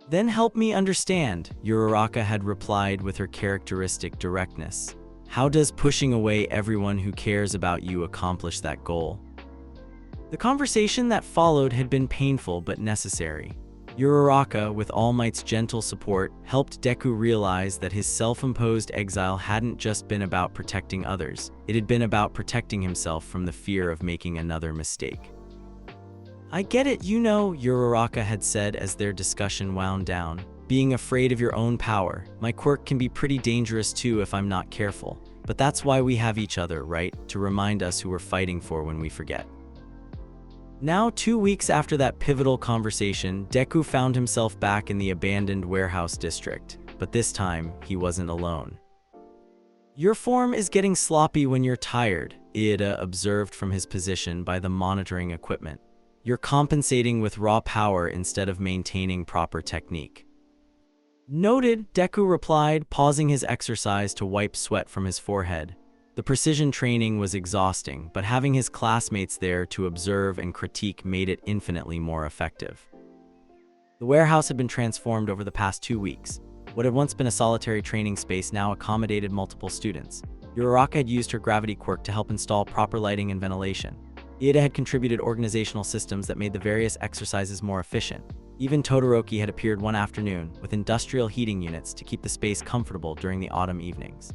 "Then help me understand," Uraraka had replied with her characteristic directness. "How does pushing away everyone who cares about you accomplish that goal?" The conversation that followed had been painful but necessary. Uraraka, with All Might's gentle support, helped Deku realize that his self-imposed exile hadn't just been about protecting others, it had been about protecting himself from the fear of making another mistake. "I get it, Uraraka had said as their discussion wound down. "Being afraid of your own power. My quirk can be pretty dangerous too if I'm not careful. But that's why we have each other, right? To remind us who we're fighting for when we forget." Now, 2 weeks after that pivotal conversation, Deku found himself back in the abandoned warehouse district. But this time, he wasn't alone. "Your form is getting sloppy when you're tired," Iida observed from his position by the monitoring equipment. "You're compensating with raw power instead of maintaining proper technique." "Noted," Deku replied, pausing his exercise to wipe sweat from his forehead. The precision training was exhausting, but having his classmates there to observe and critique made it infinitely more effective. The warehouse had been transformed over the past 2 weeks. What had once been a solitary training space now accommodated multiple students. Uraraka had used her gravity quirk to help install proper lighting and ventilation. Iida had contributed organizational systems that made the various exercises more efficient. Even Todoroki had appeared one afternoon with industrial heating units to keep the space comfortable during the autumn evenings.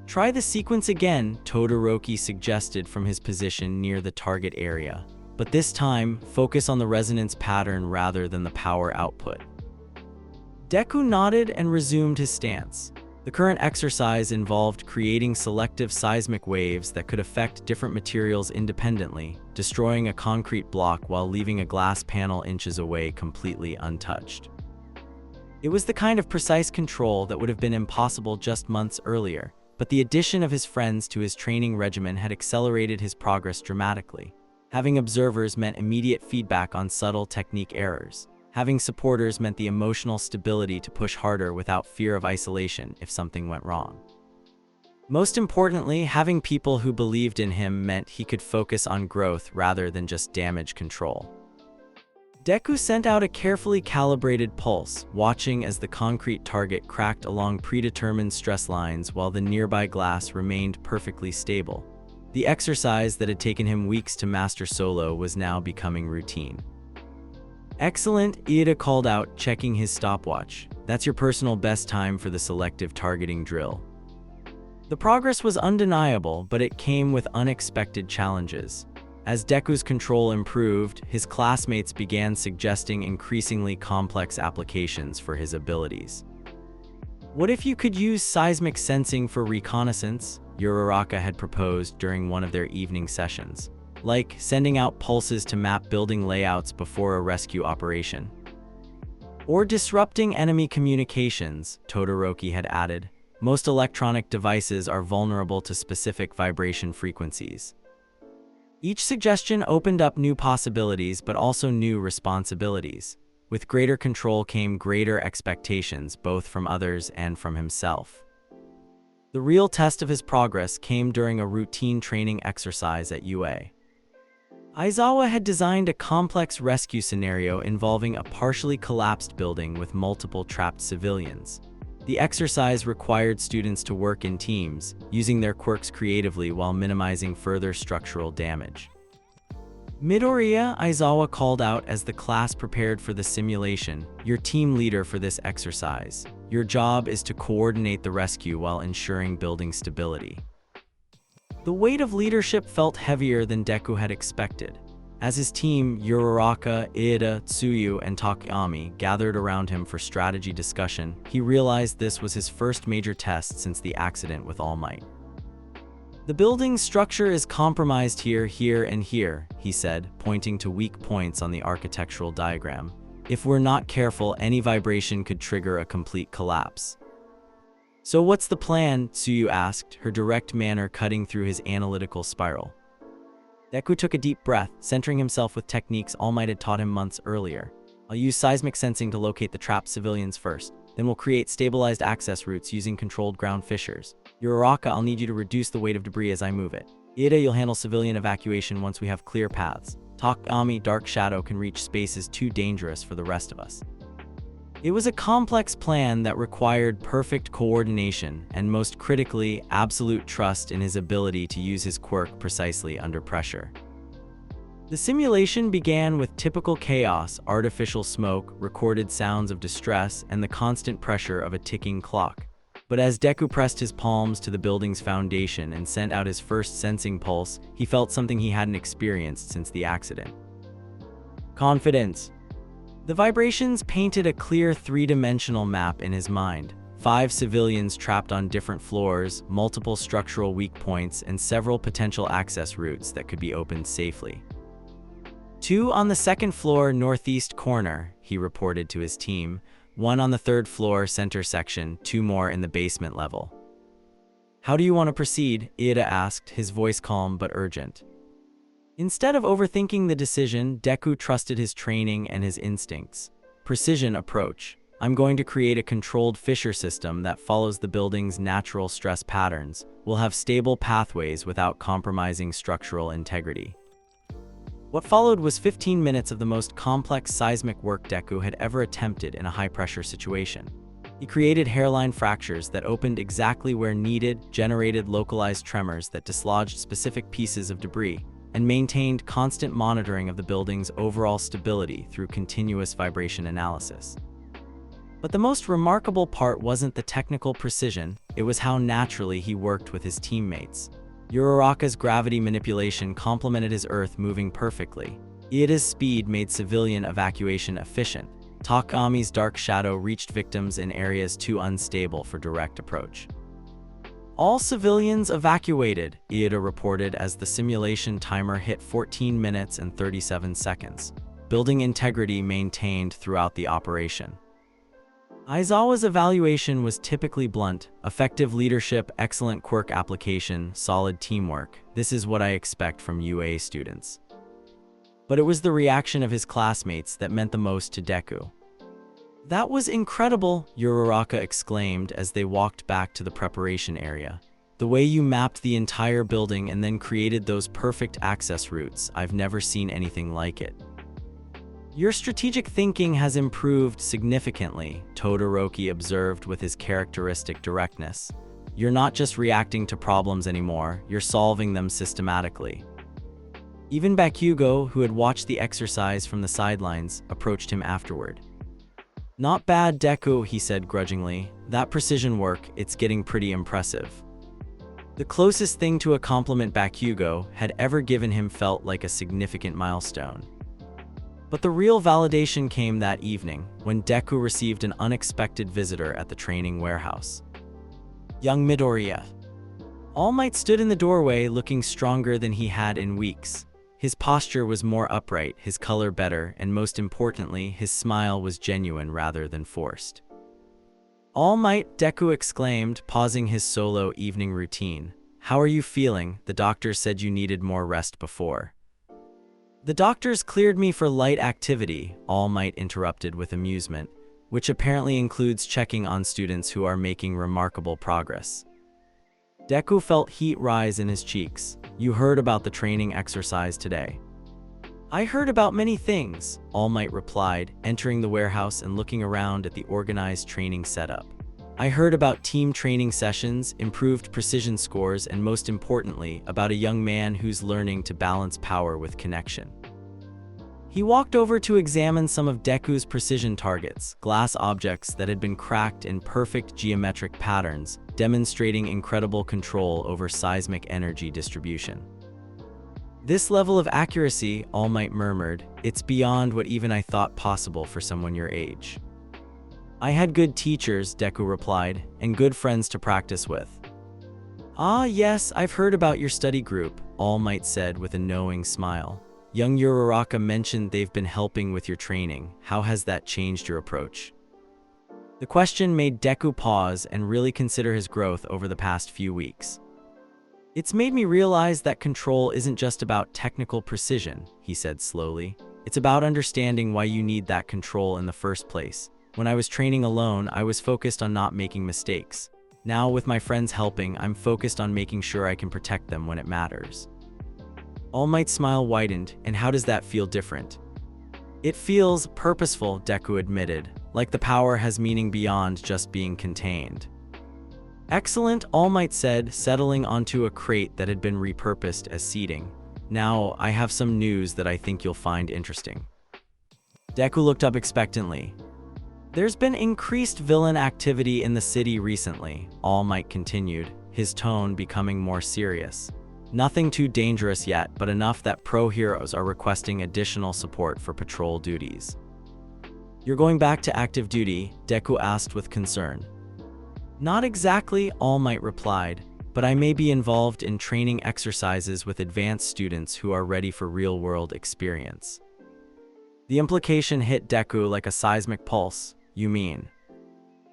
"Try the sequence again," Todoroki suggested from his position near the target area. "But this time, focus on the resonance pattern rather than the power output." Deku nodded and resumed his stance. The current exercise involved creating selective seismic waves that could affect different materials independently, destroying a concrete block while leaving a glass panel inches away completely untouched. It was the kind of precise control that would have been impossible just months earlier. But the addition of his friends to his training regimen had accelerated his progress dramatically. Having observers meant immediate feedback on subtle technique errors. Having supporters meant the emotional stability to push harder without fear of isolation if something went wrong. Most importantly, having people who believed in him meant he could focus on growth rather than just damage control. Deku sent out a carefully calibrated pulse, watching as the concrete target cracked along predetermined stress lines while the nearby glass remained perfectly stable. The exercise that had taken him weeks to master solo was now becoming routine. "Excellent," Iida called out, checking his stopwatch. "That's your personal best time for the selective targeting drill." The progress was undeniable, but it came with unexpected challenges. As Deku's control improved, his classmates began suggesting increasingly complex applications for his abilities. "What if you could use seismic sensing for reconnaissance?" Uraraka had proposed during one of their evening sessions. "Like sending out pulses to map building layouts before a rescue operation." "Or disrupting enemy communications," Todoroki had added. "Most electronic devices are vulnerable to specific vibration frequencies." Each suggestion opened up new possibilities but also new responsibilities. With greater control came greater expectations, both from others and from himself. The real test of his progress came during a routine training exercise at UA. Aizawa had designed a complex rescue scenario involving a partially collapsed building with multiple trapped civilians. The exercise required students to work in teams, using their quirks creatively while minimizing further structural damage. "Midoriya," Aizawa called out as the class prepared for the simulation, "You're team leader for this exercise. Your job is to coordinate the rescue while ensuring building stability." The weight of leadership felt heavier than Deku had expected. As his team, Uraraka, Iida, Tsuyu, and Takayami, gathered around him for strategy discussion, he realized this was his first major test since the accident with All Might. "The building's structure is compromised here, and here," he said, pointing to weak points on the architectural diagram. "If we're not careful, any vibration could trigger a complete collapse." "So what's the plan?" Tsuyu asked, her direct manner cutting through his analytical spiral. Deku took a deep breath, centering himself with techniques All Might had taught him months earlier. "I'll use seismic sensing to locate the trapped civilians first. Then we'll create stabilized access routes using controlled ground fissures. Uraraka, I'll need you to reduce the weight of debris as I move it. Iida, you'll handle civilian evacuation once we have clear paths. Takayami, Dark Shadow can reach spaces too dangerous for the rest of us." It was a complex plan that required perfect coordination and, most critically, absolute trust in his ability to use his quirk precisely under pressure. The simulation began with typical chaos, artificial smoke, recorded sounds of distress, and the constant pressure of a ticking clock. But as Deku pressed his palms to the building's foundation and sent out his first sensing pulse, he felt something he hadn't experienced since the accident. Confidence. The vibrations painted a clear three-dimensional map in his mind. 5 civilians trapped on different floors, multiple structural weak points, and several potential access routes that could be opened safely. 2 on the second floor northeast corner, he reported to his team. 1 on the third floor center section, 2 more in the basement level. How do you want to proceed? Iida asked, his voice calm but urgent. Instead of overthinking the decision, Deku trusted his training and his instincts. Precision approach. I'm going to create a controlled fissure system that follows the building's natural stress patterns. We'll have stable pathways without compromising structural integrity. What followed was 15 minutes of the most complex seismic work Deku had ever attempted in a high-pressure situation. He created hairline fractures that opened exactly where needed, generated localized tremors that dislodged specific pieces of debris, and maintained constant monitoring of the building's overall stability through continuous vibration analysis. But the most remarkable part wasn't the technical precision, it was how naturally he worked with his teammates. Uraraka's gravity manipulation complemented his earth moving perfectly. Iida's speed made civilian evacuation efficient. Takami's dark shadow reached victims in areas too unstable for direct approach. All civilians evacuated, Iida reported as the simulation timer hit 14 minutes and 37 seconds. Building integrity maintained throughout the operation. Aizawa's evaluation was typically blunt: effective leadership, excellent quirk application, solid teamwork. This is what I expect from UA students. But it was the reaction of his classmates that meant the most to Deku. That was incredible, Uraraka exclaimed as they walked back to the preparation area. The way you mapped the entire building and then created those perfect access routes, I've never seen anything like it. Your strategic thinking has improved significantly, Todoroki observed with his characteristic directness. You're not just reacting to problems anymore, you're solving them systematically. Even Bakugo, who had watched the exercise from the sidelines, approached him afterward. Not bad, Deku, he said grudgingly. That precision work, it's getting pretty impressive. The closest thing to a compliment Bakugo had ever given him felt like a significant milestone. But the real validation came that evening, when Deku received an unexpected visitor at the training warehouse. Young Midoriya. All Might stood in the doorway looking stronger than he had in weeks. His posture was more upright, his color better, and most importantly, his smile was genuine rather than forced. All Might, Deku exclaimed, pausing his solo evening routine. How are you feeling? The doctor said you needed more rest before. The doctors cleared me for light activity, All Might interrupted with amusement, which apparently includes checking on students who are making remarkable progress. Deku felt heat rise in his cheeks. You heard about the training exercise today. I heard about many things, All Might replied, entering the warehouse and looking around at the organized training setup. I heard about team training sessions, improved precision scores, and most importantly, about a young man who's learning to balance power with connection. He walked over to examine some of Deku's precision targets, glass objects that had been cracked in perfect geometric patterns, demonstrating incredible control over seismic energy distribution. This level of accuracy, All Might murmured, it's beyond what even I thought possible for someone your age. I had good teachers, Deku replied, and good friends to practice with. Ah yes, I've heard about your study group, All Might said with a knowing smile. Young Uraraka mentioned they've been helping with your training. How has that changed your approach? The question made Deku pause and really consider his growth over the past few weeks. It's made me realize that control isn't just about technical precision, he said slowly. It's about understanding why you need that control in the first place. When I was training alone, I was focused on not making mistakes. Now, with my friends helping, I'm focused on making sure I can protect them when it matters. All Might's smile widened, and how does that feel different? It feels purposeful, Deku admitted, like the power has meaning beyond just being contained. Excellent, All Might said, settling onto a crate that had been repurposed as seating. Now, I have some news that I think you'll find interesting. Deku looked up expectantly. There's been increased villain activity in the city recently, All Might continued, his tone becoming more serious. Nothing too dangerous yet, but enough that pro-heroes are requesting additional support for patrol duties. You're going back to active duty? Deku asked with concern. Not exactly, All Might replied, but I may be involved in training exercises with advanced students who are ready for real-world experience. The implication hit Deku like a seismic pulse. You mean?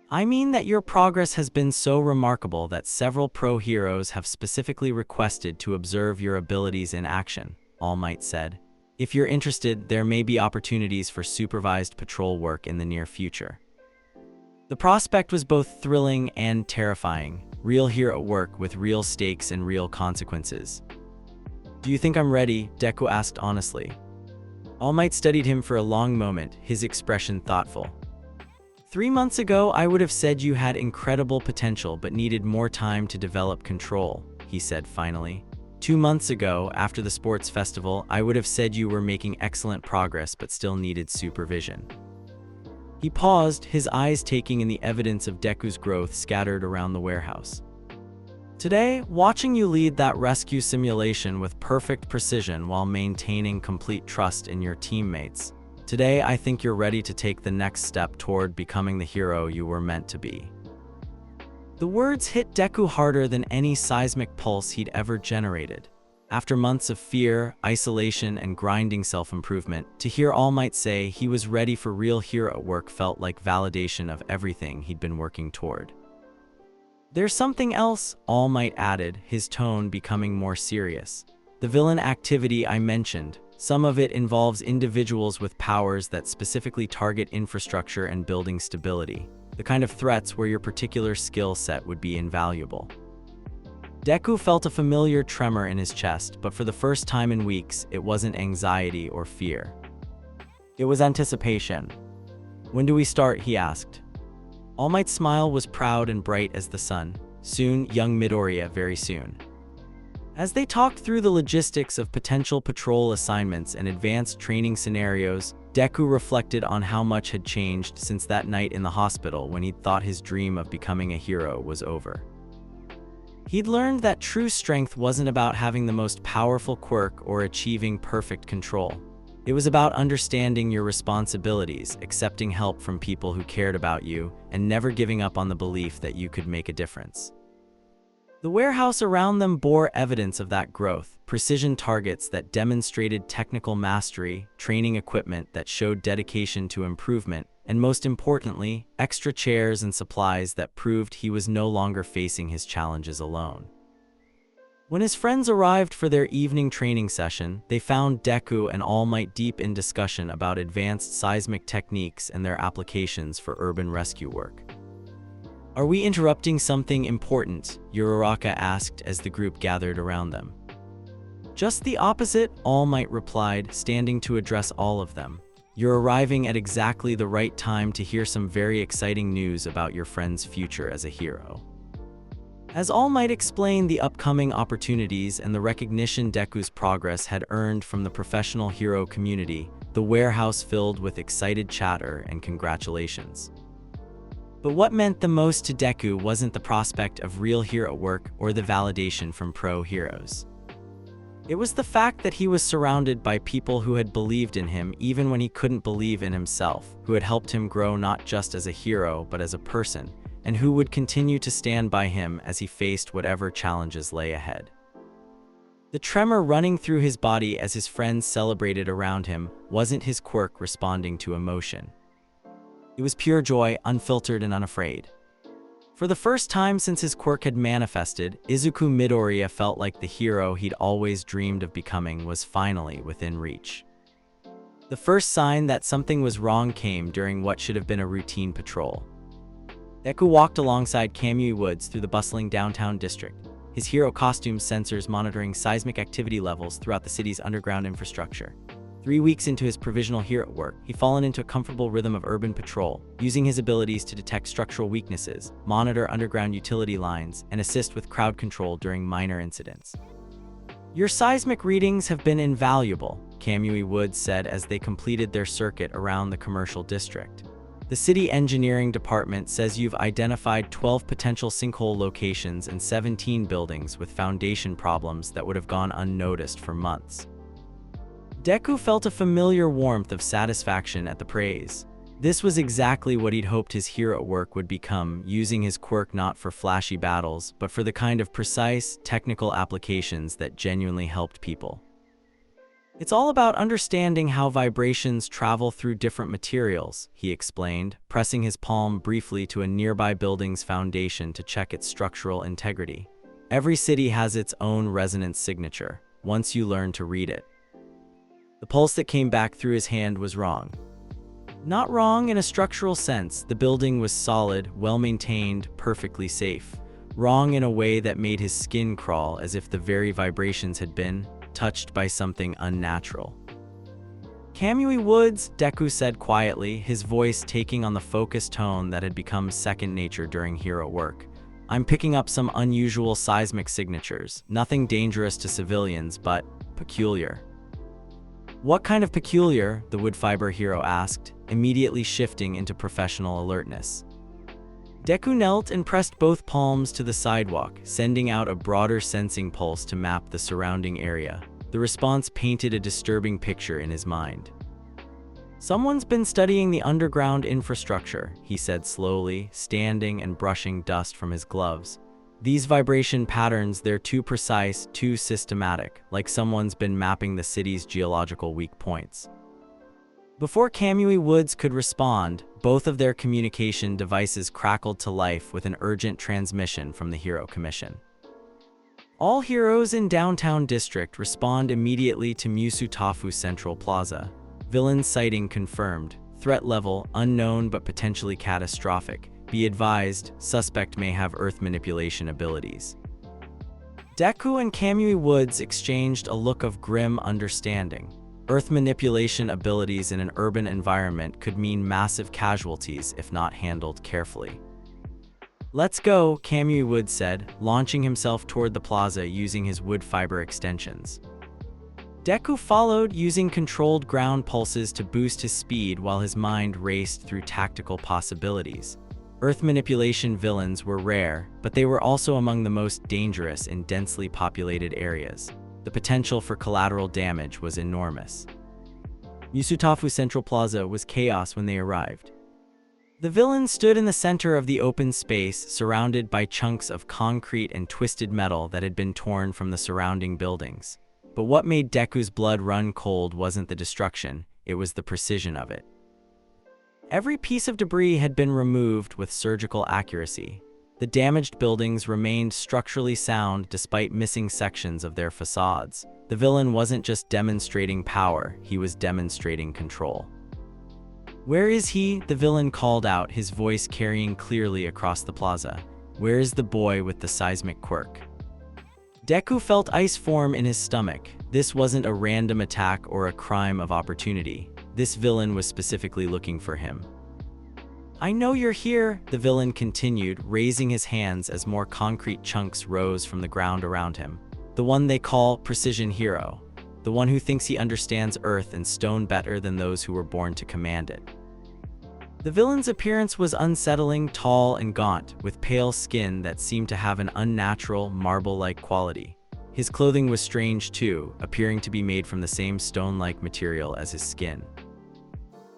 I mean that your progress has been so remarkable that several pro-heroes have specifically requested to observe your abilities in action, All Might said. If you're interested, there may be opportunities for supervised patrol work in the near future. The prospect was both thrilling and terrifying, real hero work with real stakes and real consequences. Do you think I'm ready? Deku asked honestly. All Might studied him for a long moment, his expression thoughtful. 3 months ago, I would have said you had incredible potential but needed more time to develop control, he said finally. 2 months ago, after the sports festival, I would have said you were making excellent progress but still needed supervision. He paused, his eyes taking in the evidence of Deku's growth scattered around the warehouse. Today, watching you lead that rescue simulation with perfect precision while maintaining complete trust in your teammates. Today, I think you're ready to take the next step toward becoming the hero you were meant to be. The words hit Deku harder than any seismic pulse he'd ever generated. After months of fear, isolation, and grinding self-improvement, to hear All Might say he was ready for real hero work felt like validation of everything he'd been working toward. There's something else, All Might added, his tone becoming more serious. The villain activity I mentioned, some of it involves individuals with powers that specifically target infrastructure and building stability, the kind of threats where your particular skill set would be invaluable. Deku felt a familiar tremor in his chest, but for the first time in weeks, it wasn't anxiety or fear. It was anticipation. When do we start? He asked. All Might's smile was proud and bright as the sun. Soon, young Midoriya, very soon. As they talked through the logistics of potential patrol assignments and advanced training scenarios, Deku reflected on how much had changed since that night in the hospital when he'd thought his dream of becoming a hero was over. He'd learned that true strength wasn't about having the most powerful quirk or achieving perfect control. It was about understanding your responsibilities, accepting help from people who cared about you, and never giving up on the belief that you could make a difference. The warehouse around them bore evidence of that growth, precision targets that demonstrated technical mastery, training equipment that showed dedication to improvement, and most importantly, extra chairs and supplies that proved he was no longer facing his challenges alone. When his friends arrived for their evening training session, they found Deku and All Might deep in discussion about advanced seismic techniques and their applications for urban rescue work. Are we interrupting something important? Uraraka asked as the group gathered around them. Just the opposite, All Might replied, standing to address all of them. You're arriving at exactly the right time to hear some very exciting news about your friend's future as a hero. As All Might explained the upcoming opportunities and the recognition Deku's progress had earned from the professional hero community, the warehouse filled with excited chatter and congratulations. But what meant the most to Deku wasn't the prospect of real hero work or the validation from pro-heroes. It was the fact that he was surrounded by people who had believed in him even when he couldn't believe in himself, who had helped him grow not just as a hero but as a person, and who would continue to stand by him as he faced whatever challenges lay ahead. The tremor running through his body as his friends celebrated around him wasn't his quirk responding to emotion. It was pure joy, unfiltered and unafraid. For the first time since his quirk had manifested, Izuku Midoriya felt like the hero he'd always dreamed of becoming was finally within reach. The first sign that something was wrong came during what should have been a routine patrol. Deku walked alongside Kamui Woods through the bustling downtown district, his hero costume sensors monitoring seismic activity levels throughout the city's underground infrastructure. 3 weeks into his provisional hero work, he'd fallen into a comfortable rhythm of urban patrol, using his abilities to detect structural weaknesses, monitor underground utility lines, and assist with crowd control during minor incidents. "Your seismic readings have been invaluable," Kamui Woods said as they completed their circuit around the commercial district. "The city engineering department says you've identified 12 potential sinkhole locations and 17 buildings with foundation problems that would have gone unnoticed for months." Deku felt a familiar warmth of satisfaction at the praise. This was exactly what he'd hoped his hero work would become, using his quirk not for flashy battles, but for the kind of precise, technical applications that genuinely helped people. "It's all about understanding how vibrations travel through different materials," he explained, pressing his palm briefly to a nearby building's foundation to check its structural integrity. "Every city has its own resonance signature, once you learn to read it." The pulse that came back through his hand was wrong. Not wrong in a structural sense. The building was solid, well-maintained, perfectly safe. Wrong in a way that made his skin crawl, as if the very vibrations had been touched by something unnatural. "Kamui Woods," Deku said quietly, his voice taking on the focused tone that had become second nature during hero work. "I'm picking up some unusual seismic signatures. Nothing dangerous to civilians, but peculiar." "What kind of peculiar?" the wood fiber hero asked, immediately shifting into professional alertness. Deku knelt and pressed both palms to the sidewalk, sending out a broader sensing pulse to map the surrounding area. The response painted a disturbing picture in his mind. "Someone's been studying the underground infrastructure," he said slowly, standing and brushing dust from his gloves. "These vibration patterns, they're too precise, too systematic, like someone's been mapping the city's geological weak points." Before Kamui Woods could respond, both of their communication devices crackled to life with an urgent transmission from the Hero Commission. "All heroes in downtown district respond immediately to Musutafu Central Plaza. Villain sighting confirmed. Threat level unknown but potentially catastrophic. Be advised, suspect may have earth manipulation abilities." Deku and Kamui Woods exchanged a look of grim understanding. Earth manipulation abilities in an urban environment could mean massive casualties if not handled carefully. "Let's go," Kamui Woods said, launching himself toward the plaza using his wood fiber extensions. Deku followed, using controlled ground pulses to boost his speed while his mind raced through tactical possibilities. Earth manipulation villains were rare, but they were also among the most dangerous in densely populated areas. The potential for collateral damage was enormous. Musutafu Central Plaza was chaos when they arrived. The villain stood in the center of the open space, surrounded by chunks of concrete and twisted metal that had been torn from the surrounding buildings. But what made Deku's blood run cold wasn't the destruction, it was the precision of it. Every piece of debris had been removed with surgical accuracy. The damaged buildings remained structurally sound despite missing sections of their facades. The villain wasn't just demonstrating power, he was demonstrating control. "Where is he?" the villain called out, his voice carrying clearly across the plaza. "Where is the boy with the seismic quirk?" Deku felt ice form in his stomach. This wasn't a random attack or a crime of opportunity. This villain was specifically looking for him. "I know you're here," the villain continued, raising his hands as more concrete chunks rose from the ground around him. "The one they call Precision Hero. The one who thinks he understands earth and stone better than those who were born to command it." The villain's appearance was unsettling, tall and gaunt, with pale skin that seemed to have an unnatural, marble-like quality. His clothing was strange too, appearing to be made from the same stone-like material as his skin.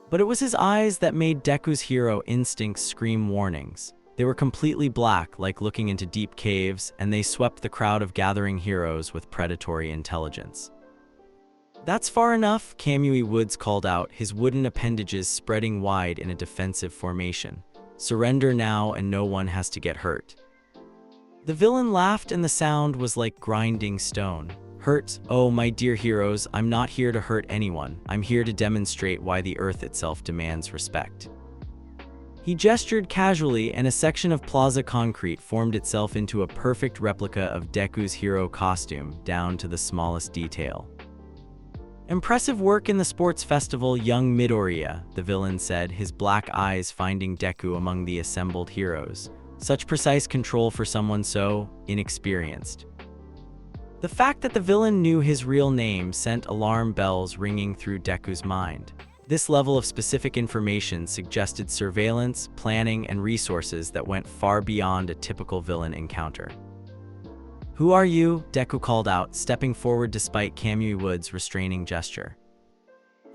But it was his eyes that made Deku's hero instincts scream warnings. They were completely black, like looking into deep caves, and they swept the crowd of gathering heroes with predatory intelligence. "That's far enough," Kamui Woods called out, his wooden appendages spreading wide in a defensive formation. "Surrender now and no one has to get hurt." The villain laughed and the sound was like grinding stone. "Hurt? Oh, my dear heroes, I'm not here to hurt anyone. I'm here to demonstrate why the earth itself demands respect." He gestured casually, and a section of plaza concrete formed itself into a perfect replica of Deku's hero costume, down to the smallest detail. "Impressive work in the sports festival, young Midoriya," the villain said, his black eyes finding Deku among the assembled heroes. "Such precise control for someone so inexperienced." The fact that the villain knew his real name sent alarm bells ringing through Deku's mind. This level of specific information suggested surveillance, planning, and resources that went far beyond a typical villain encounter. "Who are you?" Deku called out, stepping forward despite Kamui Wood's restraining gesture.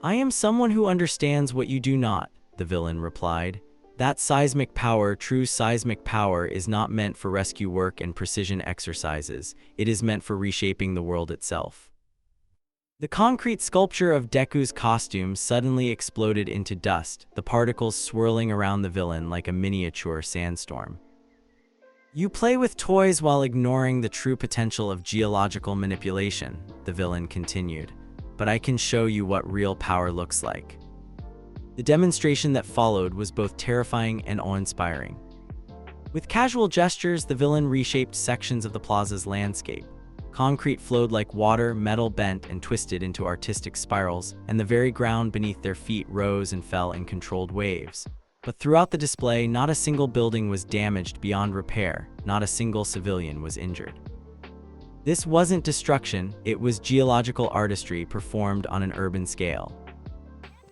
"I am someone who understands what you do not," the villain replied. "That seismic power, true seismic power, is not meant for rescue work and precision exercises. It is meant for reshaping the world itself." The concrete sculpture of Deku's costume suddenly exploded into dust, the particles swirling around the villain like a miniature sandstorm. "You play with toys while ignoring the true potential of geological manipulation," the villain continued. "But I can show you what real power looks like." The demonstration that followed was both terrifying and awe-inspiring. With casual gestures, the villain reshaped sections of the plaza's landscape. Concrete flowed like water, metal bent and twisted into artistic spirals, and the very ground beneath their feet rose and fell in controlled waves. But throughout the display, not a single building was damaged beyond repair, not a single civilian was injured. This wasn't destruction, it was geological artistry performed on an urban scale.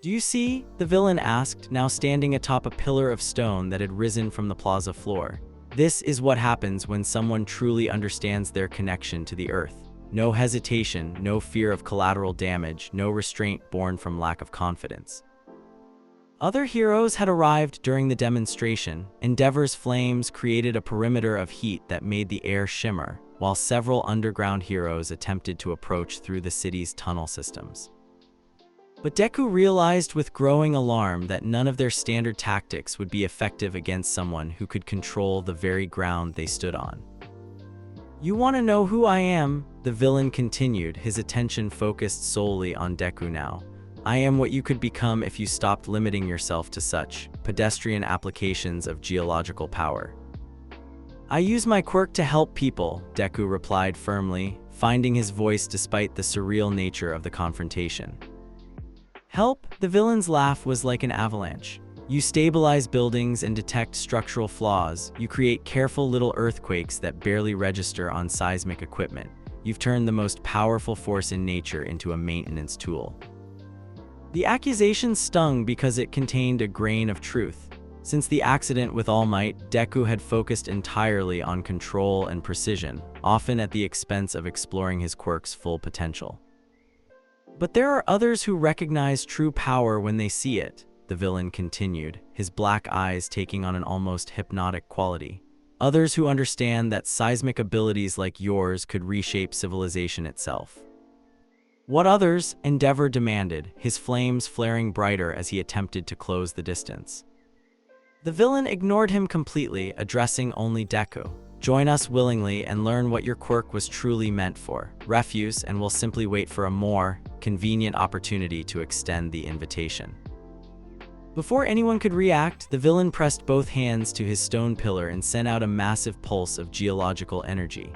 "Do you see?" the villain asked, now standing atop a pillar of stone that had risen from the plaza floor. "This is what happens when someone truly understands their connection to the earth. No hesitation, no fear of collateral damage, no restraint born from lack of confidence." Other heroes had arrived during the demonstration. Endeavor's flames created a perimeter of heat that made the air shimmer, while several underground heroes attempted to approach through the city's tunnel systems. But Deku realized with growing alarm that none of their standard tactics would be effective against someone who could control the very ground they stood on. "You want to know who I am?" the villain continued, his attention focused solely on Deku now. "I am what you could become if you stopped limiting yourself to such pedestrian applications of geological power." "I use my quirk to help people," Deku replied firmly, finding his voice despite the surreal nature of the confrontation. "Help?" The villain's laugh was like an avalanche. "You stabilize buildings and detect structural flaws. You create careful little earthquakes that barely register on seismic equipment. You've turned the most powerful force in nature into a maintenance tool." The accusation stung because it contained a grain of truth. Since the accident with All Might, Deku had focused entirely on control and precision, often at the expense of exploring his quirk's full potential. "But there are others who recognize true power when they see it," the villain continued, his black eyes taking on an almost hypnotic quality. "Others who understand that seismic abilities like yours could reshape civilization itself." "What others?" Endeavor demanded, his flames flaring brighter as he attempted to close the distance. The villain ignored him completely, addressing only Deku. "Join us willingly and learn what your quirk was truly meant for. Refuse and we'll simply wait for a more convenient opportunity to extend the invitation." Before anyone could react, the villain pressed both hands to his stone pillar and sent out a massive pulse of geological energy.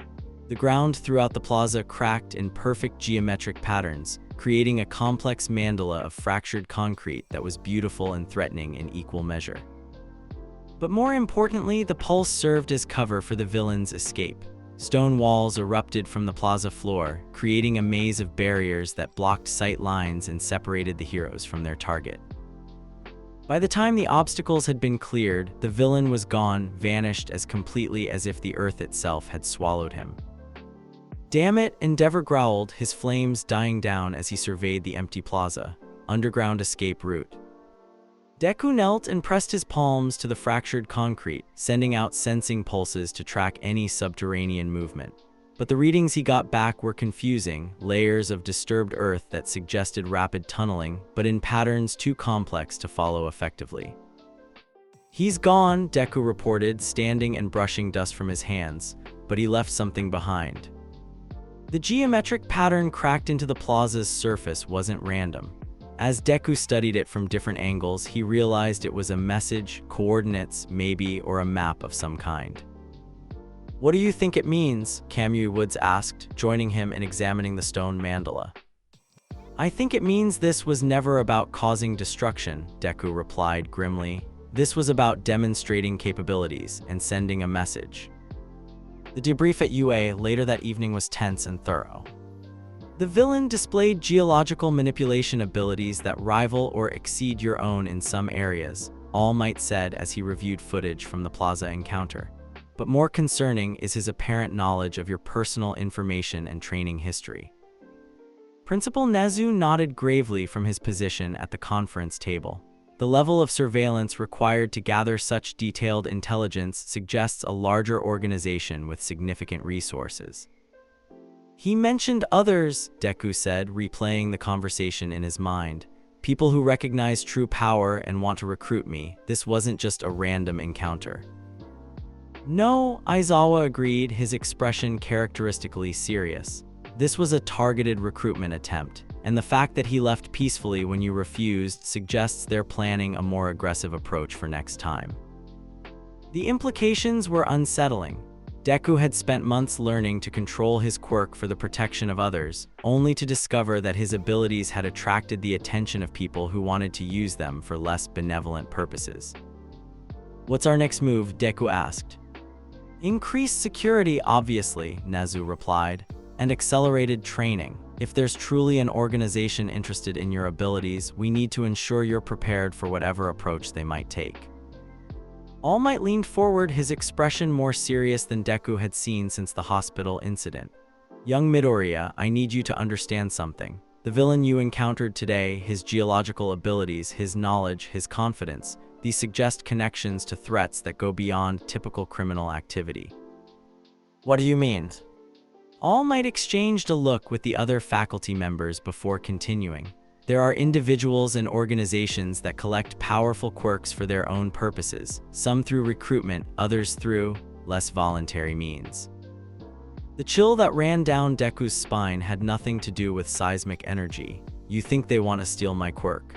The ground throughout the plaza cracked in perfect geometric patterns, creating a complex mandala of fractured concrete that was beautiful and threatening in equal measure. But more importantly, the pulse served as cover for the villain's escape. Stone walls erupted from the plaza floor, creating a maze of barriers that blocked sight lines and separated the heroes from their target. By the time the obstacles had been cleared, the villain was gone, vanished as completely as if the earth itself had swallowed him. "Damn it," Endeavor growled, his flames dying down as he surveyed the empty plaza. "Underground escape route." Deku knelt and pressed his palms to the fractured concrete, sending out sensing pulses to track any subterranean movement. But the readings he got back were confusing, layers of disturbed earth that suggested rapid tunneling, but in patterns too complex to follow effectively. "He's gone," Deku reported, standing and brushing dust from his hands, "but he left something behind." The geometric pattern cracked into the plaza's surface wasn't random. As Deku studied it from different angles, he realized it was a message, coordinates, maybe, or a map of some kind. "What do you think it means?" Kamui Woods asked, joining him in examining the stone mandala. "I think it means this was never about causing destruction," Deku replied grimly. "This was about demonstrating capabilities and sending a message." The debrief at UA later that evening was tense and thorough. The villain displayed geological manipulation abilities that rival or exceed your own in some areas, All Might said as he reviewed footage from the plaza encounter. But more concerning is his apparent knowledge of your personal information and training history. Principal Nezu nodded gravely from his position at the conference table. The level of surveillance required to gather such detailed intelligence suggests a larger organization with significant resources. He mentioned others, Deku said, replaying the conversation in his mind. People who recognize true power and want to recruit me. This wasn't just a random encounter. No, Aizawa agreed, his expression characteristically serious. This was a targeted recruitment attempt, and the fact that he left peacefully when you refused suggests they're planning a more aggressive approach for next time. The implications were unsettling. Deku had spent months learning to control his quirk for the protection of others, only to discover that his abilities had attracted the attention of people who wanted to use them for less benevolent purposes. What's our next move? Deku asked. Increased security, obviously, Nezu replied, and accelerated training. If there's truly an organization interested in your abilities, we need to ensure you're prepared for whatever approach they might take. All Might leaned forward, his expression more serious than Deku had seen since the hospital incident. Young Midoriya, I need you to understand something. The villain you encountered today, his geological abilities, his knowledge, his confidence, these suggest connections to threats that go beyond typical criminal activity. What do you mean? All Might exchanged a look with the other faculty members before continuing. There are individuals and organizations that collect powerful quirks for their own purposes, some through recruitment, others through less voluntary means. The chill that ran down Deku's spine had nothing to do with seismic energy. You think they want to steal my quirk?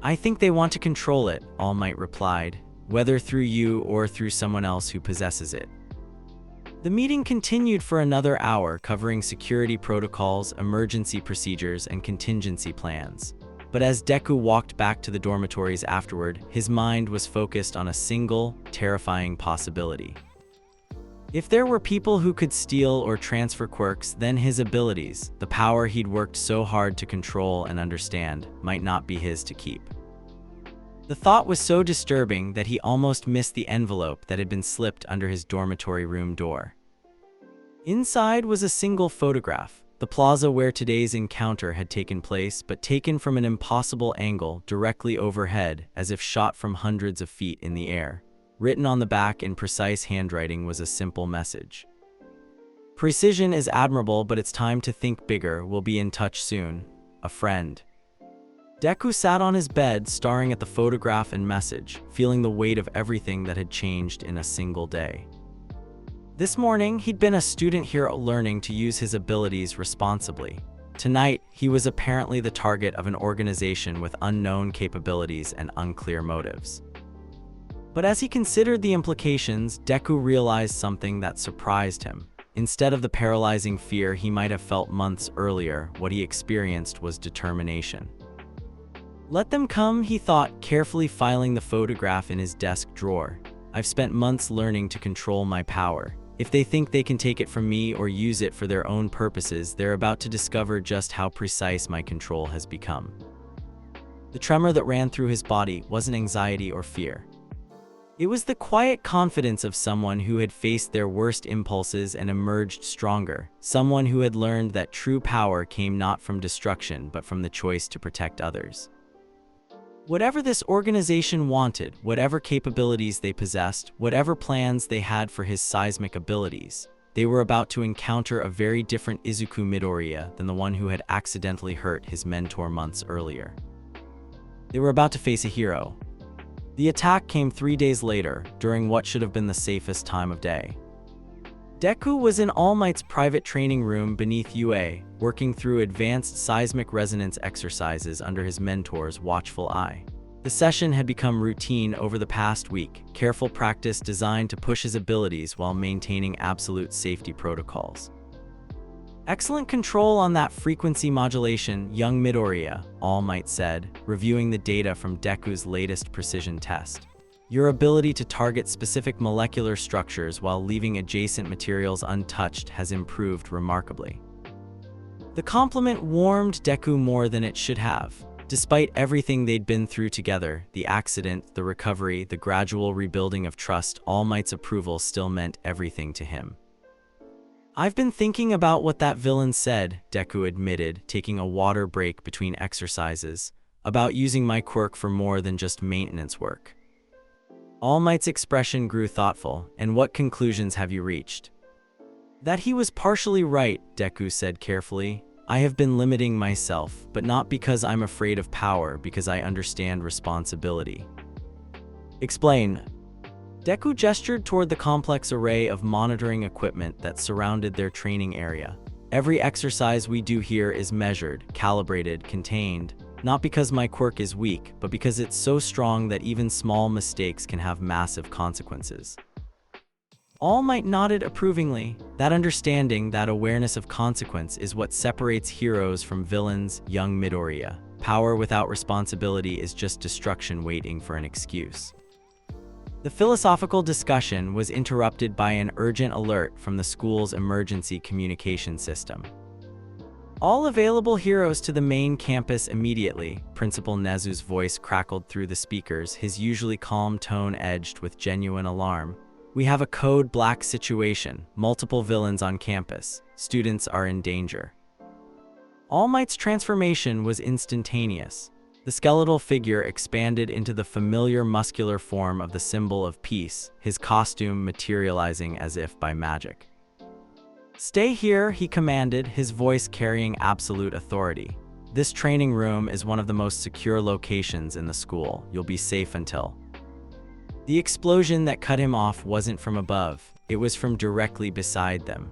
I think they want to control it, All Might replied, whether through you or through someone else who possesses it. The meeting continued for another hour, covering security protocols, emergency procedures, and contingency plans. But as Deku walked back to the dormitories afterward, his mind was focused on a single, terrifying possibility. If there were people who could steal or transfer quirks, then his abilities, the power he'd worked so hard to control and understand, might not be his to keep. The thought was so disturbing that he almost missed the envelope that had been slipped under his dormitory room door. Inside was a single photograph, the plaza where today's encounter had taken place, but taken from an impossible angle directly overhead, as if shot from hundreds of feet in the air. Written on the back in precise handwriting was a simple message. Precision is admirable, but it's time to think bigger. We'll be in touch soon. A friend. Deku sat on his bed, staring at the photograph and message, feeling the weight of everything that had changed in a single day. This morning, he'd been a student here learning to use his abilities responsibly. Tonight, he was apparently the target of an organization with unknown capabilities and unclear motives. But as he considered the implications, Deku realized something that surprised him. Instead of the paralyzing fear he might have felt months earlier, what he experienced was determination. Let them come, he thought, carefully filing the photograph in his desk drawer. I've spent months learning to control my power. If they think they can take it from me or use it for their own purposes, they're about to discover just how precise my control has become. The tremor that ran through his body wasn't anxiety or fear. It was the quiet confidence of someone who had faced their worst impulses and emerged stronger, someone who had learned that true power came not from destruction but from the choice to protect others. Whatever this organization wanted, whatever capabilities they possessed, whatever plans they had for his seismic abilities, they were about to encounter a very different Izuku Midoriya than the one who had accidentally hurt his mentor months earlier. They were about to face a hero. The attack came 3 days later, during what should have been the safest time of day. Deku was in All Might's private training room beneath UA, working through advanced seismic resonance exercises under his mentor's watchful eye. The session had become routine over the past week, careful practice designed to push his abilities while maintaining absolute safety protocols. Excellent control on that frequency modulation, young Midoriya, All Might said, reviewing the data from Deku's latest precision test. Your ability to target specific molecular structures while leaving adjacent materials untouched has improved remarkably. The compliment warmed Deku more than it should have. Despite everything they'd been through together, the accident, the recovery, the gradual rebuilding of trust, All Might's approval still meant everything to him. "I've been thinking about what that villain said," Deku admitted, taking a water break between exercises, "about using my quirk for more than just maintenance work." All Might's expression grew thoughtful. "And what conclusions have you reached?" "That he was partially right," Deku said carefully. "I have been limiting myself, but not because I'm afraid of power, because I understand responsibility." "Explain." Deku gestured toward the complex array of monitoring equipment that surrounded their training area. "Every exercise we do here is measured, calibrated, contained, not because my quirk is weak, but because it's so strong that even small mistakes can have massive consequences." All Might nodded approvingly. That understanding, that awareness of consequence is what separates heroes from villains, young Midoriya. Power without responsibility is just destruction waiting for an excuse. The philosophical discussion was interrupted by an urgent alert from the school's emergency communication system. "All available heroes to the main campus immediately," Principal Nezu's voice crackled through the speakers, his usually calm tone edged with genuine alarm. "We have a code black situation, multiple villains on campus. Students are in danger." All Might's transformation was instantaneous. The skeletal figure expanded into the familiar muscular form of the symbol of peace, his costume materializing as if by magic. "Stay here," he commanded, his voice carrying absolute authority. "This training room is one of the most secure locations in the school. You'll be safe until..." The explosion that cut him off wasn't from above, it was from directly beside them.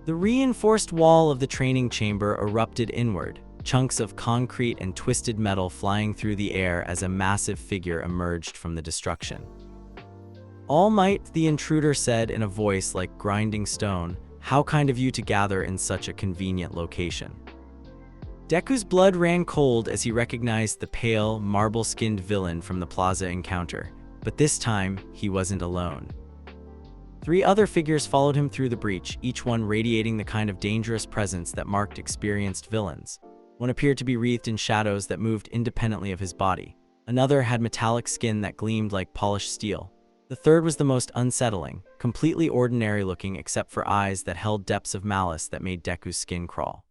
The reinforced wall of the training chamber erupted inward, chunks of concrete and twisted metal flying through the air as a massive figure emerged from the destruction. "All Might," the intruder said in a voice like grinding stone, "how kind of you to gather in such a convenient location." Deku's blood ran cold as he recognized the pale, marble-skinned villain from the plaza encounter. But this time, he wasn't alone. 3 other figures followed him through the breach, each one radiating the kind of dangerous presence that marked experienced villains. One appeared to be wreathed in shadows that moved independently of his body. Another had metallic skin that gleamed like polished steel. The third was the most unsettling, completely ordinary looking except for eyes that held depths of malice that made Deku's skin crawl.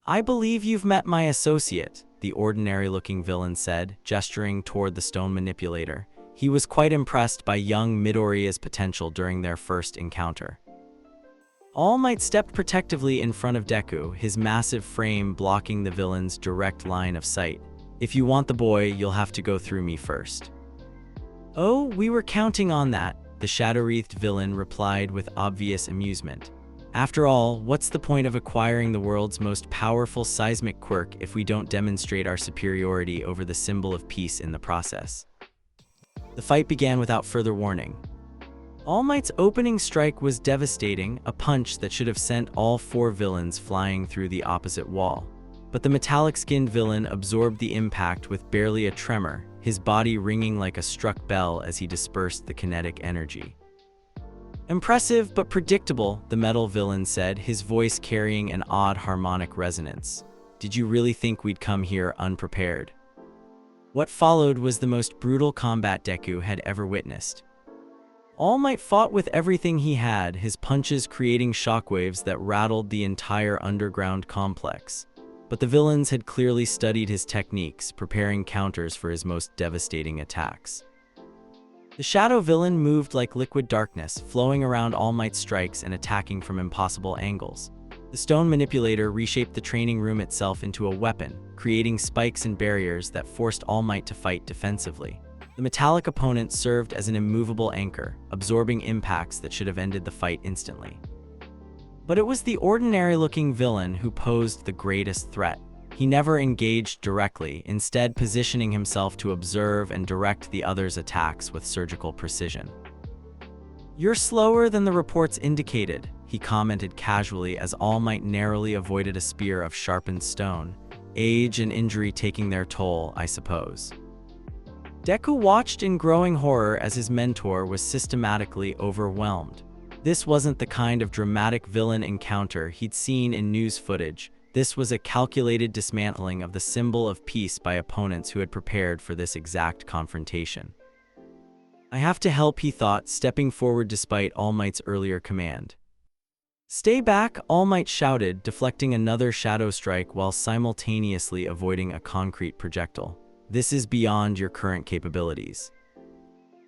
"I believe you've met my associate," the ordinary-looking villain said, gesturing toward the stone manipulator. He was quite impressed by young Midoriya's potential during their first encounter. All Might stepped protectively in front of Deku, his massive frame blocking the villain's direct line of sight. "If you want the boy, you'll have to go through me first." "Oh, we were counting on that," the shadow-wreathed villain replied with obvious amusement. "After all, what's the point of acquiring the world's most powerful seismic quirk if we don't demonstrate our superiority over the symbol of peace in the process?" The fight began without further warning. All Might's opening strike was devastating, a punch that should have sent all 4 villains flying through the opposite wall. But the metallic-skinned villain absorbed the impact with barely a tremor, his body ringing like a struck bell as he dispersed the kinetic energy. "Impressive but predictable," the metal villain said, his voice carrying an odd harmonic resonance. "Did you really think we'd come here unprepared?" What followed was the most brutal combat Deku had ever witnessed. All Might fought with everything he had, his punches creating shockwaves that rattled the entire underground complex. But the villains had clearly studied his techniques, preparing counters for his most devastating attacks. The shadow villain moved like liquid darkness, flowing around All Might's strikes and attacking from impossible angles. The stone manipulator reshaped the training room itself into a weapon, creating spikes and barriers that forced All Might to fight defensively. The metallic opponent served as an immovable anchor, absorbing impacts that should have ended the fight instantly. But it was the ordinary-looking villain who posed the greatest threat. He never engaged directly, instead positioning himself to observe and direct the other's attacks with surgical precision. "You're slower than the reports indicated," he commented casually as All Might narrowly avoided a spear of sharpened stone. "Age and injury taking their toll, I suppose." Deku watched in growing horror as his mentor was systematically overwhelmed. This wasn't the kind of dramatic villain encounter he'd seen in news footage. This was a calculated dismantling of the symbol of peace by opponents who had prepared for this exact confrontation. I have to help, he thought, stepping forward despite All Might's earlier command. Stay back, All Might shouted, deflecting another shadow strike while simultaneously avoiding a concrete projectile. This is beyond your current capabilities.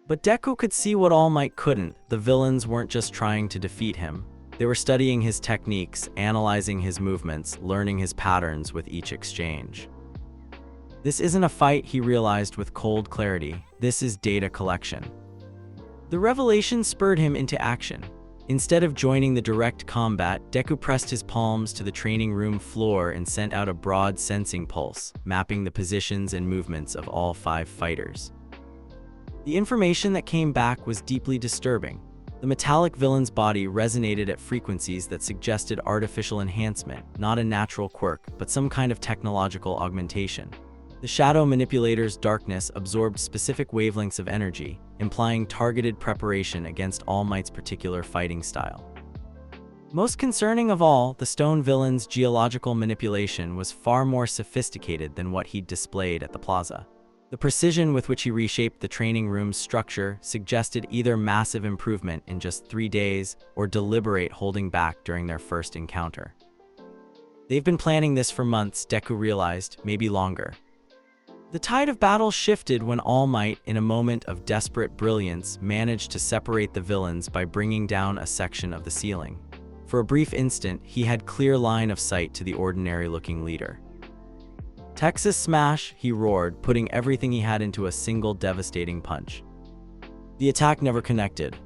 But Deku could see what All Might couldn't. The villains weren't just trying to defeat him. They were studying his techniques, analyzing his movements, learning his patterns with each exchange. This isn't a fight, he realized with cold clarity. This is data collection. The revelation spurred him into action. Instead of joining the direct combat, Deku pressed his palms to the training room floor and sent out a broad sensing pulse, mapping the positions and movements of all 5 fighters. The information that came back was deeply disturbing. The metallic villain's body resonated at frequencies that suggested artificial enhancement, not a natural quirk, but some kind of technological augmentation. The shadow manipulator's darkness absorbed specific wavelengths of energy, implying targeted preparation against All Might's particular fighting style. Most concerning of all, the stone villain's geological manipulation was far more sophisticated than what he'd displayed at the plaza. The precision with which he reshaped the training room's structure suggested either massive improvement in just 3 days or deliberate holding back during their first encounter. They've been planning this for months, Deku realized, maybe longer. The tide of battle shifted when All Might, in a moment of desperate brilliance, managed to separate the villains by bringing down a section of the ceiling. For a brief instant, he had clear line of sight to the ordinary-looking leader. Texas Smash, he roared, putting everything he had into a single devastating punch. The attack never connected.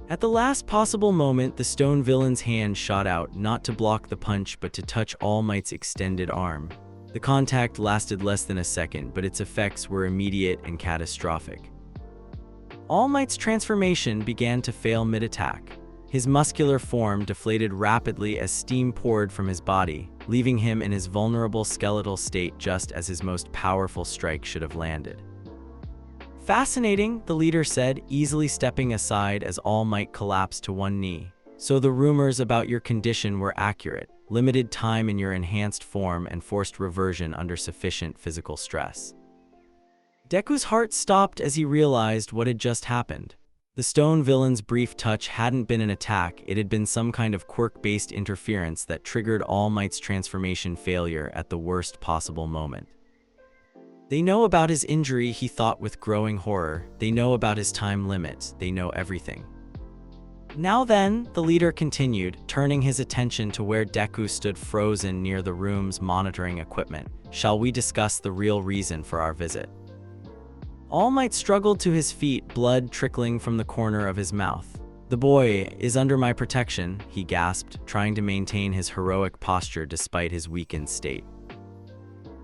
At the last possible moment, the stone villain's hand shot out, not to block the punch but to touch All Might's extended arm. The contact lasted less than a second, but its effects were immediate and catastrophic. All Might's transformation began to fail mid-attack. His muscular form deflated rapidly as steam poured from his body, leaving him in his vulnerable skeletal state just as his most powerful strike should have landed. Fascinating, the leader said, easily stepping aside as All Might collapsed to one knee. So the rumors about your condition were accurate. Limited time in your enhanced form and forced reversion under sufficient physical stress. Deku's heart stopped as he realized what had just happened. The stone villain's brief touch hadn't been an attack, it had been some kind of quirk-based interference that triggered All Might's transformation failure at the worst possible moment. They know about his injury, he thought with growing horror. They know about his time limit. They know everything. Now then, the leader continued, turning his attention to where Deku stood frozen near the room's monitoring equipment. Shall we discuss the real reason for our visit? All Might struggled to his feet, blood trickling from the corner of his mouth. The boy is under my protection, he gasped, trying to maintain his heroic posture despite his weakened state.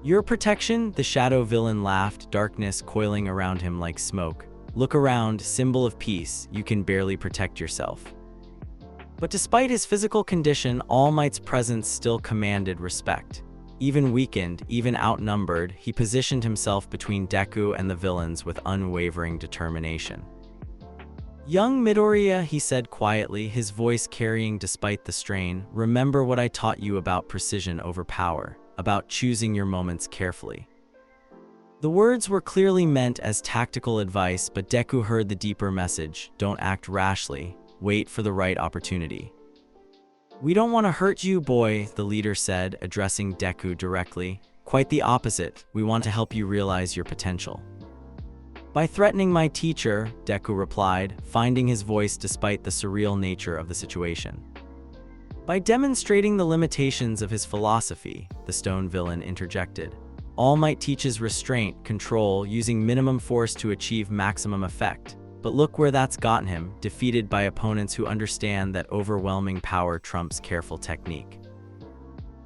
Your protection? The shadow villain laughed, darkness coiling around him like smoke. Look around, symbol of peace, you can barely protect yourself. But despite his physical condition, All Might's presence still commanded respect. Even weakened, even outnumbered, he positioned himself between Deku and the villains with unwavering determination. Young Midoriya, he said quietly, his voice carrying despite the strain, remember what I taught you about precision over power, about choosing your moments carefully. The words were clearly meant as tactical advice, but Deku heard the deeper message. Don't act rashly. Wait for the right opportunity. We don't want to hurt you, boy, the leader said, addressing Deku directly. Quite the opposite. We want to help you realize your potential. By threatening my teacher, Deku replied, finding his voice despite the surreal nature of the situation. By demonstrating the limitations of his philosophy, the stone villain interjected. All Might teaches restraint, control, using minimum force to achieve maximum effect. But look where that's gotten him, defeated by opponents who understand that overwhelming power trumps careful technique.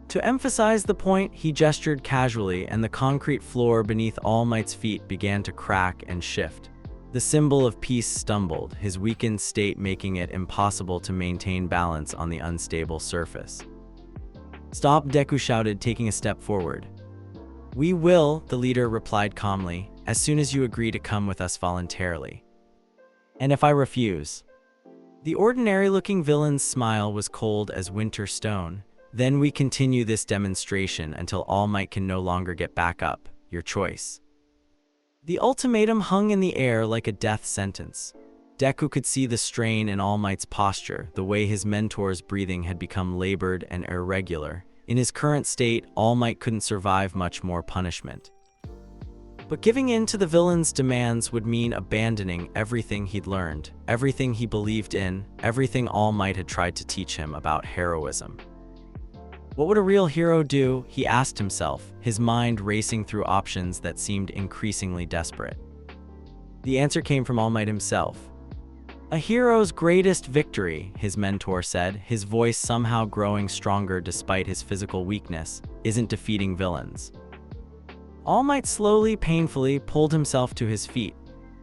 To emphasize the point, he gestured casually, and the concrete floor beneath All Might's feet began to crack and shift. The symbol of peace stumbled, his weakened state making it impossible to maintain balance on the unstable surface. Stop, Deku shouted, taking a step forward. We will, the leader replied calmly, as soon as you agree to come with us voluntarily. And if I refuse? The ordinary-looking villain's smile was cold as winter stone. Then we continue this demonstration until All Might can no longer get back up. Your choice. The ultimatum hung in the air like a death sentence. Deku could see the strain in All Might's posture, the way his mentor's breathing had become labored and irregular. In his current state, All Might couldn't survive much more punishment. But giving in to the villain's demands would mean abandoning everything he'd learned, everything he believed in, everything All Might had tried to teach him about heroism. What would a real hero do? He asked himself, his mind racing through options that seemed increasingly desperate. The answer came from All Might himself. A hero's greatest victory, his mentor said, his voice somehow growing stronger despite his physical weakness, isn't defeating villains. All Might slowly, painfully pulled himself to his feet.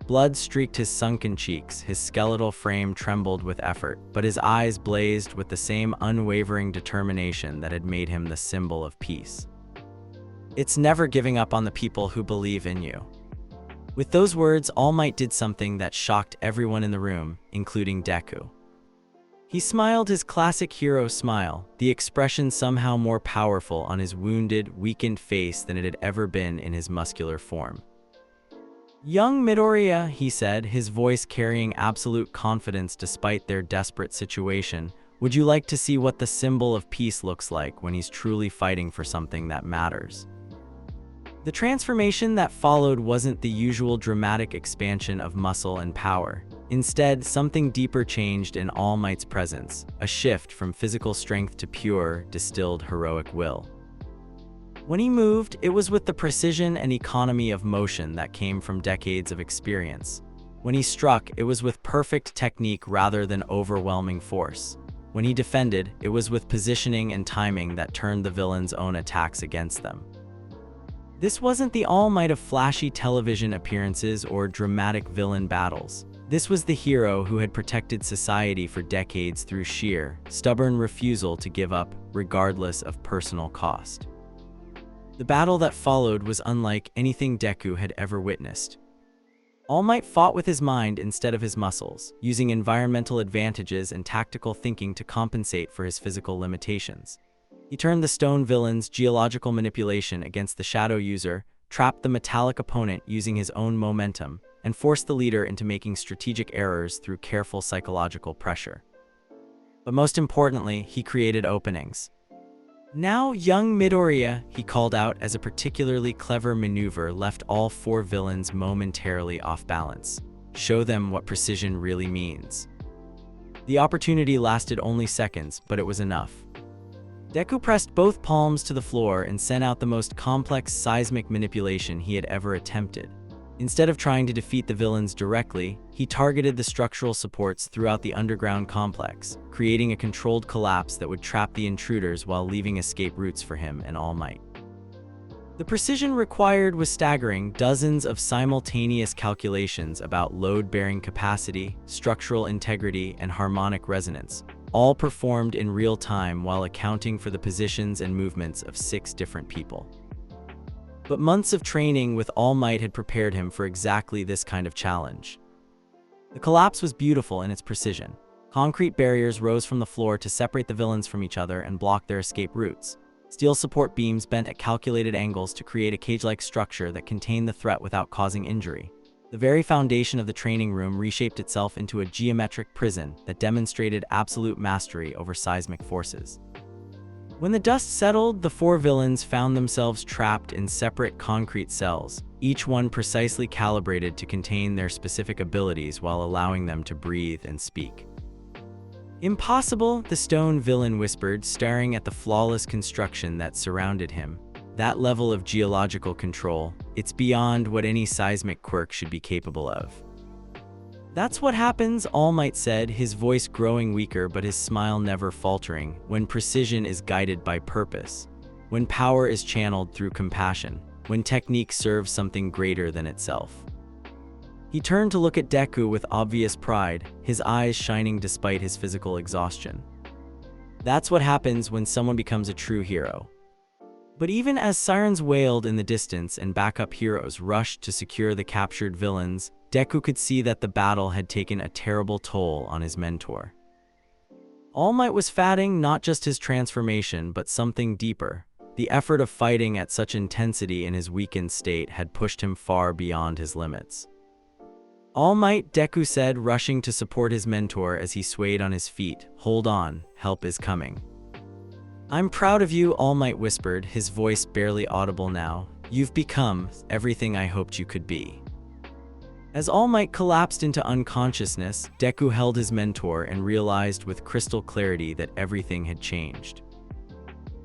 Blood streaked his sunken cheeks, his skeletal frame trembled with effort, but his eyes blazed with the same unwavering determination that had made him the symbol of peace. It's never giving up on the people who believe in you. With those words, All Might did something that shocked everyone in the room, including Deku. He smiled his classic hero smile, the expression somehow more powerful on his wounded, weakened face than it had ever been in his muscular form. "Young Midoriya," he said, his voice carrying absolute confidence despite their desperate situation, "would you like to see what the symbol of peace looks like when he's truly fighting for something that matters?" The transformation that followed wasn't the usual dramatic expansion of muscle and power. Instead, something deeper changed in All Might's presence, a shift from physical strength to pure, distilled heroic will. When he moved, it was with the precision and economy of motion that came from decades of experience. When he struck, it was with perfect technique rather than overwhelming force. When he defended, it was with positioning and timing that turned the villain's own attacks against them. This wasn't the All Might of flashy television appearances or dramatic villain battles. This was the hero who had protected society for decades through sheer, stubborn refusal to give up, regardless of personal cost. The battle that followed was unlike anything Deku had ever witnessed. All Might fought with his mind instead of his muscles, using environmental advantages and tactical thinking to compensate for his physical limitations. He turned the stone villain's geological manipulation against the shadow user, trapped the metallic opponent using his own momentum, and forced the leader into making strategic errors through careful psychological pressure. But most importantly, he created openings. "Now, young Midoriya," he called out as a particularly clever maneuver left all four villains momentarily off balance. "Show them what precision really means." The opportunity lasted only seconds, but it was enough. Deku pressed both palms to the floor and sent out the most complex seismic manipulation he had ever attempted. Instead of trying to defeat the villains directly, he targeted the structural supports throughout the underground complex, creating a controlled collapse that would trap the intruders while leaving escape routes for him and All Might. The precision required was staggering, dozens of simultaneous calculations about load-bearing capacity, structural integrity, and harmonic resonance, all performed in real time while accounting for the positions and movements of 6 different people. But months of training with All Might had prepared him for exactly this kind of challenge. The collapse was beautiful in its precision. Concrete barriers rose from the floor to separate the villains from each other and block their escape routes. Steel support beams bent at calculated angles to create a cage-like structure that contained the threat without causing injury. The very foundation of the training room reshaped itself into a geometric prison that demonstrated absolute mastery over seismic forces. When the dust settled, the 4 villains found themselves trapped in separate concrete cells, each one precisely calibrated to contain their specific abilities while allowing them to breathe and speak. "Impossible," the stone villain whispered, staring at the flawless construction that surrounded him. "That level of geological control, it's beyond what any seismic quirk should be capable of." "That's what happens," All Might said, his voice growing weaker but his smile never faltering, "when precision is guided by purpose, when power is channeled through compassion, when technique serves something greater than itself." He turned to look at Deku with obvious pride, his eyes shining despite his physical exhaustion. "That's what happens when someone becomes a true hero." But even as sirens wailed in the distance and backup heroes rushed to secure the captured villains, Deku could see that the battle had taken a terrible toll on his mentor. All Might was fatting not just his transformation, but something deeper. The effort of fighting at such intensity in his weakened state had pushed him far beyond his limits. All Might, Deku said, rushing to support his mentor as he swayed on his feet. Hold on, help is coming. I'm proud of you, All Might whispered, his voice barely audible now. You've become everything I hoped you could be. As All Might collapsed into unconsciousness, Deku held his mentor and realized with crystal clarity that everything had changed.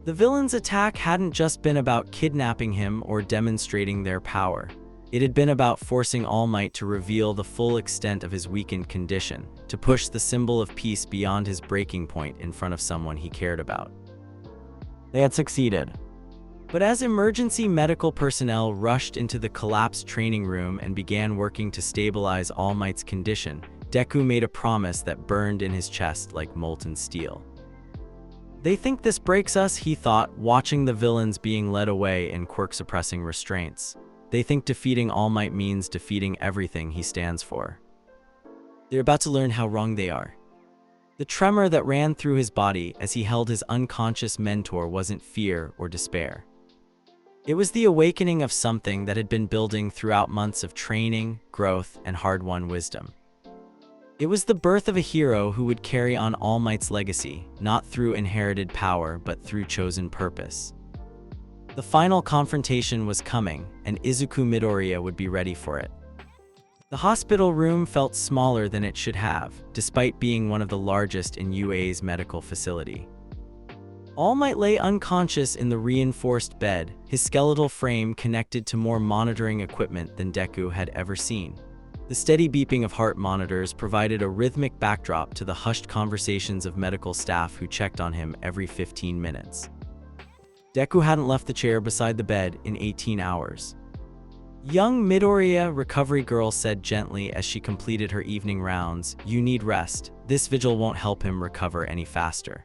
The villain's attack hadn't just been about kidnapping him or demonstrating their power. It had been about forcing All Might to reveal the full extent of his weakened condition, to push the symbol of peace beyond his breaking point in front of someone he cared about. They had succeeded. But as emergency medical personnel rushed into the collapsed training room and began working to stabilize All Might's condition, Deku made a promise that burned in his chest like molten steel. They think this breaks us, he thought, watching the villains being led away in Quirk-suppressing restraints. They think defeating All Might means defeating everything he stands for. They're about to learn how wrong they are. The tremor that ran through his body as he held his unconscious mentor wasn't fear or despair. It was the awakening of something that had been building throughout months of training, growth, and hard-won wisdom. It was the birth of a hero who would carry on All Might's legacy, not through inherited power, but through chosen purpose. The final confrontation was coming, and Izuku Midoriya would be ready for it. The hospital room felt smaller than it should have, despite being one of the largest in UA's medical facility. All Might lay unconscious in the reinforced bed, his skeletal frame connected to more monitoring equipment than Deku had ever seen. The steady beeping of heart monitors provided a rhythmic backdrop to the hushed conversations of medical staff who checked on him every 15 minutes. Deku hadn't left the chair beside the bed in 18 hours. Young Midoriya, recovery girl, said gently as she completed her evening rounds, "You need rest. This vigil won't help him recover any faster."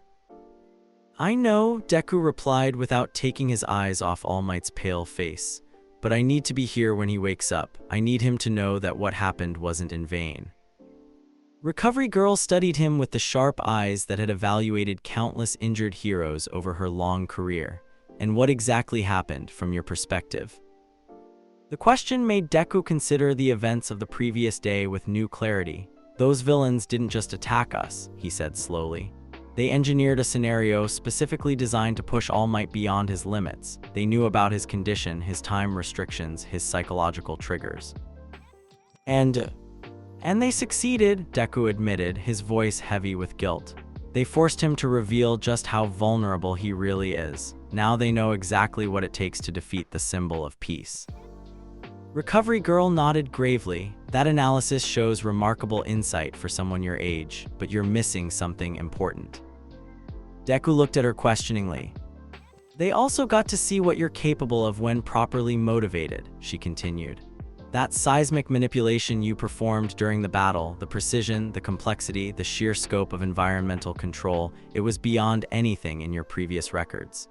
"I know," Deku replied without taking his eyes off All Might's pale face. "But I need to be here when he wakes up. I need him to know that what happened wasn't in vain." Recovery girl studied him with the sharp eyes that had evaluated countless injured heroes over her long career. "And what exactly happened from your perspective?" The question made Deku consider the events of the previous day with new clarity. "Those villains didn't just attack us," he said slowly. "They engineered a scenario specifically designed to push All Might beyond his limits. They knew about his condition, his time restrictions, his psychological triggers. And they succeeded," Deku admitted, his voice heavy with guilt. "They forced him to reveal just how vulnerable he really is. Now they know exactly what it takes to defeat the symbol of peace." Recovery girl nodded gravely. "That analysis shows remarkable insight for someone your age, but you're missing something important." Deku looked at her questioningly. "They also got to see what you're capable of when properly motivated," she continued. "That seismic manipulation you performed during the battle, the precision, the complexity, the sheer scope of environmental control, it was beyond anything in your previous records."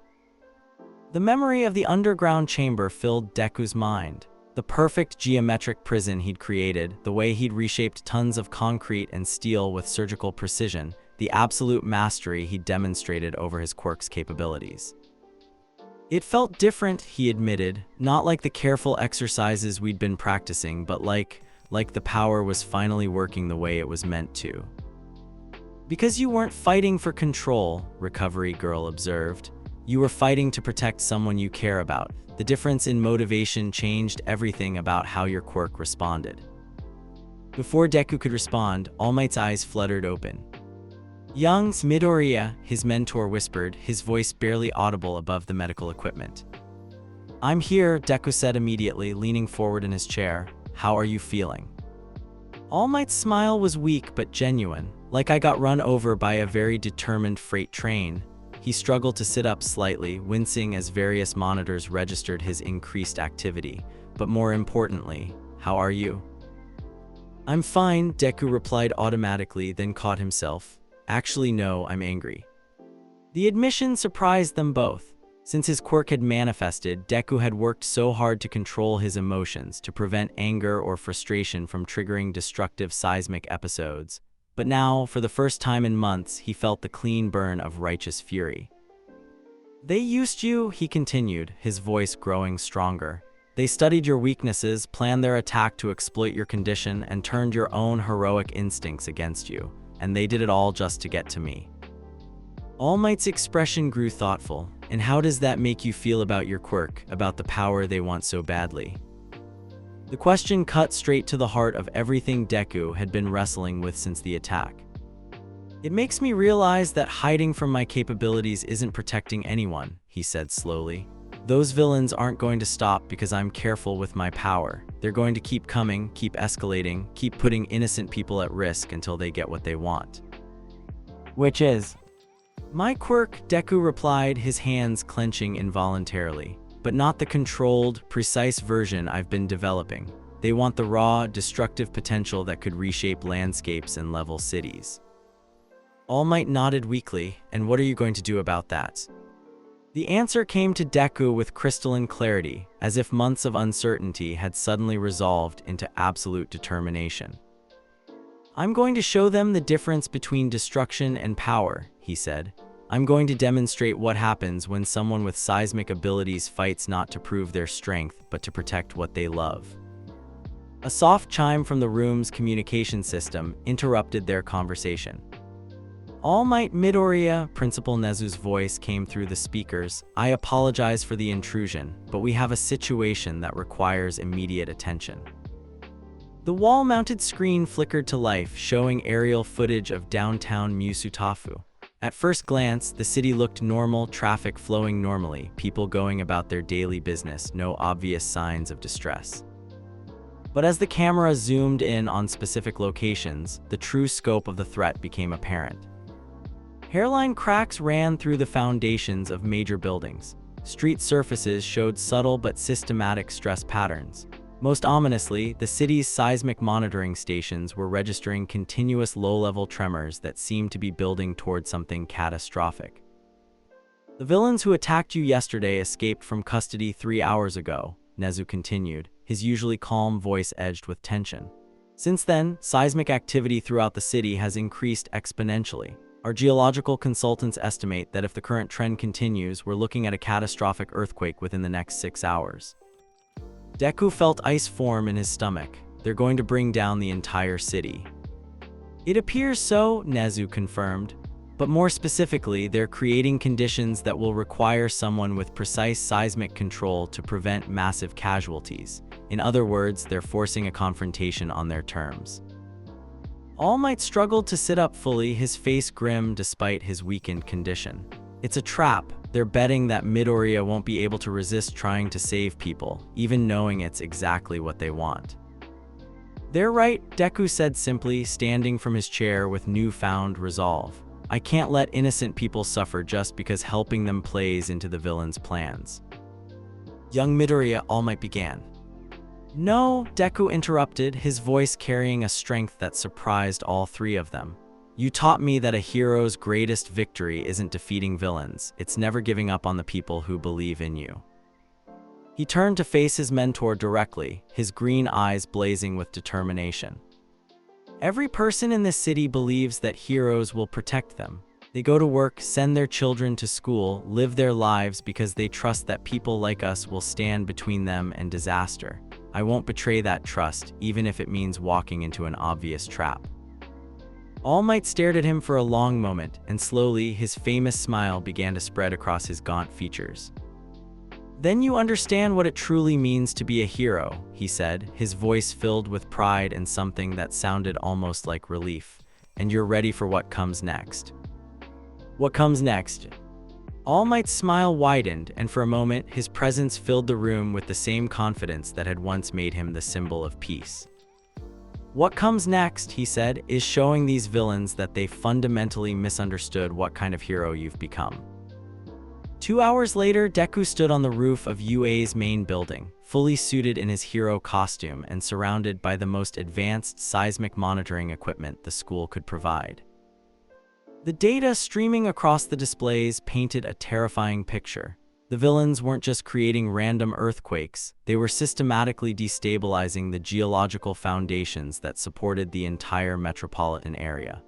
The memory of the underground chamber filled Deku's mind. The perfect geometric prison he'd created, the way he'd reshaped tons of concrete and steel with surgical precision, the absolute mastery he'd demonstrated over his Quirk's capabilities. "It felt different," he admitted, "not like the careful exercises we'd been practicing, but like the power was finally working the way it was meant to." "Because you weren't fighting for control," Recovery Girl observed. "You were fighting to protect someone you care about. The difference in motivation changed everything about how your Quirk responded." Before Deku could respond, All Might's eyes fluttered open. "Young Midoriya," his mentor whispered, his voice barely audible above the medical equipment. "I'm here," Deku said immediately, leaning forward in his chair. "How are you feeling?" All Might's smile was weak but genuine, like I got run over by a very determined freight train. He struggled to sit up slightly, wincing as various monitors registered his increased activity. "But more importantly, how are you?" "I'm fine," Deku replied automatically, then caught himself. "Actually, no, I'm angry." The admission surprised them both. Since his quirk had manifested, Deku had worked so hard to control his emotions to prevent anger or frustration from triggering destructive seismic episodes. But now, for the first time in months, he felt the clean burn of righteous fury. "They used you," he continued, his voice growing stronger. "They studied your weaknesses, planned their attack to exploit your condition, and turned your own heroic instincts against you. And they did it all just to get to me." All Might's expression grew thoughtful. "And how does that make you feel about your quirk, about the power they want so badly?" The question cut straight to the heart of everything Deku had been wrestling with since the attack. "It makes me realize that hiding from my capabilities isn't protecting anyone," he said slowly. "Those villains aren't going to stop because I'm careful with my power. They're going to keep coming, keep escalating, keep putting innocent people at risk until they get what they want." "Which is?" "My quirk," Deku replied, his hands clenching involuntarily. "But not the controlled, precise version I've been developing. They want the raw, destructive potential that could reshape landscapes and level cities." All Might nodded weakly. "And what are you going to do about that?" The answer came to Deku with crystalline clarity, as if months of uncertainty had suddenly resolved into absolute determination. "I'm going to show them the difference between destruction and power," he said. "I'm going to demonstrate what happens when someone with seismic abilities fights not to prove their strength, but to protect what they love." A soft chime from the room's communication system interrupted their conversation. "All Might Midoriya," Principal Nezu's voice came through the speakers. "I apologize for the intrusion, but we have a situation that requires immediate attention." The wall-mounted screen flickered to life, showing aerial footage of downtown Musutafu. At first glance, the city looked normal, traffic flowing normally, people going about their daily business, no obvious signs of distress. But as the camera zoomed in on specific locations, the true scope of the threat became apparent. Hairline cracks ran through the foundations of major buildings. Street surfaces showed subtle but systematic stress patterns. Most ominously, the city's seismic monitoring stations were registering continuous low-level tremors that seemed to be building toward something catastrophic. "The villains who attacked you yesterday escaped from custody 3 hours ago," Nezu continued, his usually calm voice edged with tension. "Since then, seismic activity throughout the city has increased exponentially. Our geological consultants estimate that if the current trend continues, we're looking at a catastrophic earthquake within the next 6 hours." Deku felt ice form in his stomach. "They're going to bring down the entire city." "It appears so," Nezu confirmed. "But more specifically, they're creating conditions that will require someone with precise seismic control to prevent massive casualties. In other words, they're forcing a confrontation on their terms." All Might struggled to sit up fully, his face grim despite his weakened condition. "It's a trap. They're betting that Midoriya won't be able to resist trying to save people, even knowing it's exactly what they want." "They're right," Deku said simply, standing from his chair with newfound resolve. "I can't let innocent people suffer just because helping them plays into the villain's plans." "Young Midoriya," All Might began. "No," Deku interrupted, his voice carrying a strength that surprised all three of them. "You taught me that a hero's greatest victory isn't defeating villains, it's never giving up on the people who believe in you." He turned to face his mentor directly, his green eyes blazing with determination. "Every person in this city believes that heroes will protect them. They go to work, send their children to school, live their lives because they trust that people like us will stand between them and disaster. I won't betray that trust, even if it means walking into an obvious trap." All Might stared at him for a long moment, and slowly his famous smile began to spread across his gaunt features. "Then you understand what it truly means to be a hero," he said, his voice filled with pride and something that sounded almost like relief. "And you're ready for what comes next." "What comes next?" All Might's smile widened, and for a moment his presence filled the room with the same confidence that had once made him the symbol of peace. "What comes next," he said, "is showing these villains that they fundamentally misunderstood what kind of hero you've become." 2 hours later, Deku stood on the roof of UA's main building, fully suited in his hero costume and surrounded by the most advanced seismic monitoring equipment the school could provide. The data streaming across the displays painted a terrifying picture. The villains weren't just creating random earthquakes, they were systematically destabilizing the geological foundations that supported the entire metropolitan area.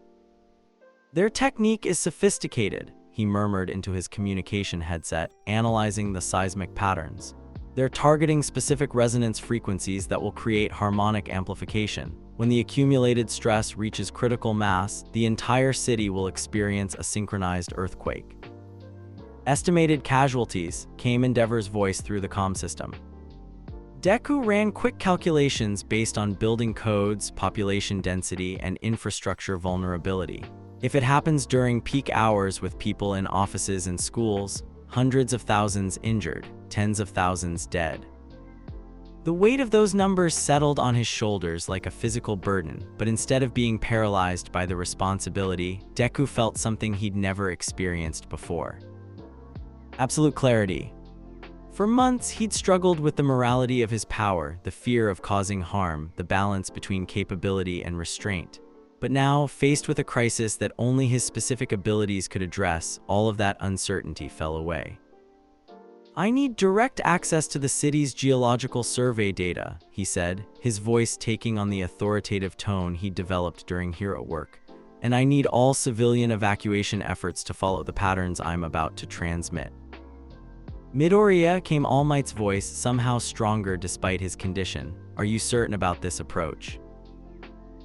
"Their technique is sophisticated," he murmured into his communication headset, analyzing the seismic patterns. "They're targeting specific resonance frequencies that will create harmonic amplification. When the accumulated stress reaches critical mass, the entire city will experience a synchronized earthquake." "Estimated casualties," came Endeavor's voice through the comm system. Deku ran quick calculations based on building codes, population density, and infrastructure vulnerability. If it happens during peak hours with people in offices and schools, hundreds of thousands injured, tens of thousands dead. The weight of those numbers settled on his shoulders like a physical burden, but instead of being paralyzed by the responsibility, Deku felt something he'd never experienced before. Absolute clarity. For months, he'd struggled with the morality of his power, the fear of causing harm, the balance between capability and restraint. But now, faced with a crisis that only his specific abilities could address, all of that uncertainty fell away. "I need direct access to the city's geological survey data," he said, his voice taking on the authoritative tone he'd developed during hero work. "And I need all civilian evacuation efforts to follow the patterns I'm about to transmit." Midoriya, came All Might's voice, somehow stronger despite his condition. "Are you certain about this approach?"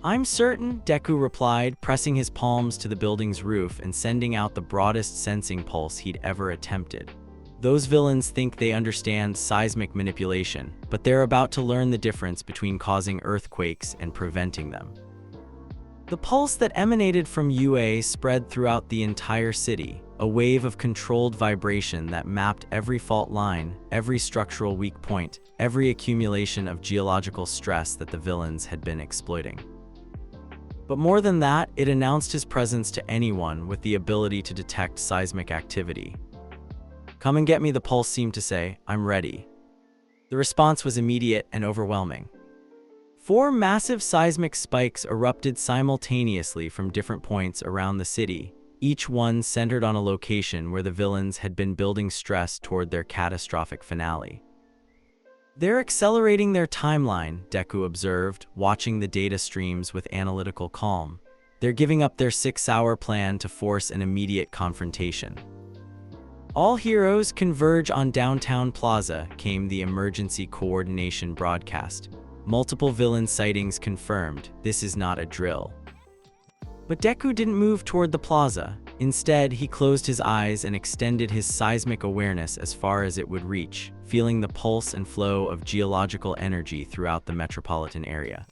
"I'm certain," Deku replied, pressing his palms to the building's roof and sending out the broadest sensing pulse he'd ever attempted. "Those villains think they understand seismic manipulation, but they're about to learn the difference between causing earthquakes and preventing them." The pulse that emanated from UA spread throughout the entire city, a wave of controlled vibration that mapped every fault line, every structural weak point, every accumulation of geological stress that the villains had been exploiting. But more than that, it announced his presence to anyone with the ability to detect seismic activity. "Come and get me," the pulse seemed to say. "I'm ready." The response was immediate and overwhelming. 4 massive seismic spikes erupted simultaneously from different points around the city, each one centered on a location where the villains had been building stress toward their catastrophic finale. "They're accelerating their timeline," Deku observed, watching the data streams with analytical calm. "They're giving up their 6-hour plan to force an immediate confrontation." "All heroes converge on downtown Plaza," came the emergency coordination broadcast. "Multiple villain sightings confirmed. This is not a drill." But Deku didn't move toward the plaza. Instead, he closed his eyes and extended his seismic awareness as far as it would reach, feeling the pulse and flow of geological energy throughout the metropolitan area.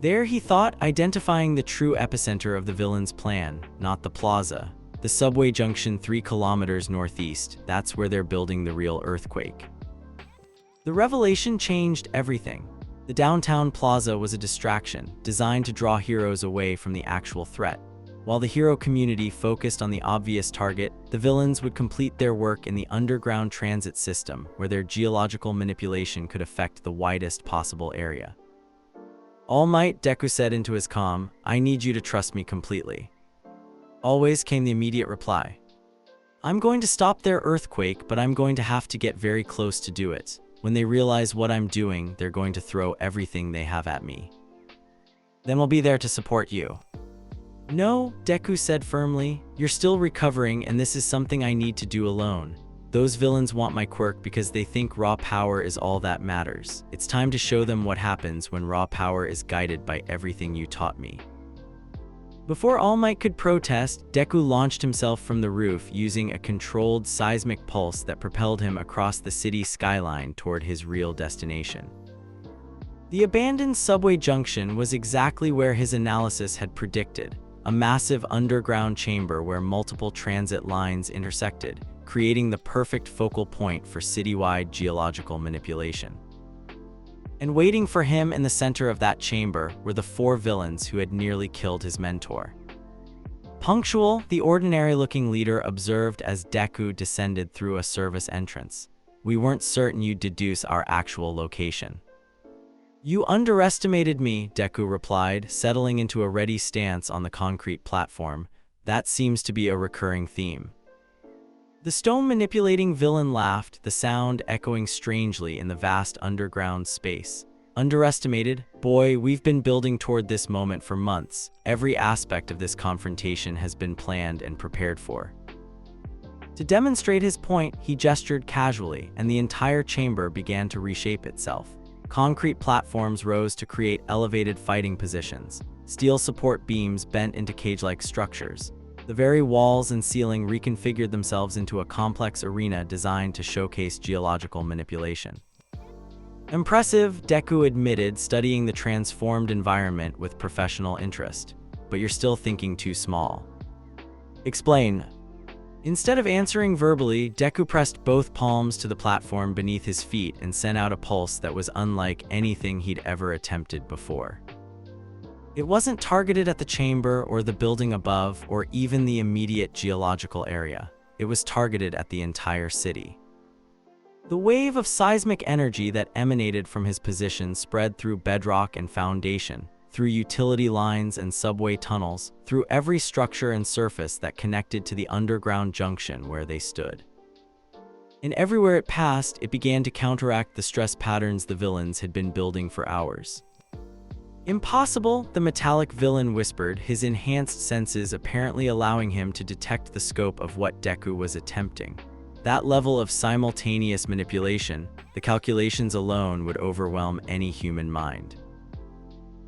There, he thought, identifying the true epicenter of the villain's plan, not the plaza. The subway junction 3 kilometers northeast, that's where they're building the real earthquake. The revelation changed everything. The downtown plaza was a distraction, designed to draw heroes away from the actual threat. While the hero community focused on the obvious target, the villains would complete their work in the underground transit system, where their geological manipulation could affect the widest possible area. "All Might," Deku said into his comm, "I need you to trust me completely." "Always," came the immediate reply. "I'm going to stop their earthquake, but I'm going to have to get very close to do it. When they realize what I'm doing, they're going to throw everything they have at me. Then we'll be there to support you." "No," Deku said firmly, "you're still recovering, and this is something I need to do alone. Those villains want my quirk because they think raw power is all that matters. It's time to show them what happens when raw power is guided by everything you taught me." Before All Might could protest, Deku launched himself from the roof using a controlled seismic pulse that propelled him across the city skyline toward his real destination. The abandoned subway junction was exactly where his analysis had predicted, a massive underground chamber where multiple transit lines intersected, creating the perfect focal point for citywide geological manipulation. And waiting for him in the center of that chamber were the 4 villains who had nearly killed his mentor. Punctual, the ordinary-looking leader observed as Deku descended through a service entrance. "We weren't certain you'd deduce our actual location." "You underestimated me," Deku replied, settling into a ready stance on the concrete platform. "That seems to be a recurring theme." The stone-manipulating villain laughed, the sound echoing strangely in the vast underground space. Underestimated? Boy, we've been building toward this moment for months. Every aspect of this confrontation has been planned and prepared for. To demonstrate his point, he gestured casually, and the entire chamber began to reshape itself. Concrete platforms rose to create elevated fighting positions. Steel support beams bent into cage-like structures. The very walls and ceiling reconfigured themselves into a complex arena designed to showcase geological manipulation. Impressive, Deku admitted, studying the transformed environment with professional interest. But you're still thinking too small. Explain. Instead of answering verbally, Deku pressed both palms to the platform beneath his feet and sent out a pulse that was unlike anything he'd ever attempted before. It wasn't targeted at the chamber or the building above or even the immediate geological area. It was targeted at the entire city. The wave of seismic energy that emanated from his position spread through bedrock and foundation, through utility lines and subway tunnels, through every structure and surface that connected to the underground junction where they stood. And everywhere it passed, it began to counteract the stress patterns the villains had been building for hours. Impossible, the metallic villain whispered, his enhanced senses apparently allowing him to detect the scope of what Deku was attempting. That level of simultaneous manipulation, the calculations alone would overwhelm any human mind.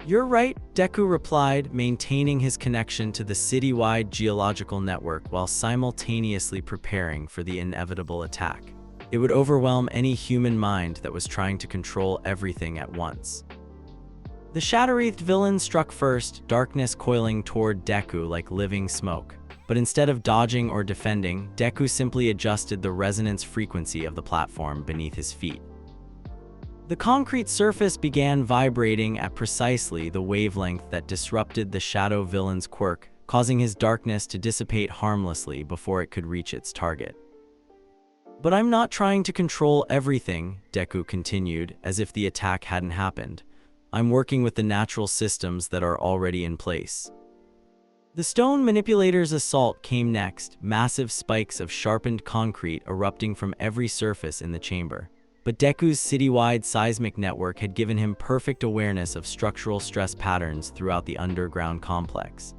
You're right, Deku replied, maintaining his connection to the citywide geological network while simultaneously preparing for the inevitable attack. It would overwhelm any human mind that was trying to control everything at once. The shadow-wreathed villain struck first, darkness coiling toward Deku like living smoke. But instead of dodging or defending, Deku simply adjusted the resonance frequency of the platform beneath his feet. The concrete surface began vibrating at precisely the wavelength that disrupted the shadow villain's quirk, causing his darkness to dissipate harmlessly before it could reach its target. But I'm not trying to control everything, Deku continued, as if the attack hadn't happened. I'm working with the natural systems that are already in place. The stone manipulator's assault came next, massive spikes of sharpened concrete erupting from every surface in the chamber. But Deku's citywide seismic network had given him perfect awareness of structural stress patterns throughout the underground complex.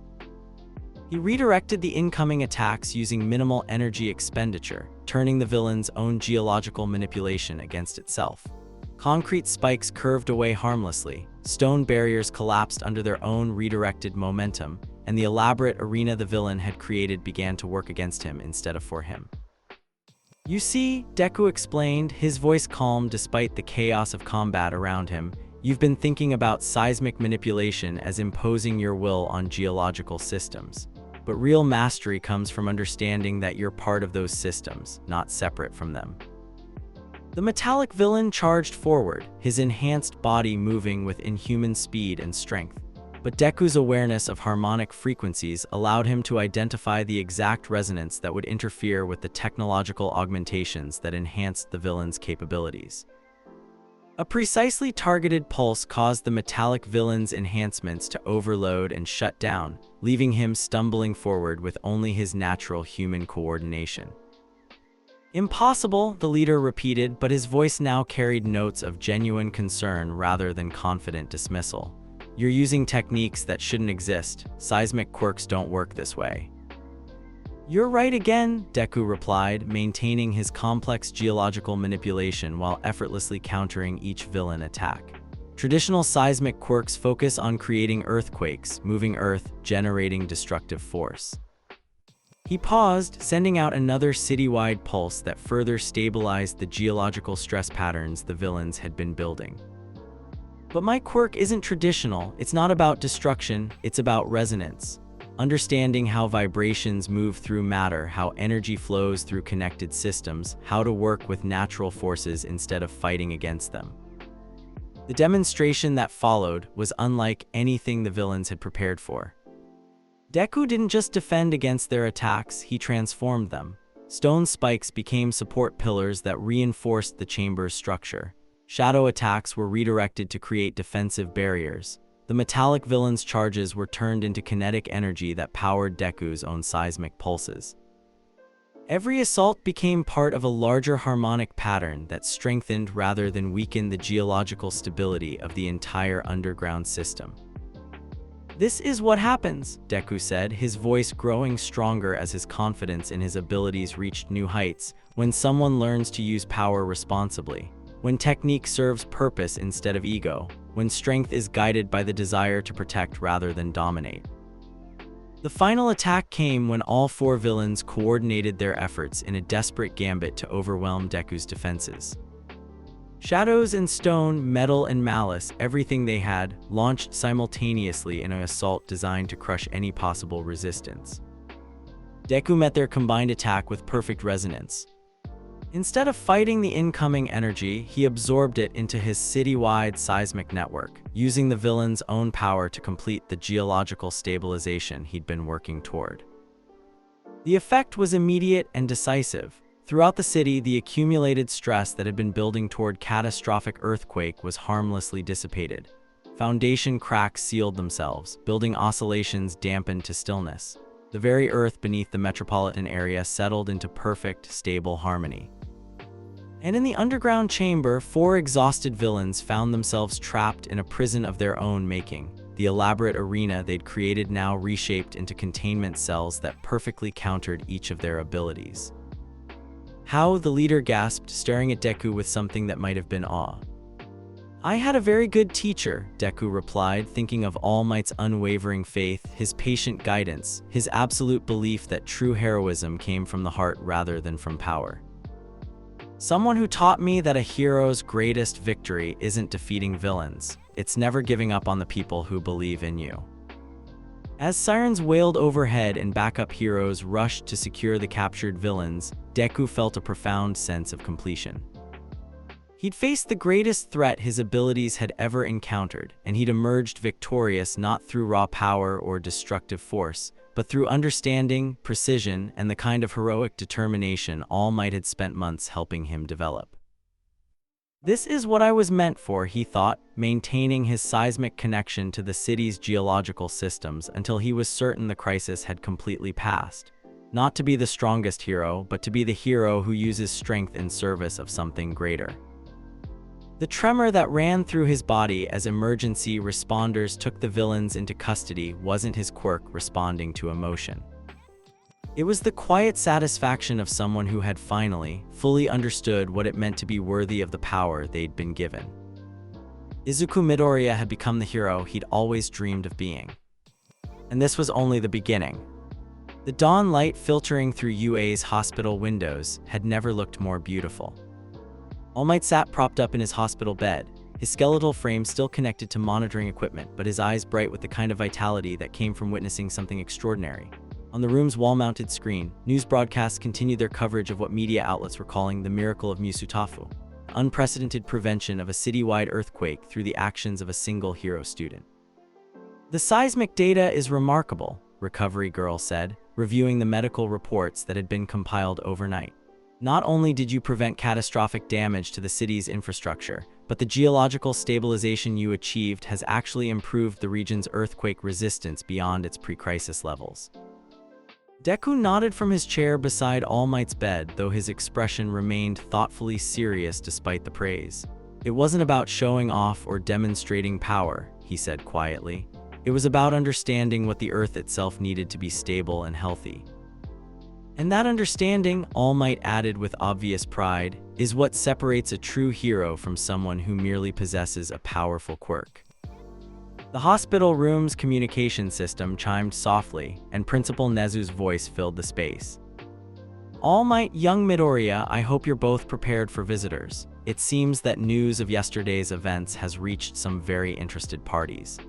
He redirected the incoming attacks using minimal energy expenditure, turning the villain's own geological manipulation against itself. Concrete spikes curved away harmlessly, stone barriers collapsed under their own redirected momentum, and the elaborate arena the villain had created began to work against him instead of for him. You see, Deku explained, his voice calm despite the chaos of combat around him, you've been thinking about seismic manipulation as imposing your will on geological systems. But real mastery comes from understanding that you're part of those systems, not separate from them. The metallic villain charged forward, his enhanced body moving with inhuman speed and strength. But Deku's awareness of harmonic frequencies allowed him to identify the exact resonance that would interfere with the technological augmentations that enhanced the villain's capabilities. A precisely targeted pulse caused the metallic villain's enhancements to overload and shut down, leaving him stumbling forward with only his natural human coordination. Impossible, the leader repeated, but his voice now carried notes of genuine concern rather than confident dismissal. You're using techniques that shouldn't exist. Seismic quirks don't work this way. You're right again, Deku replied, maintaining his complex geological manipulation while effortlessly countering each villain attack. Traditional seismic quirks focus on creating earthquakes, moving earth, generating destructive force. He paused, sending out another citywide pulse that further stabilized the geological stress patterns the villains had been building. But my quirk isn't traditional. It's not about destruction, it's about resonance. Understanding how vibrations move through matter, how energy flows through connected systems, how to work with natural forces instead of fighting against them. The demonstration that followed was unlike anything the villains had prepared for. Deku didn't just defend against their attacks, he transformed them. Stone spikes became support pillars that reinforced the chamber's structure. Shadow attacks were redirected to create defensive barriers. The metallic villain's charges were turned into kinetic energy that powered Deku's own seismic pulses. Every assault became part of a larger harmonic pattern that strengthened rather than weakened the geological stability of the entire underground system. "This is what happens," Deku said, his voice growing stronger as his confidence in his abilities reached new heights, "when someone learns to use power responsibly, when technique serves purpose instead of ego, when strength is guided by the desire to protect rather than dominate." The final attack came when all four villains coordinated their efforts in a desperate gambit to overwhelm Deku's defenses. Shadows and Stone, Metal and Malice, everything they had, launched simultaneously in an assault designed to crush any possible resistance. Deku met their combined attack with perfect resonance. Instead of fighting the incoming energy, he absorbed it into his city-wide seismic network, using the villain's own power to complete the geological stabilization he'd been working toward. The effect was immediate and decisive. Throughout the city, the accumulated stress that had been building toward catastrophic earthquake was harmlessly dissipated. Foundation cracks sealed themselves, building oscillations dampened to stillness. The very earth beneath the metropolitan area settled into perfect, stable harmony. And in the underground chamber, four exhausted villains found themselves trapped in a prison of their own making. The elaborate arena they'd created now reshaped into containment cells that perfectly countered each of their abilities. "How?" the leader gasped, staring at Deku with something that might have been awe. "I had a very good teacher," Deku replied, thinking of All Might's unwavering faith, his patient guidance, his absolute belief that true heroism came from the heart rather than from power. "Someone who taught me that a hero's greatest victory isn't defeating villains, it's never giving up on the people who believe in you." As sirens wailed overhead and backup heroes rushed to secure the captured villains, Deku felt a profound sense of completion. He'd faced the greatest threat his abilities had ever encountered, and he'd emerged victorious not through raw power or destructive force, but through understanding, precision, and the kind of heroic determination All Might had spent months helping him develop. "This is what I was meant for," he thought, maintaining his seismic connection to the city's geological systems until he was certain the crisis had completely passed. Not to be the strongest hero, but to be the hero who uses strength in service of something greater. The tremor that ran through his body as emergency responders took the villains into custody wasn't his quirk responding to emotion. It was the quiet satisfaction of someone who had finally, fully understood what it meant to be worthy of the power they'd been given. Izuku Midoriya had become the hero he'd always dreamed of being. And this was only the beginning. The dawn light filtering through UA's hospital windows had never looked more beautiful. All Might sat propped up in his hospital bed, his skeletal frame still connected to monitoring equipment, but his eyes bright with the kind of vitality that came from witnessing something extraordinary. On the room's wall-mounted screen, news broadcasts continued their coverage of what media outlets were calling the miracle of Musutafu, the unprecedented prevention of a citywide earthquake through the actions of a single hero student. "The seismic data is remarkable," Recovery Girl said, reviewing the medical reports that had been compiled overnight. "Not only did you prevent catastrophic damage to the city's infrastructure, but the geological stabilization you achieved has actually improved the region's earthquake resistance beyond its pre-crisis levels." Deku nodded from his chair beside All Might's bed, though his expression remained thoughtfully serious despite the praise. "It wasn't about showing off or demonstrating power," he said quietly. "It was about understanding what the Earth itself needed to be stable and healthy. And that understanding," All Might added with obvious pride, "is what separates a true hero from someone who merely possesses a powerful quirk." The hospital room's communication system chimed softly, and Principal Nezu's voice filled the space. "All Might, young Midoriya, I hope you're both prepared for visitors. It seems that news of yesterday's events has reached some very interested parties."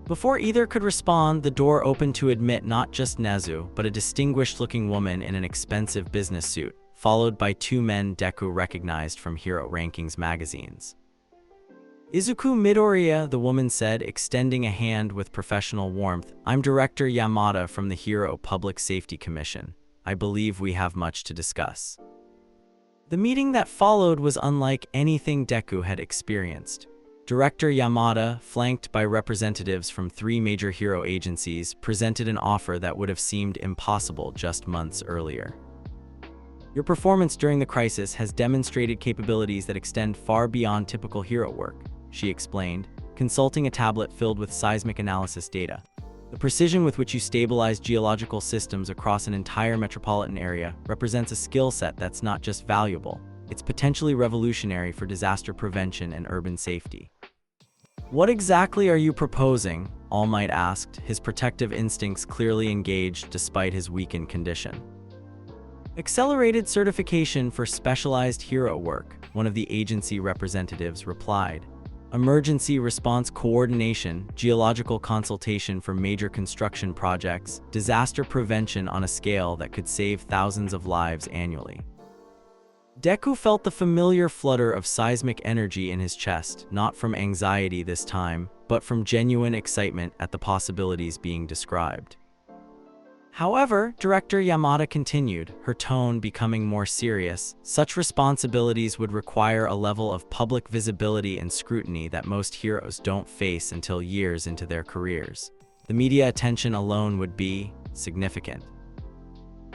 Before either could respond, the door opened to admit not just Nezu, but a distinguished-looking woman in an expensive business suit, followed by two men Deku recognized from Hero Rankings magazines. "Izuku Midoriya," the woman said, extending a hand with professional warmth. "I'm Director Yamada from the Hero Public Safety Commission. I believe we have much to discuss." The meeting that followed was unlike anything Deku had experienced. Director Yamada, flanked by representatives from 3 major hero agencies, presented an offer that would have seemed impossible just months earlier. Your performance during the crisis has demonstrated capabilities that extend far beyond typical hero work, she explained, consulting a tablet filled with seismic analysis data. The precision with which you stabilize geological systems across an entire metropolitan area represents a skill set that's not just valuable, it's potentially revolutionary for disaster prevention and urban safety. What exactly are you proposing? All Might asked, his protective instincts clearly engaged despite his weakened condition. Accelerated certification for specialized hero work, one of the agency representatives replied. Emergency response coordination, geological consultation for major construction projects, disaster prevention on a scale that could save thousands of lives annually. Deku felt the familiar flutter of seismic energy in his chest, not from anxiety this time, but from genuine excitement at the possibilities being described. However, Director Yamada continued, her tone becoming more serious. Such responsibilities would require a level of public visibility and scrutiny that most heroes don't face until years into their careers. The media attention alone would be significant.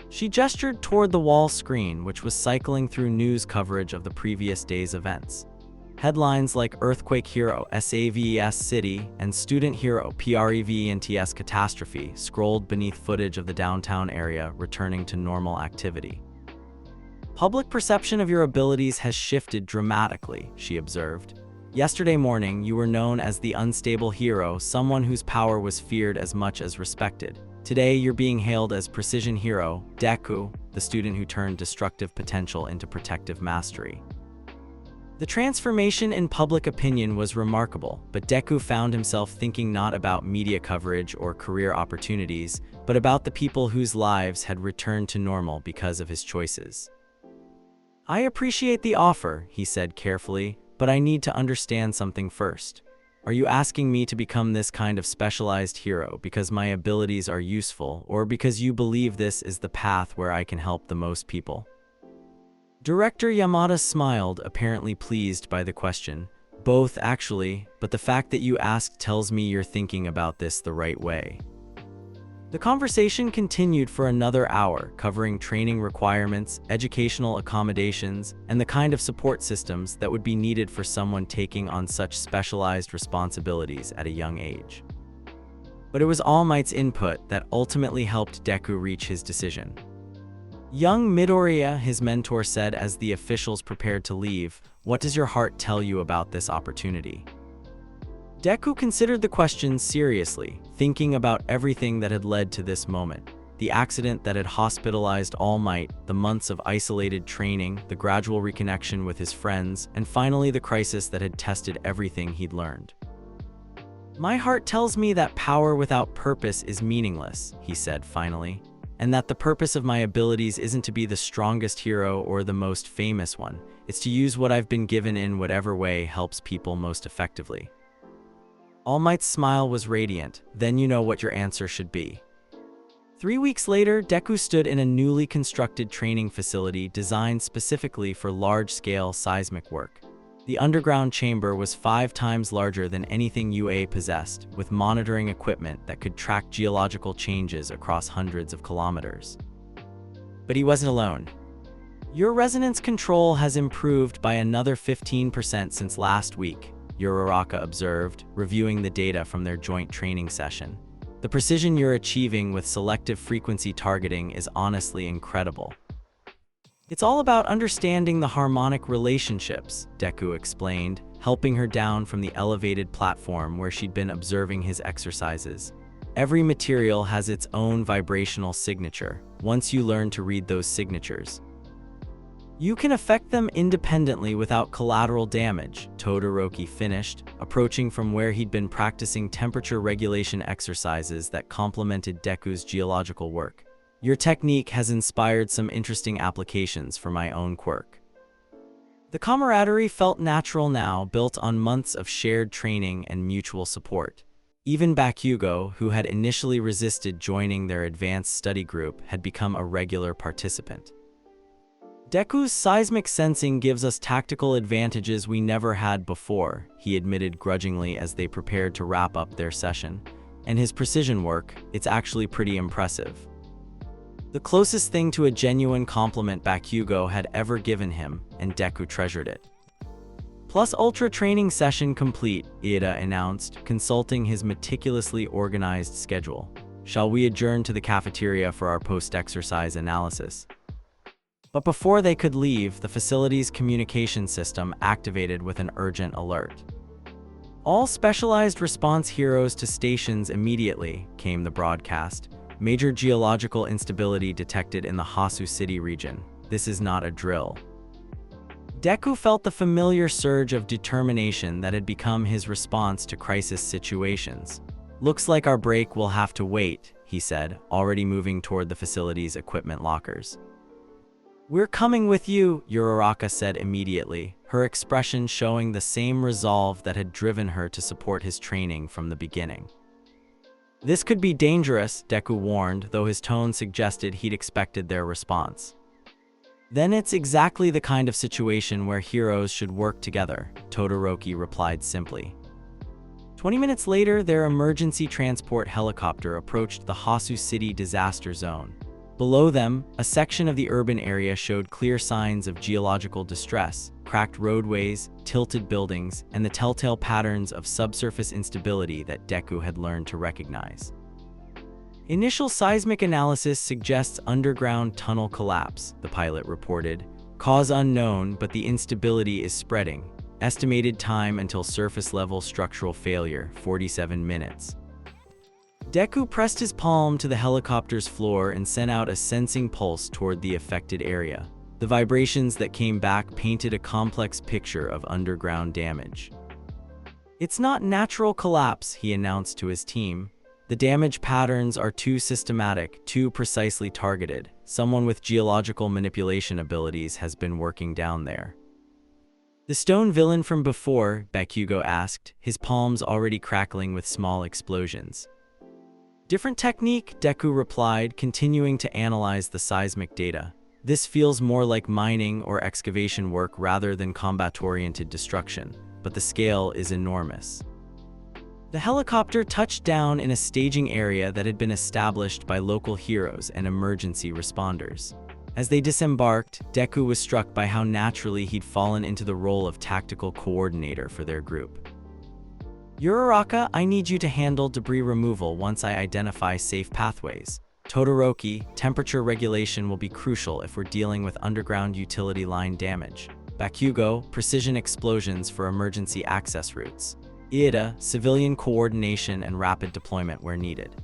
She gestured toward the wall screen, which was cycling through news coverage of the previous day's events. Headlines like Earthquake Hero SAVES City and Student Hero PREVENTS Catastrophe scrolled beneath footage of the downtown area returning to normal activity. Public perception of your abilities has shifted dramatically, she observed. Yesterday morning, you were known as the unstable hero, someone whose power was feared as much as respected. Today, you're being hailed as precision hero, Deku, the student who turned destructive potential into protective mastery. The transformation in public opinion was remarkable, but Deku found himself thinking not about media coverage or career opportunities, but about the people whose lives had returned to normal because of his choices. I appreciate the offer, he said carefully, but I need to understand something first. Are you asking me to become this kind of specialized hero because my abilities are useful, or because you believe this is the path where I can help the most people? Director Yamada smiled, apparently pleased by the question. Both, actually, but the fact that you asked tells me you're thinking about this the right way. The conversation continued for another hour, covering training requirements, educational accommodations, and the kind of support systems that would be needed for someone taking on such specialized responsibilities at a young age. But it was All Might's input that ultimately helped Deku reach his decision. Young Midoriya, his mentor, said as the officials prepared to leave, what does your heart tell you about this opportunity? Deku considered the question seriously, thinking about everything that had led to this moment. The accident that had hospitalized All Might, the months of isolated training, the gradual reconnection with his friends, and finally the crisis that had tested everything he'd learned. My heart tells me that power without purpose is meaningless, he said finally. And that the purpose of my abilities isn't to be the strongest hero or the most famous one. It's to use what I've been given in whatever way helps people most effectively. All Might's smile was radiant. Then you know what your answer should be. 3 weeks later, Deku stood in a newly constructed training facility designed specifically for large-scale seismic work. The underground chamber was 5 times larger than anything UA possessed, with monitoring equipment that could track geological changes across hundreds of kilometers. But he wasn't alone. Your resonance control has improved by another 15% since last week, Uraraka observed, reviewing the data from their joint training session. The precision you're achieving with selective frequency targeting is honestly incredible. It's all about understanding the harmonic relationships, Deku explained, helping her down from the elevated platform where she'd been observing his exercises. Every material has its own vibrational signature. Once you learn to read those signatures, you can affect them independently without collateral damage, Todoroki finished, approaching from where he'd been practicing temperature regulation exercises that complemented Deku's geological work. Your technique has inspired some interesting applications for my own quirk. The camaraderie felt natural now, built on months of shared training and mutual support. Even Bakugo, who had initially resisted joining their advanced study group, had become a regular participant. Deku's seismic sensing gives us tactical advantages we never had before, he admitted grudgingly as they prepared to wrap up their session. And his precision work, it's actually pretty impressive. The closest thing to a genuine compliment Bakugo had ever given him, and Deku treasured it. Plus ultra training session complete, Iida announced, consulting his meticulously organized schedule. Shall we adjourn to the cafeteria for our post-exercise analysis? But before they could leave, the facility's communication system activated with an urgent alert. All specialized response heroes to stations immediately, came the broadcast. Major geological instability detected in the Hasu City region. This is not a drill. Deku felt the familiar surge of determination that had become his response to crisis situations. Looks like our break will have to wait, he said, already moving toward the facility's equipment lockers. We're coming with you, Uraraka said immediately, her expression showing the same resolve that had driven her to support his training from the beginning. This could be dangerous, Deku warned, though his tone suggested he'd expected their response. Then it's exactly the kind of situation where heroes should work together, Todoroki replied simply. 20 minutes later, their emergency transport helicopter approached the Hasu City disaster zone. Below them, a section of the urban area showed clear signs of geological distress, cracked roadways, tilted buildings, and the telltale patterns of subsurface instability that Deku had learned to recognize. Initial seismic analysis suggests underground tunnel collapse, the pilot reported. Cause unknown, but the instability is spreading. Estimated time until surface-level structural failure, 47 minutes. Deku pressed his palm to the helicopter's floor and sent out a sensing pulse toward the affected area. The vibrations that came back painted a complex picture of underground damage. It's not natural collapse, he announced to his team. The damage patterns are too systematic, too precisely targeted. Someone with geological manipulation abilities has been working down there. The stone villain from before, Bakugo asked, his palms already crackling with small explosions. Different technique, Deku replied, continuing to analyze the seismic data. This feels more like mining or excavation work rather than combat-oriented destruction, but the scale is enormous. The helicopter touched down in a staging area that had been established by local heroes and emergency responders. As they disembarked, Deku was struck by how naturally he'd fallen into the role of tactical coordinator for their group. Uraraka, I need you to handle debris removal once I identify safe pathways. Todoroki, temperature regulation will be crucial if we're dealing with underground utility line damage. Bakugo, precision explosions for emergency access routes. Iida, civilian coordination and rapid deployment where needed.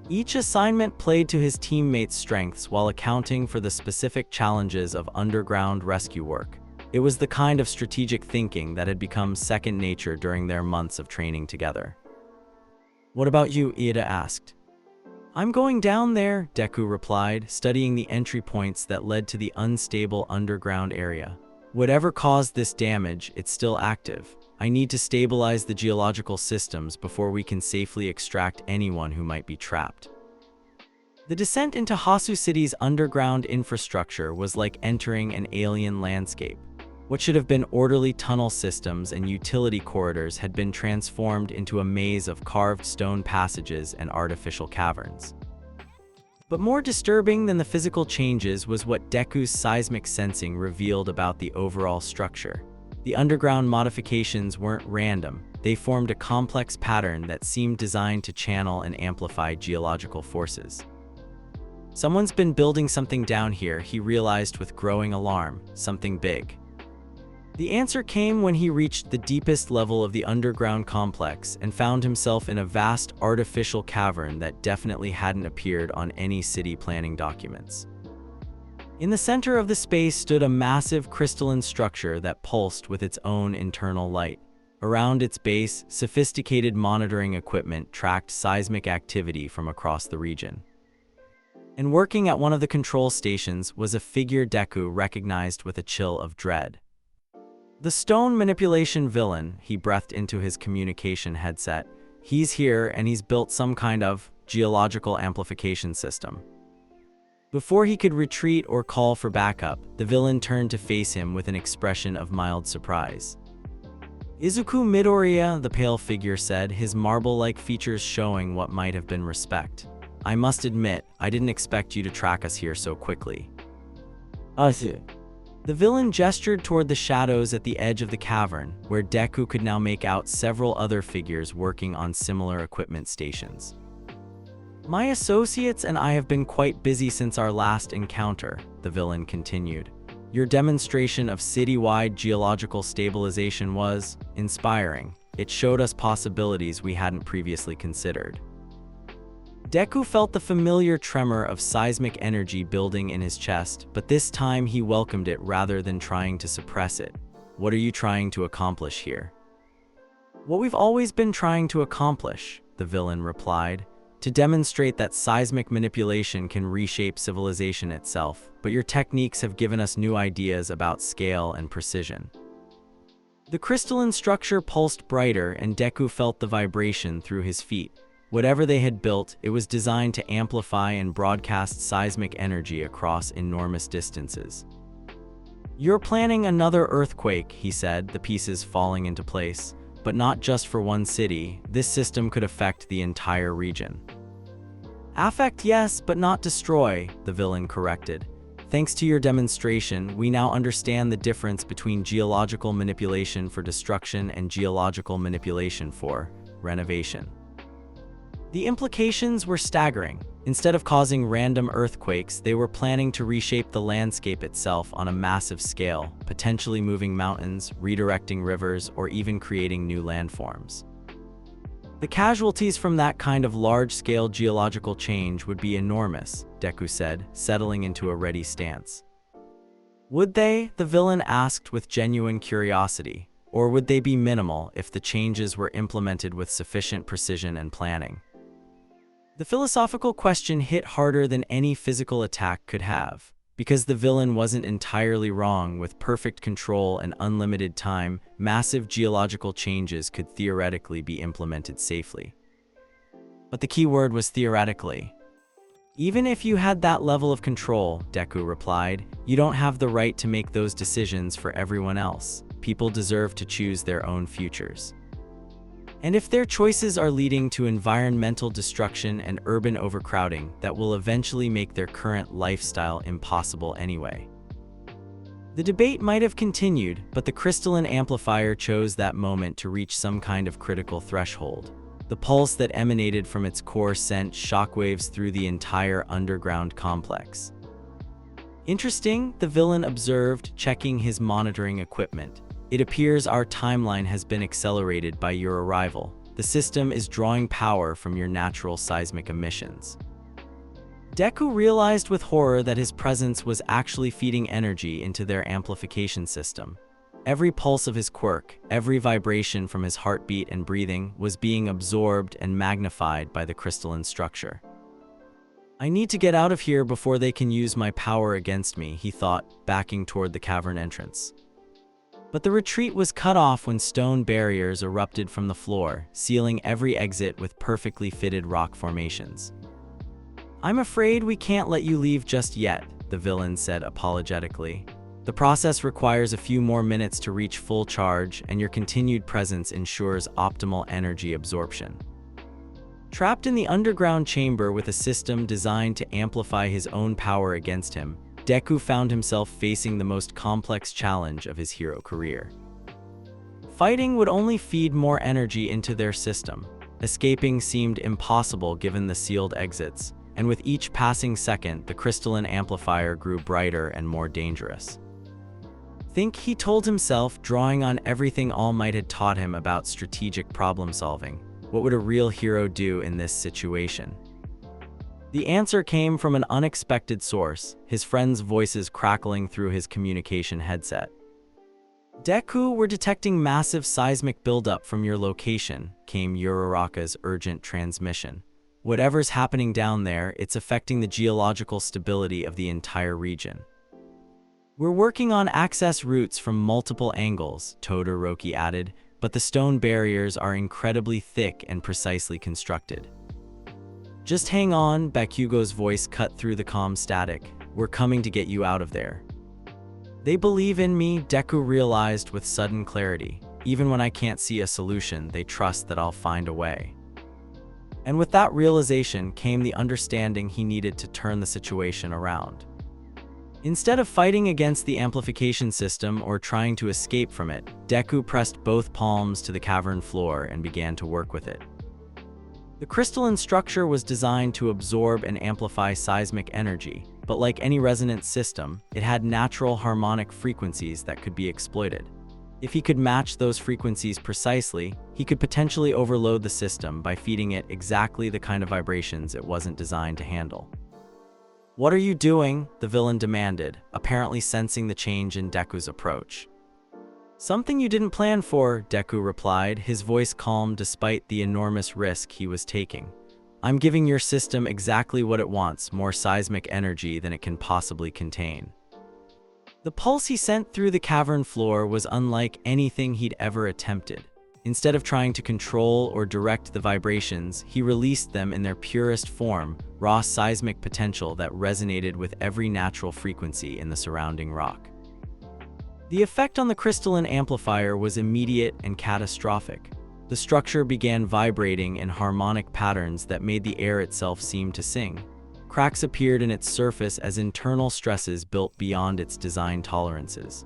Each assignment played to his teammates' strengths while accounting for the specific challenges of underground rescue work. It was the kind of strategic thinking that had become second nature during their months of training together. What about you? Iida asked. I'm going down there, Deku replied, studying the entry points that led to the unstable underground area. Whatever caused this damage, it's still active. I need to stabilize the geological systems before we can safely extract anyone who might be trapped. The descent into Hasu City's underground infrastructure was like entering an alien landscape. What should have been orderly tunnel systems and utility corridors had been transformed into a maze of carved stone passages and artificial caverns. But more disturbing than the physical changes was what Deku's seismic sensing revealed about the overall structure. The underground modifications weren't random. They formed a complex pattern that seemed designed to channel and amplify geological forces. Someone's been building something down here, he realized with growing alarm, something big. The answer came when he reached the deepest level of the underground complex and found himself in a vast artificial cavern that definitely hadn't appeared on any city planning documents. In the center of the space stood a massive crystalline structure that pulsed with its own internal light. Around its base, sophisticated monitoring equipment tracked seismic activity from across the region. And working at one of the control stations was a figure Deku recognized with a chill of dread. The stone manipulation villain, he breathed into his communication headset. He's here and he's built some kind of geological amplification system. Before he could retreat or call for backup, the villain turned to face him with an expression of mild surprise. Izuku Midoriya, the pale figure said, his marble-like features showing what might have been respect. I must admit, I didn't expect you to track us here so quickly. The villain gestured toward the shadows at the edge of the cavern, where Deku could now make out several other figures working on similar equipment stations. My associates and I have been quite busy since our last encounter, the villain continued. Your demonstration of citywide geological stabilization was inspiring. It showed us possibilities we hadn't previously considered. Deku felt the familiar tremor of seismic energy building in his chest, but this time he welcomed it rather than trying to suppress it. What are you trying to accomplish here? What we've always been trying to accomplish, the villain replied. To demonstrate that seismic manipulation can reshape civilization itself, but your techniques have given us new ideas about scale and precision. The crystalline structure pulsed brighter and Deku felt the vibration through his feet. Whatever they had built, it was designed to amplify and broadcast seismic energy across enormous distances. You're planning another earthquake, he said, the pieces falling into place. But not just for one city, this system could affect the entire region. Affect, yes, but not destroy, the villain corrected. Thanks to your demonstration, we now understand the difference between geological manipulation for destruction and geological manipulation for renovation. The implications were staggering. Instead of causing random earthquakes, they were planning to reshape the landscape itself on a massive scale, potentially moving mountains, redirecting rivers, or even creating new landforms. The casualties from that kind of large-scale geological change would be enormous, Deku said, settling into a ready stance. Would they, the villain asked with genuine curiosity, or would they be minimal if the changes were implemented with sufficient precision and planning? The philosophical question hit harder than any physical attack could have. Because the villain wasn't entirely wrong. With perfect control and unlimited time, massive geological changes could theoretically be implemented safely. But the key word was theoretically. Even if you had that level of control, Deku replied, you don't have the right to make those decisions for everyone else. People deserve to choose their own futures. And if their choices are leading to environmental destruction and urban overcrowding, that will eventually make their current lifestyle impossible anyway. The debate might have continued, but the crystalline amplifier chose that moment to reach some kind of critical threshold. The pulse that emanated from its core sent shockwaves through the entire underground complex. Interesting, the villain observed, checking his monitoring equipment. It appears our timeline has been accelerated by your arrival. The system is drawing power from your natural seismic emissions. Deku realized with horror that his presence was actually feeding energy into their amplification system. Every pulse of his quirk, every vibration from his heartbeat and breathing was being absorbed and magnified by the crystalline structure. I need to get out of here before they can use my power against me, he thought, backing toward the cavern entrance. But the retreat was cut off when stone barriers erupted from the floor, sealing every exit with perfectly fitted rock formations. I'm afraid we can't let you leave just yet, the villain said apologetically. The process requires a few more minutes to reach full charge, and your continued presence ensures optimal energy absorption. Trapped in the underground chamber with a system designed to amplify his own power against him, Deku found himself facing the most complex challenge of his hero career. Fighting would only feed more energy into their system. Escaping seemed impossible given the sealed exits, and with each passing second, the crystalline amplifier grew brighter and more dangerous. Think, he told himself, drawing on everything All Might had taught him about strategic problem solving. What would a real hero do in this situation? The answer came from an unexpected source, his friends' voices crackling through his communication headset. Deku, we're detecting massive seismic buildup from your location, came Uraraka's urgent transmission. Whatever's happening down there, it's affecting the geological stability of the entire region. We're working on access routes from multiple angles, Todoroki added, but the stone barriers are incredibly thick and precisely constructed. Just hang on, Bakugo's voice cut through the calm static. We're coming to get you out of there. They believe in me, Deku realized with sudden clarity. Even when I can't see a solution, they trust that I'll find a way. And with that realization came the understanding he needed to turn the situation around. Instead of fighting against the amplification system or trying to escape from it, Deku pressed both palms to the cavern floor and began to work with it. The crystalline structure was designed to absorb and amplify seismic energy, but like any resonance system, it had natural harmonic frequencies that could be exploited. If he could match those frequencies precisely, he could potentially overload the system by feeding it exactly the kind of vibrations it wasn't designed to handle. "What are you doing?" the villain demanded, apparently sensing the change in Deku's approach. "Something you didn't plan for," Deku replied, his voice calm despite the enormous risk he was taking. "I'm giving your system exactly what it wants, more seismic energy than it can possibly contain." The pulse he sent through the cavern floor was unlike anything he'd ever attempted. Instead of trying to control or direct the vibrations, he released them in their purest form, raw seismic potential that resonated with every natural frequency in the surrounding rock. The effect on the crystalline amplifier was immediate and catastrophic. The structure began vibrating in harmonic patterns that made the air itself seem to sing. Cracks appeared in its surface as internal stresses built beyond its design tolerances.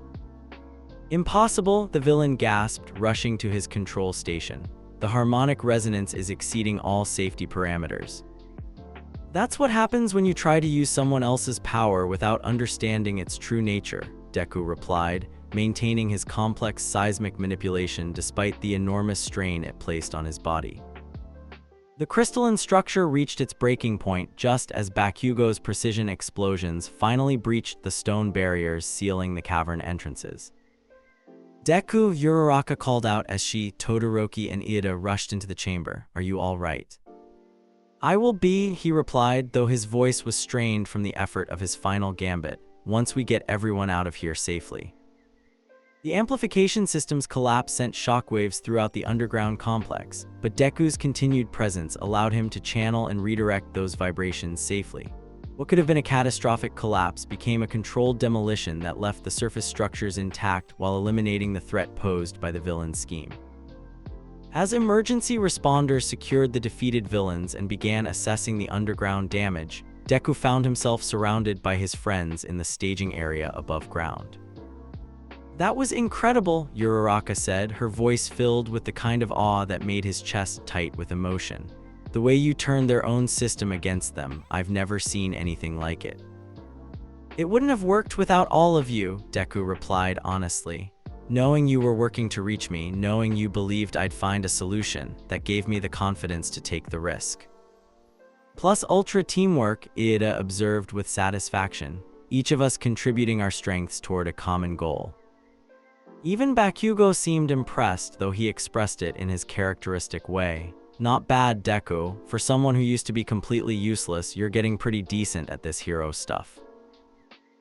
"Impossible," the villain gasped, rushing to his control station. "The harmonic resonance is exceeding all safety parameters." "That's what happens when you try to use someone else's power without understanding its true nature," Deku replied, maintaining his complex seismic manipulation despite the enormous strain it placed on his body. The crystalline structure reached its breaking point just as Bakugo's precision explosions finally breached the stone barriers sealing the cavern entrances. "Deku," Uraraka called out as she, Todoroki, and Iida rushed into the chamber. "Are you all right?" "I will be," he replied, though his voice was strained from the effort of his final gambit, "once we get everyone out of here safely." The amplification system's collapse sent shockwaves throughout the underground complex, but Deku's continued presence allowed him to channel and redirect those vibrations safely. What could have been a catastrophic collapse became a controlled demolition that left the surface structures intact while eliminating the threat posed by the villain's scheme. As emergency responders secured the defeated villains and began assessing the underground damage, Deku found himself surrounded by his friends in the staging area above ground. "That was incredible," Uraraka said, her voice filled with the kind of awe that made his chest tight with emotion. "The way you turned their own system against them, I've never seen anything like it." "It wouldn't have worked without all of you," Deku replied honestly. "Knowing you were working to reach me, knowing you believed I'd find a solution, that gave me the confidence to take the risk." "Plus ultra teamwork," Iida observed with satisfaction, "each of us contributing our strengths toward a common goal." Even Bakugo seemed impressed, though he expressed it in his characteristic way. "Not bad, Deku. For someone who used to be completely useless, you're getting pretty decent at this hero stuff."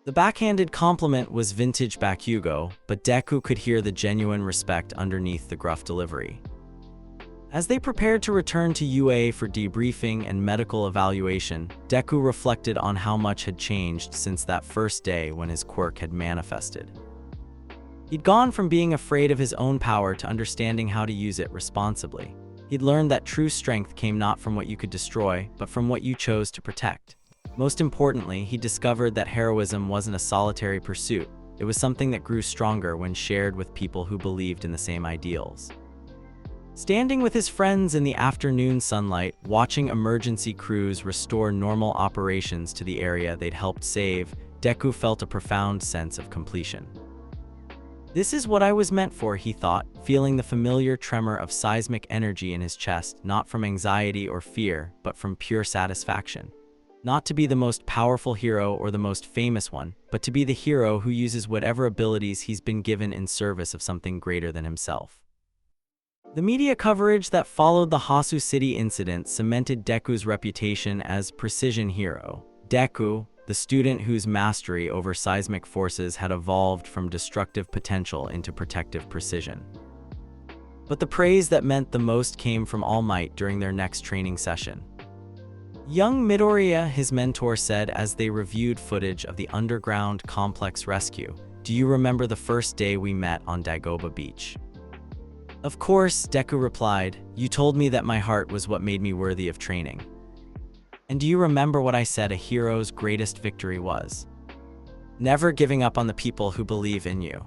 The backhanded compliment was vintage Bakugo, but Deku could hear the genuine respect underneath the gruff delivery. As they prepared to return to UA for debriefing and medical evaluation, Deku reflected on how much had changed since that first day when his quirk had manifested. He'd gone from being afraid of his own power to understanding how to use it responsibly. He'd learned that true strength came not from what you could destroy, but from what you chose to protect. Most importantly, he discovered that heroism wasn't a solitary pursuit. It was something that grew stronger when shared with people who believed in the same ideals. Standing with his friends in the afternoon sunlight, watching emergency crews restore normal operations to the area they'd helped save, Deku felt a profound sense of completion. "This is what I was meant for," he thought, feeling the familiar tremor of seismic energy in his chest, not from anxiety or fear, but from pure satisfaction. Not to be the most powerful hero or the most famous one, but to be the hero who uses whatever abilities he's been given in service of something greater than himself. The media coverage that followed the Hasu City incident cemented Deku's reputation as precision hero. Deku, the student whose mastery over seismic forces had evolved from destructive potential into protective precision. But the praise that meant the most came from All Might during their next training session. "Young Midoriya," his mentor said as they reviewed footage of the underground complex rescue, "do you remember the first day we met on Dagoba Beach? Of course, Deku replied, you told me that my heart was what made me worthy of training. And do you remember what I said a hero's greatest victory was? Never giving up on the people who believe in you.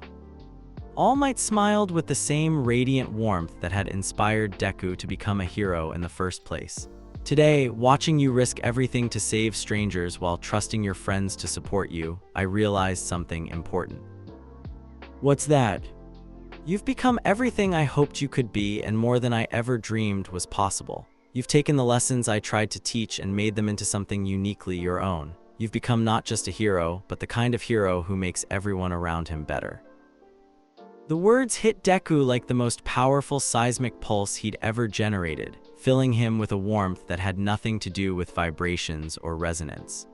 All Might smiled with the same radiant warmth that had inspired Deku to become a hero in the first place. Today, watching you risk everything to save strangers while trusting your friends to support you, I realized something important. What's that? You've become everything I hoped you could be and more than I ever dreamed was possible. You've taken the lessons I tried to teach and made them into something uniquely your own. You've become not just a hero, but the kind of hero who makes everyone around him better. The words hit Deku like the most powerful seismic pulse he'd ever generated, filling him with a warmth that had nothing to do with vibrations or resonance.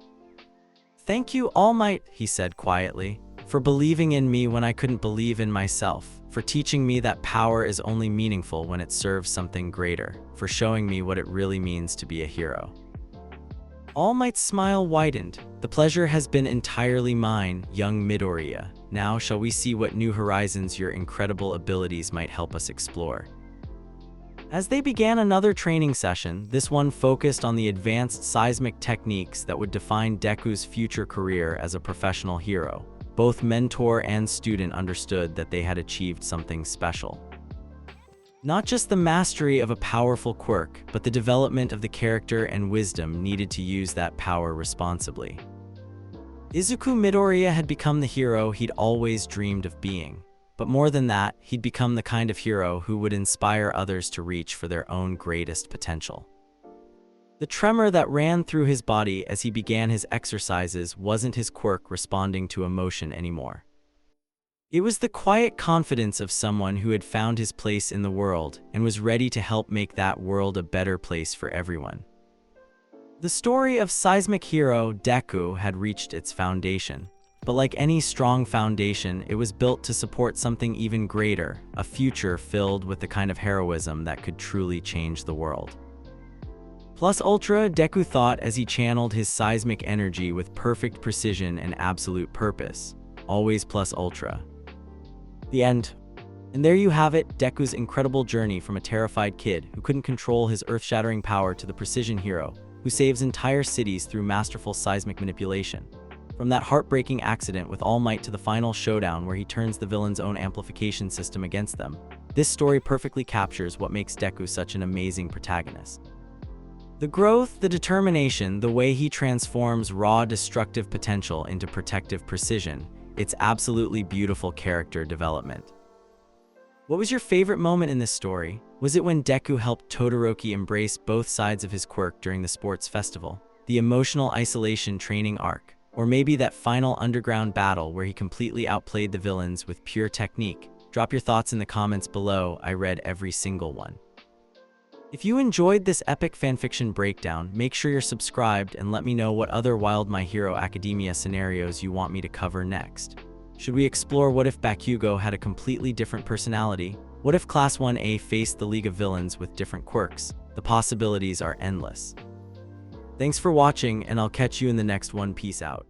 Thank you, All Might, he said quietly, for believing in me when I couldn't believe in myself, for teaching me that power is only meaningful when it serves something greater, for showing me what it really means to be a hero. All Might's smile widened. The pleasure has been entirely mine, young Midoriya. Now shall we see what new horizons your incredible abilities might help us explore. As they began another training session, this one focused on the advanced seismic techniques that would define Deku's future career as a professional hero. Both mentor and student understood that they had achieved something special. Not just the mastery of a powerful quirk, but the development of the character and wisdom needed to use that power responsibly. Izuku Midoriya had become the hero he'd always dreamed of being. But more than that, he'd become the kind of hero who would inspire others to reach for their own greatest potential. The tremor that ran through his body as he began his exercises wasn't his quirk responding to emotion anymore. It was the quiet confidence of someone who had found his place in the world and was ready to help make that world a better place for everyone. The story of seismic hero Deku had reached its foundation. But like any strong foundation, it was built to support something even greater, a future filled with the kind of heroism that could truly change the world. Plus ultra, Deku thought as he channeled his seismic energy with perfect precision and absolute purpose. Always plus ultra. The end. And there you have it, Deku's incredible journey from a terrified kid who couldn't control his earth-shattering power to the precision hero who saves entire cities through masterful seismic manipulation. From that heartbreaking accident with All Might to the final showdown where he turns the villain's own amplification system against them, this story perfectly captures what makes Deku such an amazing protagonist. The growth, the determination, the way he transforms raw destructive potential into protective precision, it's absolutely beautiful character development. What was your favorite moment in this story? Was it when Deku helped Todoroki embrace both sides of his quirk during the sports festival, the emotional isolation training arc, or maybe that final underground battle where he completely outplayed the villains with pure technique? Drop your thoughts in the comments below. I read every single one. If you enjoyed this epic fanfiction breakdown, make sure you're subscribed and let me know what other Wild My Hero Academia scenarios you want me to cover next. Should we explore what if Bakugo had a completely different personality? What if Class 1A faced the League of Villains with different quirks? The possibilities are endless. Thanks for watching, and I'll catch you in the next one. Peace out.